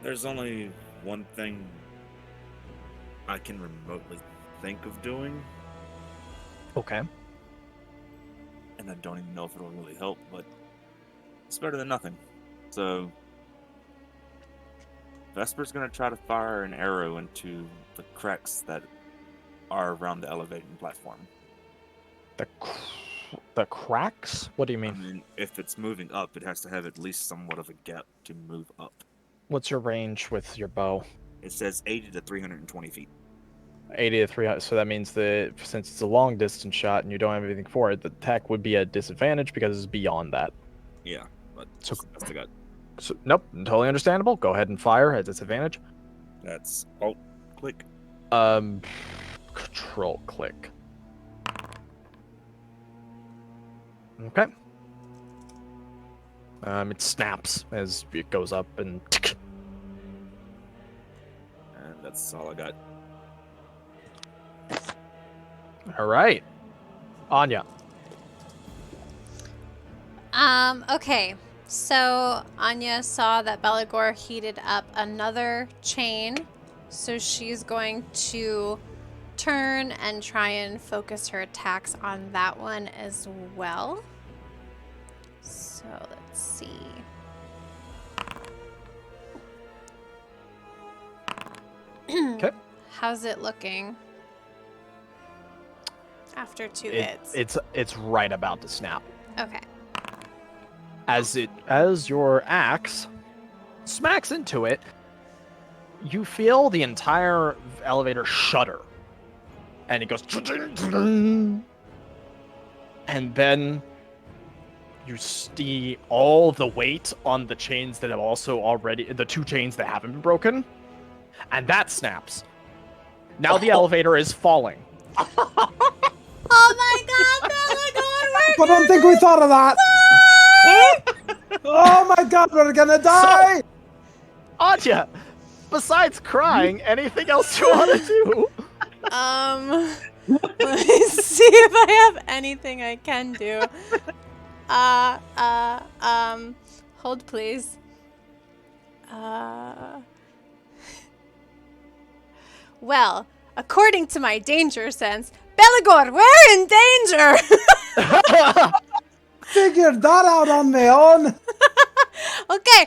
There's only one thing I can remotely think of doing. Okay. And I don't even know if it'll really help, but it's better than nothing. So, Vesper's gonna try to fire an arrow into the cracks that are around the elevating platform. The cracks? What do you mean? I mean, if it's moving up, it has to have at least somewhat of a gap to move up. What's your range with your bow? It says 80 to 320 feet. 80 to 300. So that means that since it's a long distance shot and you don't have anything for it, the tech would be a disadvantage because it's beyond that. Yeah, But So- that's the gut. So, nope, totally understandable. Go ahead and fire at disadvantage. That's alt click. Control click. Okay. It snaps as it goes up and. And that's all I got. All right, Anya. Okay. So Anya saw that Belagor heated up another chain, so she's going to turn and try and focus her attacks on that one as well. So let's see. Okay. How's it looking? After 2 hits. It's right about to snap. Okay. As your axe smacks into it, you feel the entire elevator shudder. And it goes and then you see all the weight on the chains that have also already the 2 chains that haven't been broken. And that snaps. Now the elevator is falling. Oh my god, Belagor, I don't think we thought of that. Oh my god, we're gonna die! Anya, besides crying, anything else you want to do? Let me see if I have anything I can do. Hold please. Well, according to my danger sense, Belagor, we're in danger! Figured that out on my own. Okay,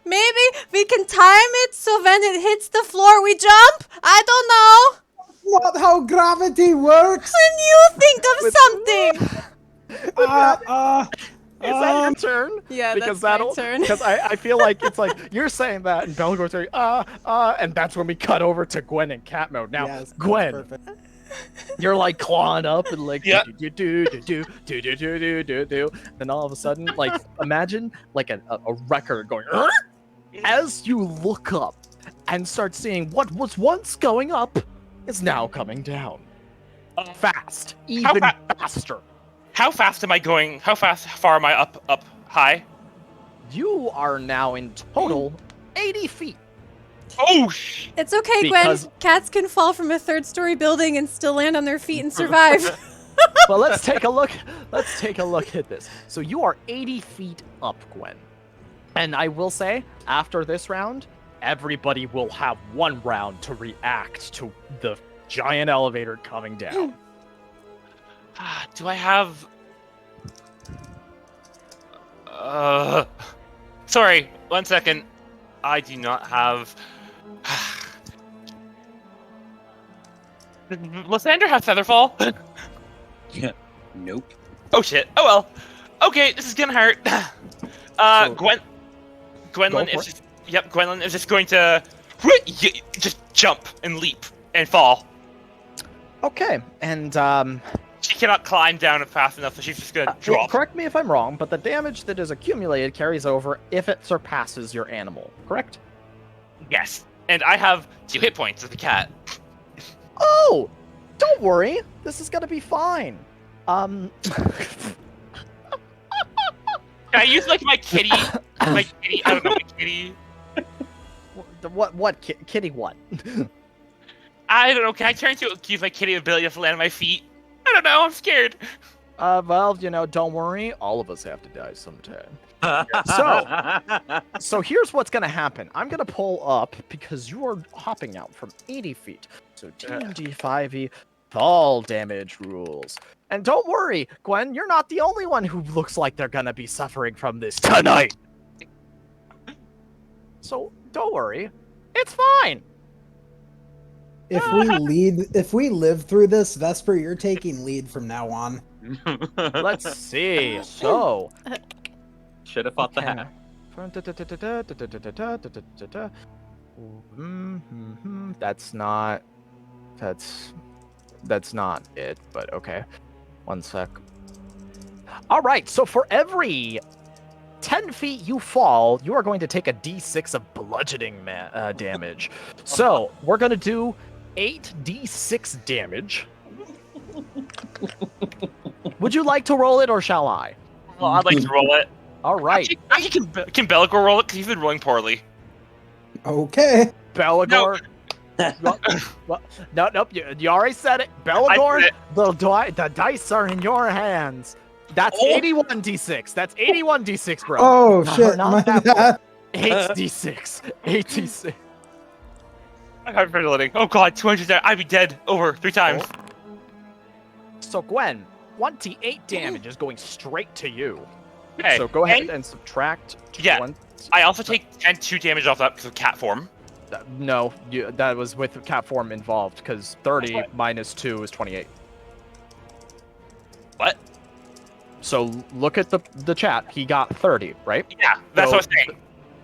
maybe we can time it so when it hits the floor we jump? I don't know. Not how gravity works. Can you think of something? Is that your turn? Yeah, because that's my turn. Because I feel like it's like you're saying that, and Belagor's saying and that's when we cut over to Gwen and cat mode. Now, Yes, Gwen, you're like clawing up and like do. Then all of a sudden, like imagine like a record going as you look up and start seeing what was once going up is now coming down. Fast, even faster. How fast am I going? How far am I up high? You are now in total 80 feet. Oh, It's okay, Because- Gwen. Cats can fall from a 3rd-story building and still land on their feet and survive. Well, let's take a look. Let's take a look at this. So you are 80 feet up, Gwen. And I will say, after this round, everybody will have 1 round to react to the giant elevator coming down. Do I have... Sorry, 1 second. I do not have... Does Lysander have Featherfall? Yeah. Nope. Oh shit. Oh well. Okay, this is gonna hurt. Gwendolyn is just... Yep, Gwendolyn is just going to... Just jump and leap and fall. Okay, and She cannot climb down fast enough, so she's just gonna well, drop. correct me if I'm wrong, but the damage that is accumulated carries over if it surpasses your animal, correct? Yes. And I have 2 hit points as the cat. Oh! Don't worry, this is gonna be fine. Can I use like my kitty? My kitty? I don't know, my kitty. What kitty what? I don't know, can I turn to use my kitty ability to land on my feet? I don't know, I'm scared. Well, don't worry, all of us have to die sometime. So here's what's gonna happen. I'm gonna pull up because you are hopping out from 80 feet. So D&D 5e fall damage rules. And don't worry, Gwen, you're not the only one who looks like they're gonna be suffering from this tonight. So don't worry, it's fine. If we live through this, Vesper, you're taking lead from now on. Let's see. So should have fought the hat. That's not it, but okay. 1 sec. All right, so for every 10 feet you fall, you are going to take a d6 of bludgeoning damage. So, we're going to do 8d6 damage. Would you like to roll it, or shall I? Well, I'd like to roll it. All right. Actually, can Belagor roll it? Because he's been rolling poorly. Okay. Belagor. No, nope. You already said it. Belagor, the dice are in your hands. That's 81d6. That's 81d6, bro. Oh, Not- shit. Not My that bad. 8d6. 8d6. I have hyperventilating. Oh god, 200. I'd be dead over 3 times. So, Gwen, 28 damage is going straight to you. Okay. So go ahead and subtract. Yeah. I also take 2 damage off that because of cat form. No, that was with cat form involved, because 30 minus 2 is 28. What? So look at the chat. He got 30, right? Yeah, that's what I was saying.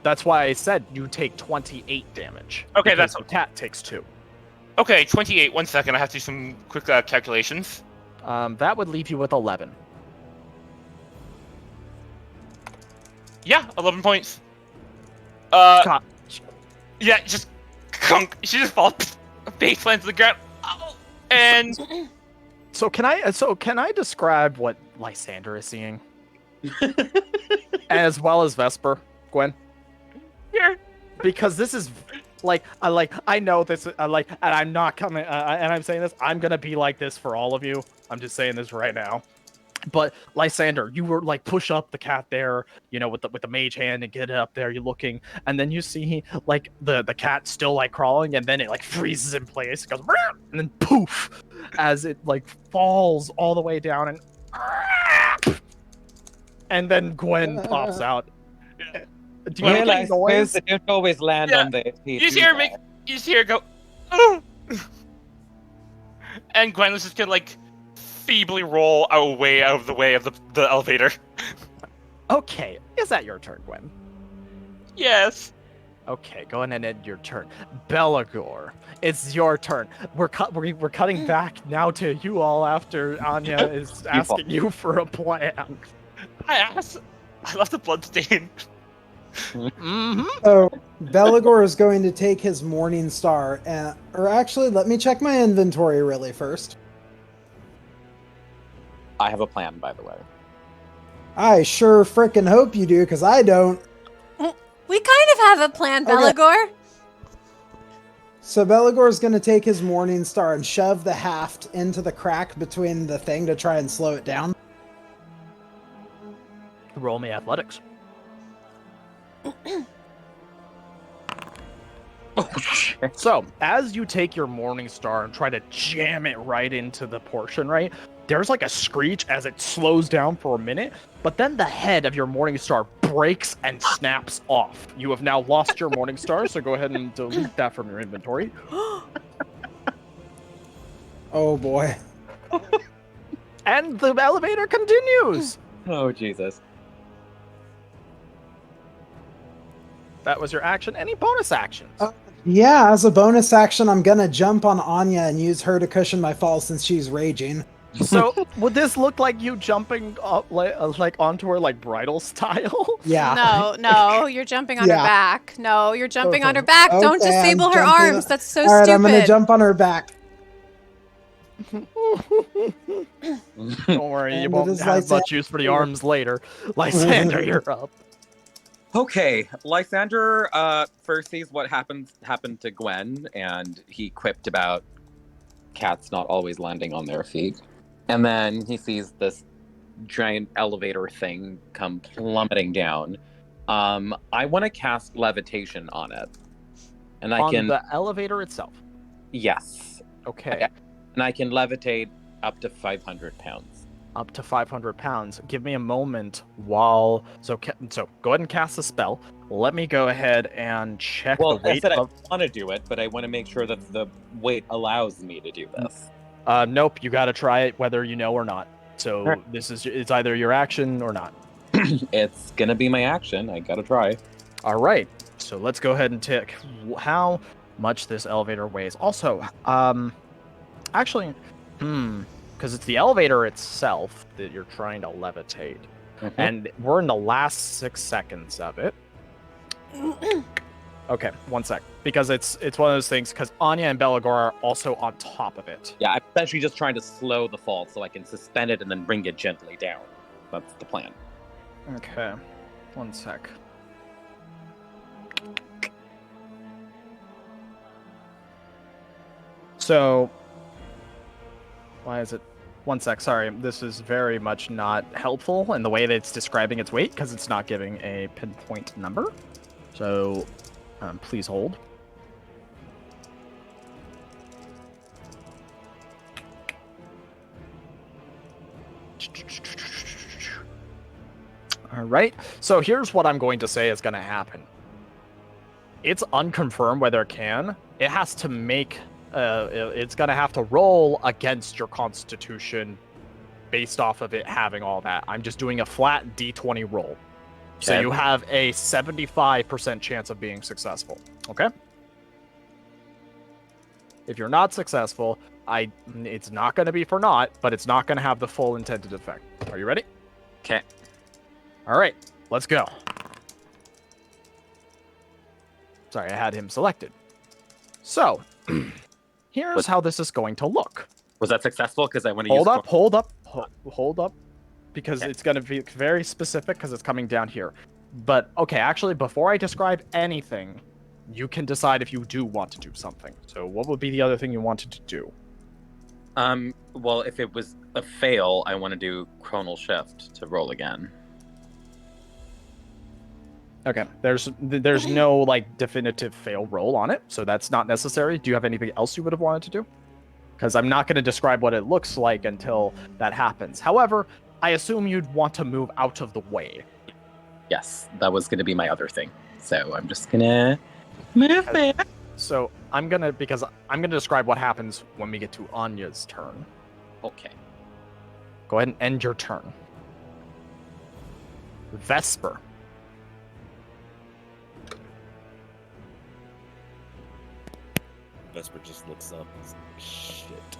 That's why I said you take 28 damage. Okay, that's the cat takes 2. Okay, 28. 1 second. I have to do some quick calculations. That would leave you with 11. Yeah, 11 points. Yeah, just kunk. She just falls face plants to the ground. Oh, and so can I describe what Lysander is seeing? As well as Vesper, Gwen? Here. Because this is I know this and I'm not coming and I'm saying this, I'm gonna be like this for all of you. I'm just saying this right now. But Lysander, you were like push up the cat there, with the mage hand and get it up there. You're looking, and then you see like the cat still like crawling, and then it like freezes in place. It goes, and then poof, as it like falls all the way down, and then Gwen pops out. Do you Well, I make a noise? suppose they don't always land on the feet. you just hear her go, oh. And Gwen was just gonna like feebly roll away out of the way of the elevator. Okay, is that your turn, Gwen? Yes. Okay, go ahead and end your turn. Belagor, it's your turn. We're cutting back now to you all after Anya is asking you for a plan. I left the blood stain. So Belagor is going to take his Morning Star, or actually, let me check my inventory really first. I have a plan, by the way. I sure frickin' hope you do, because I don't. We kind of have a plan, Belagor. So Belagor is going to take his Morning Star and shove the haft into the crack between the thing to try and slow it down. Roll me athletics. So, as you take your Morning Star and try to jam it right into the portion, right? There's like a screech as it slows down for a minute, but then the head of your Morning Star breaks and snaps off. You have now lost your Morning Star, so go ahead and delete that from your inventory. Oh boy. And the elevator continues! Oh, Jesus. That was your action. Any bonus actions? Yeah, as a bonus action, I'm going to jump on Anya and use her to cushion my fall since she's raging. So, would this look like you jumping up, like onto her like bridal style? Yeah. No, you're jumping on her Yeah. back. No, you're jumping on her back. Okay, Don't disable I'm her jumping- arms. That's so All right, stupid. I'm going to jump on her back. Don't worry, you And won't it is have Lysander. much use for the arms later. Lysander, you're up. Okay, Lysander first sees what happened to Gwen, and he quipped about cats not always landing on their feet. And then he sees this giant elevator thing come plummeting down. I want to cast levitation on it. And I On can... the elevator itself? Yes. Okay. And I can levitate up to 500 pounds. Up to 500 pounds. Give me a moment while... So go ahead and cast the spell. Let me go ahead and check Well, the weight I said of... I want to do it, but I want to make sure that the weight allows me to do this. Nope, you gotta try it whether you know or not. So it's either your action or not. It's gonna be my action. I gotta try. All right, so let's go ahead and check how much this elevator weighs. Also, actually, because it's the elevator itself that you're trying to levitate. and we're in the last 6 seconds of it. Okay, 1 sec. Because it's one of those things, because Anya and Belagor are also on top of it. Yeah, I'm essentially just trying to slow the fall so I can suspend it and then bring it gently down. That's the plan. Okay, 1 sec. So, why is it? 1 sec, sorry. This is very much not helpful in the way that it's describing its weight, because it's not giving a pinpoint number. So, please hold. All right. So here's what I'm going to say is going to happen. It's unconfirmed whether it can. It has to make. It's going to have to roll against your constitution based off of it having all that. I'm just doing a flat D20 roll. So Okay. you have a 75% chance of being successful. Okay? If you're not successful, it's not going to be for naught, but it's not going to have the full intended effect. Are you ready? Okay. All right, let's go. Sorry, I had him selected. So, here's how this is going to look. Was that successful? Because I want to use... Hold up. Because it's going to be very specific because it's coming down here. But, okay, actually, before I describe anything, you can decide if you do want to do something. So what would be the other thing you wanted to do? Well, if it was a fail, I want to do Chronal Shift to roll again. Okay, there's no, like, definitive fail roll on it, so that's not necessary. Do you have anything else you would have wanted to do? Because I'm not going to describe what it looks like until that happens. However, I assume you'd want to move out of the way. Yes, that was going to be my other thing. So I'm just going to move it. So I'm going to describe what happens when we get to Anya's turn. Okay. Go ahead and end your turn. Vesper. Vesper just looks up and is like, shit.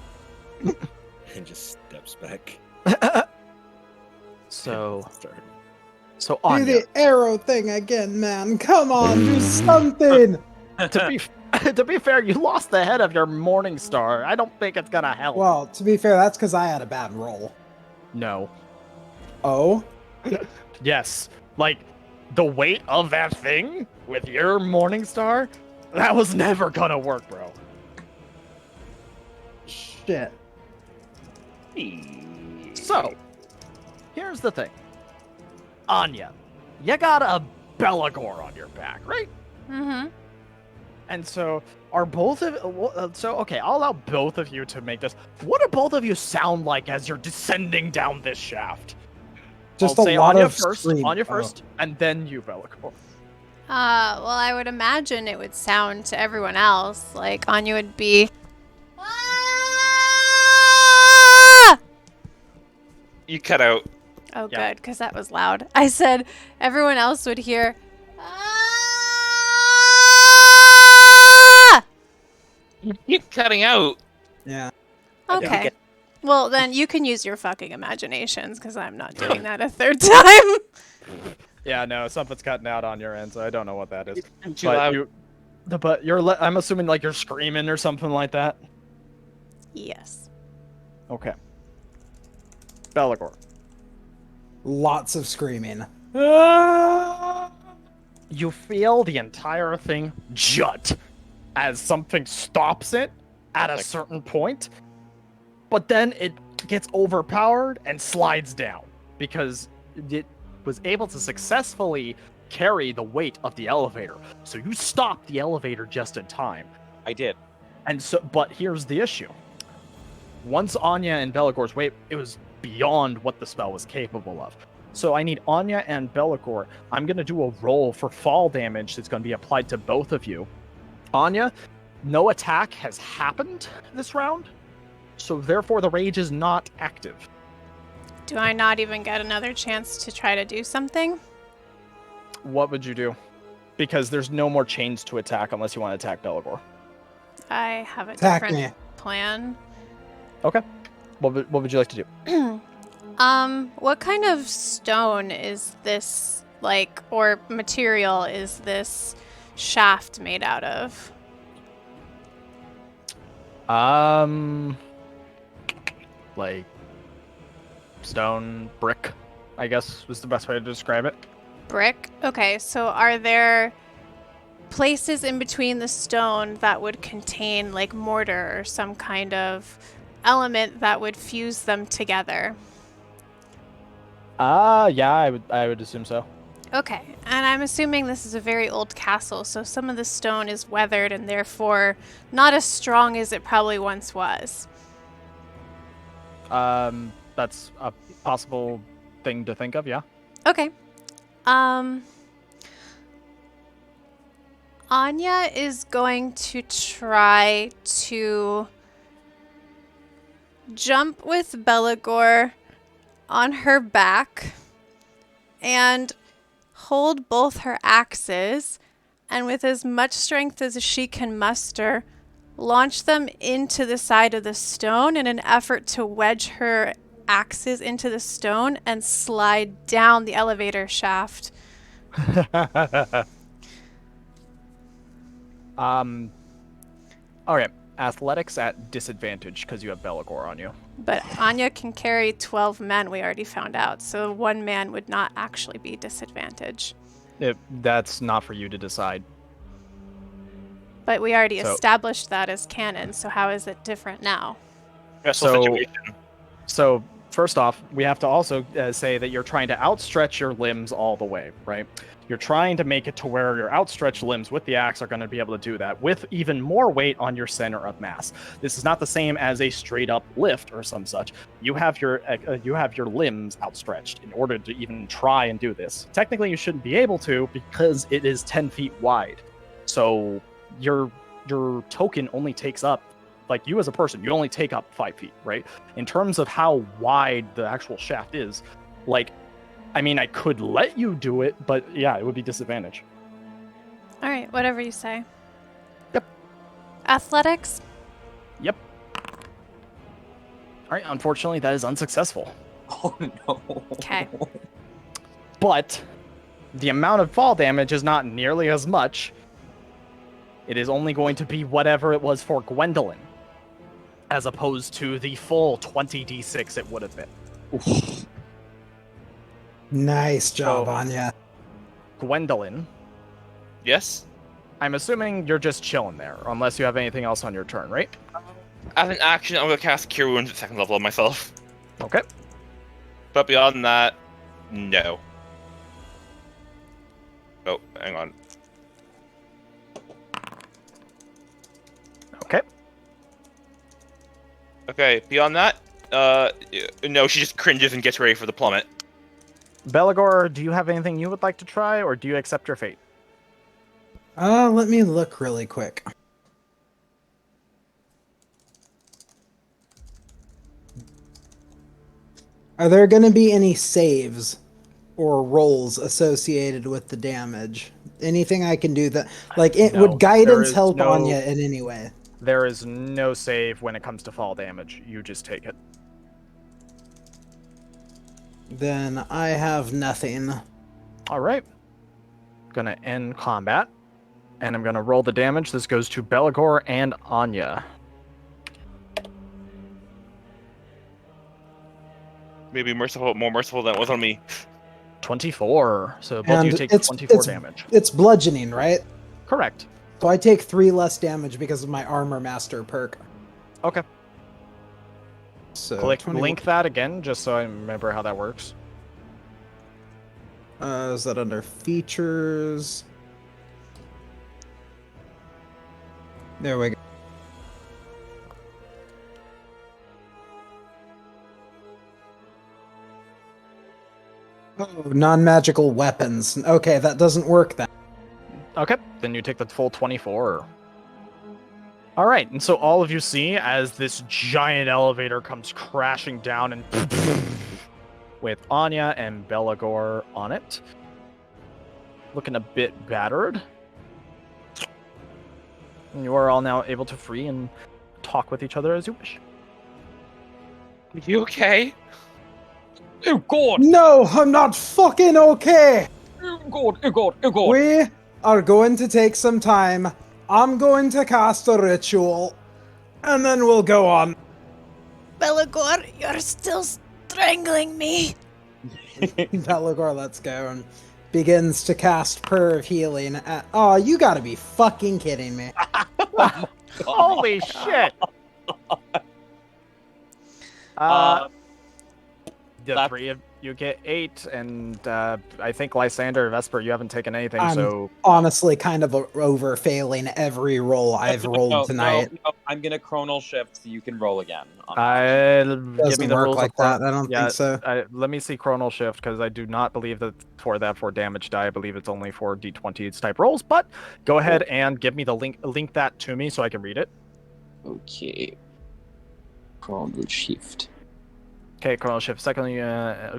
And just steps back. So Do Anya. the arrow thing again, man. Come on, do something. To be fair, you lost the head of your Morning Star. I don't think it's gonna help. Well, to be fair, that's because I had a bad roll. No. Oh? Yes. Like, the weight of that thing with your Morning Star, that was never gonna work, bro. Shit. So, here's the thing. Anya, you got a Belagor on your back, right? Mm-hmm. And so, are both of... okay, I'll allow both of you to make this. What do both of you sound like as you're descending down this shaft? Just I'll a say lot Anya of first, scream. Anya first, and then you, Belagor. Well, I would imagine it would sound to everyone else like Anya would be... You cut out. Oh, Yeah. good, because that was loud. I said everyone else would hear... You keep cutting out. Yeah. Okay. Well, then you can use your fucking imaginations, because I'm not doing that a third time. Yeah, no, something's cutting out on your end, so I don't know what that is. Too loud. I'm assuming like you're screaming or something like that. Yes. Okay. Belagor. Lots of screaming. You feel the entire thing jut as something stops it at a certain point, but then it gets overpowered and slides down because it was able to successfully carry the weight of the elevator. So you stopped the elevator just in time. I did. And so, but here's the issue. Once Anya and Belagor's weight, it was beyond what the spell was capable of. So I need Anya and Belagor. I'm going to do a roll for fall damage that's going to be applied to both of you. Anya, no attack has happened this round, so therefore the rage is not active. Do I not even get another chance to try to do something? What would you do? Because there's no more chains to attack unless you want to attack Belagor. I have a Attack different me. plan. Okay. What would you like to do? What kind of stone is this, like, or material is this shaft made out of? Like stone brick, I guess was the best way to describe it. Brick? Okay, so are there places in between the stone that would contain, like, mortar or some kind of element that would fuse them together? Yeah, I would assume so. Okay, and I'm assuming this is a very old castle, so some of the stone is weathered and therefore not as strong as it probably once was. That's a possible thing to think of, yeah. Okay. Anya is going to try to jump with Belagor on her back and hold both her axes, and with as much strength as she can muster, launch them into the side of the stone in an effort to wedge her axes into the stone and slide down the elevator shaft. Okay. Athletics at disadvantage because you have Belagor on you. But Anya can carry 12 men, we already found out, so one man would not actually be disadvantage. That's not for you to decide. But we already established that as canon, so how is it different now? So first off, we have to also say that you're trying to outstretch your limbs all the way, right? You're trying to make it to where your outstretched limbs with the axe are going to be able to do that with even more weight on your center of mass. This is not the same as a straight up lift or some such. You have your limbs outstretched in order to even try and do this. Technically, you shouldn't be able to because it is 10 feet wide. So your token only takes up, like you as a person, you only take up 5 feet, right? In terms of how wide the actual shaft is, like, I mean, I could let you do it, but yeah, it would be disadvantage. All right, whatever you say. Yep. Athletics? Yep. All right, unfortunately, that is unsuccessful. Oh, no. Okay. But the amount of fall damage is not nearly as much. It is only going to be whatever it was for Gwendolyn, as opposed to the full 20d6 it would have been. Oof. Nice job, Anya. Gwendolyn. Yes? I'm assuming you're just chilling there, unless you have anything else on your turn, right? As an action, I'm going to cast Cure Wounds at 2nd level on myself. Okay. But beyond that, no. Oh, hang on. Okay. Okay, beyond that, no, she just cringes and gets ready for the plummet. Belagor, do you have anything you would like to try, or do you accept your fate? Let me look really quick. Are there going to be any saves or rolls associated with the damage? Anything I can do that, like, would guidance help Anya in any way? There is no save when it comes to fall damage. You just take it. Then I have nothing. All right. Gonna end combat, and I'm gonna roll the damage. This goes to Belagor and Anya. Maybe more merciful than it was on me. 24. So both of you take 24 damage. It's bludgeoning, right? Correct. So I take 3 less damage because of my Armor Master perk. Okay. So link that again, just so I remember how that works. Is that under features? There we go. Oh, non-magical weapons. Okay, that doesn't work then. Okay, then you take the full 24. All right, and so all of you see as this giant elevator comes crashing down and with Anya and Belagor on it. Looking a bit battered. And you are all now able to free and talk with each other as you wish. You okay? Oh God! No, I'm not fucking okay! Oh God, oh God, oh God! We are going to take some time. I'm going to cast a ritual, and then we'll go on. Belagor, you're still strangling me. Belagor lets go and begins to cast Prayer of Healing. Oh, you gotta be fucking kidding me. Holy shit! The three of you get 8, and I think Lysander, Vesper, you haven't taken anything, I'm so... honestly kind of over failing every roll I've rolled tonight. No, I'm gonna chronal shift so you can roll again. Give me the work rules like of that. I don't think so. Let me see chronal shift, because I do not believe that for damage die, I believe it's only for d20s type rolls, but go ahead and give me the link that to me so I can read it. Okay. Chronal shift. Okay, chronal shift. Secondly,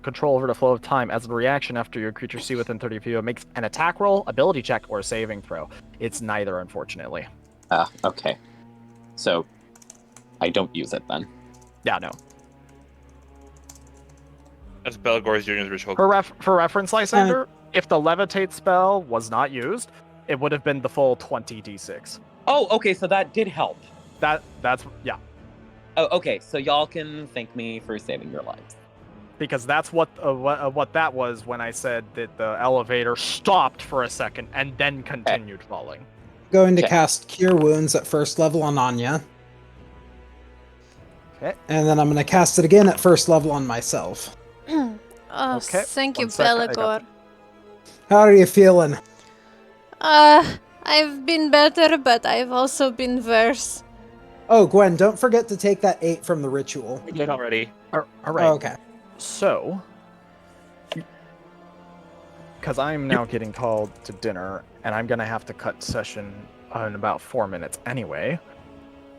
control over the flow of time. As a reaction after your creature see within 30 feet, it makes an attack roll, ability check, or saving throw. It's neither, unfortunately. Okay. So, I don't use it then. Yeah, no. As Belagor is doing his ritual. For reference, Lysander, if the levitate spell was not used, it would have been the full 20d6. Oh, okay, so that did help. That's yeah. Oh, okay, so y'all can thank me for saving your lives. Because that's what that was when I said that the elevator stopped for a second and then continued falling. Going to cast Cure Wounds at first level on Anya. Okay. And then I'm going to cast it again at first level on myself. Thank you, Belagor. How are you feeling? I've been better, but I've also been worse. Oh, Gwen, don't forget to take that 8 from the ritual. I did already. All right. Oh, okay. So, because I'm now getting called to dinner, and I'm going to have to cut session in about 4 minutes anyway,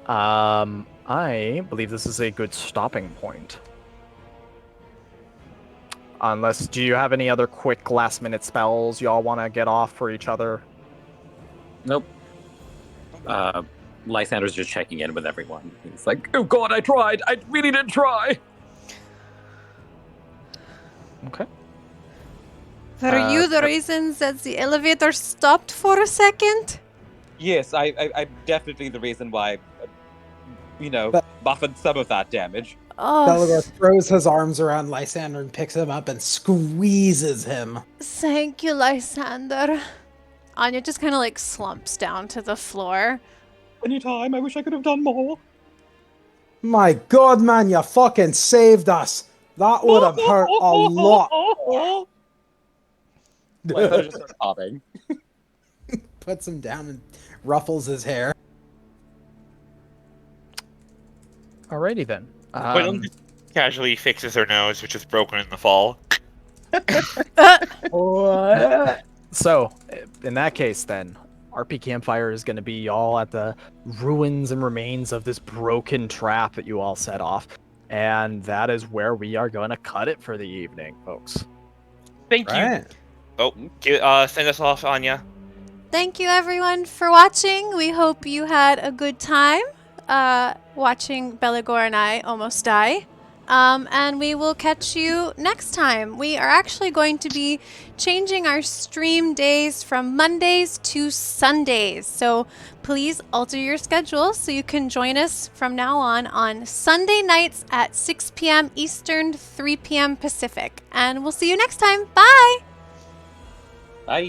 I believe this is a good stopping point. Unless, do you have any other quick last-minute spells y'all want to get off for each other? Nope. Lysander's just checking in with everyone. He's like, oh God, I tried! I really did try! Okay. Were you the reasons that the elevator stopped for a second? Yes, I'm definitely the reason why, buffed some of that damage. Belagor throws his arms around Lysander and picks him up and squeezes him. Thank you, Lysander. Anya just kind of like slumps down to the floor. Anytime, I wish I could have done more. My God, man, you fucking saved us. That would have hurt a lot. Lysander just starts sobbing. Puts him down and ruffles his hair. Alrighty then. Gwen casually fixes her nose, which is broken in the fall. So, in that case then, RP Campfire is going to be all at the ruins and remains of this broken trap that you all set off. And that is where we are going to cut it for the evening, folks. Thank you. Oh, send us off, Anya. Thank you, everyone, for watching. We hope you had a good time watching Belagor and I almost die. And we will catch you next time. We are actually going to be changing our stream days from Mondays to Sundays. So please alter your schedule so you can join us from now on Sunday nights at 6 p.m. Eastern, 3 p.m. Pacific. And we'll see you next time. Bye! Bye!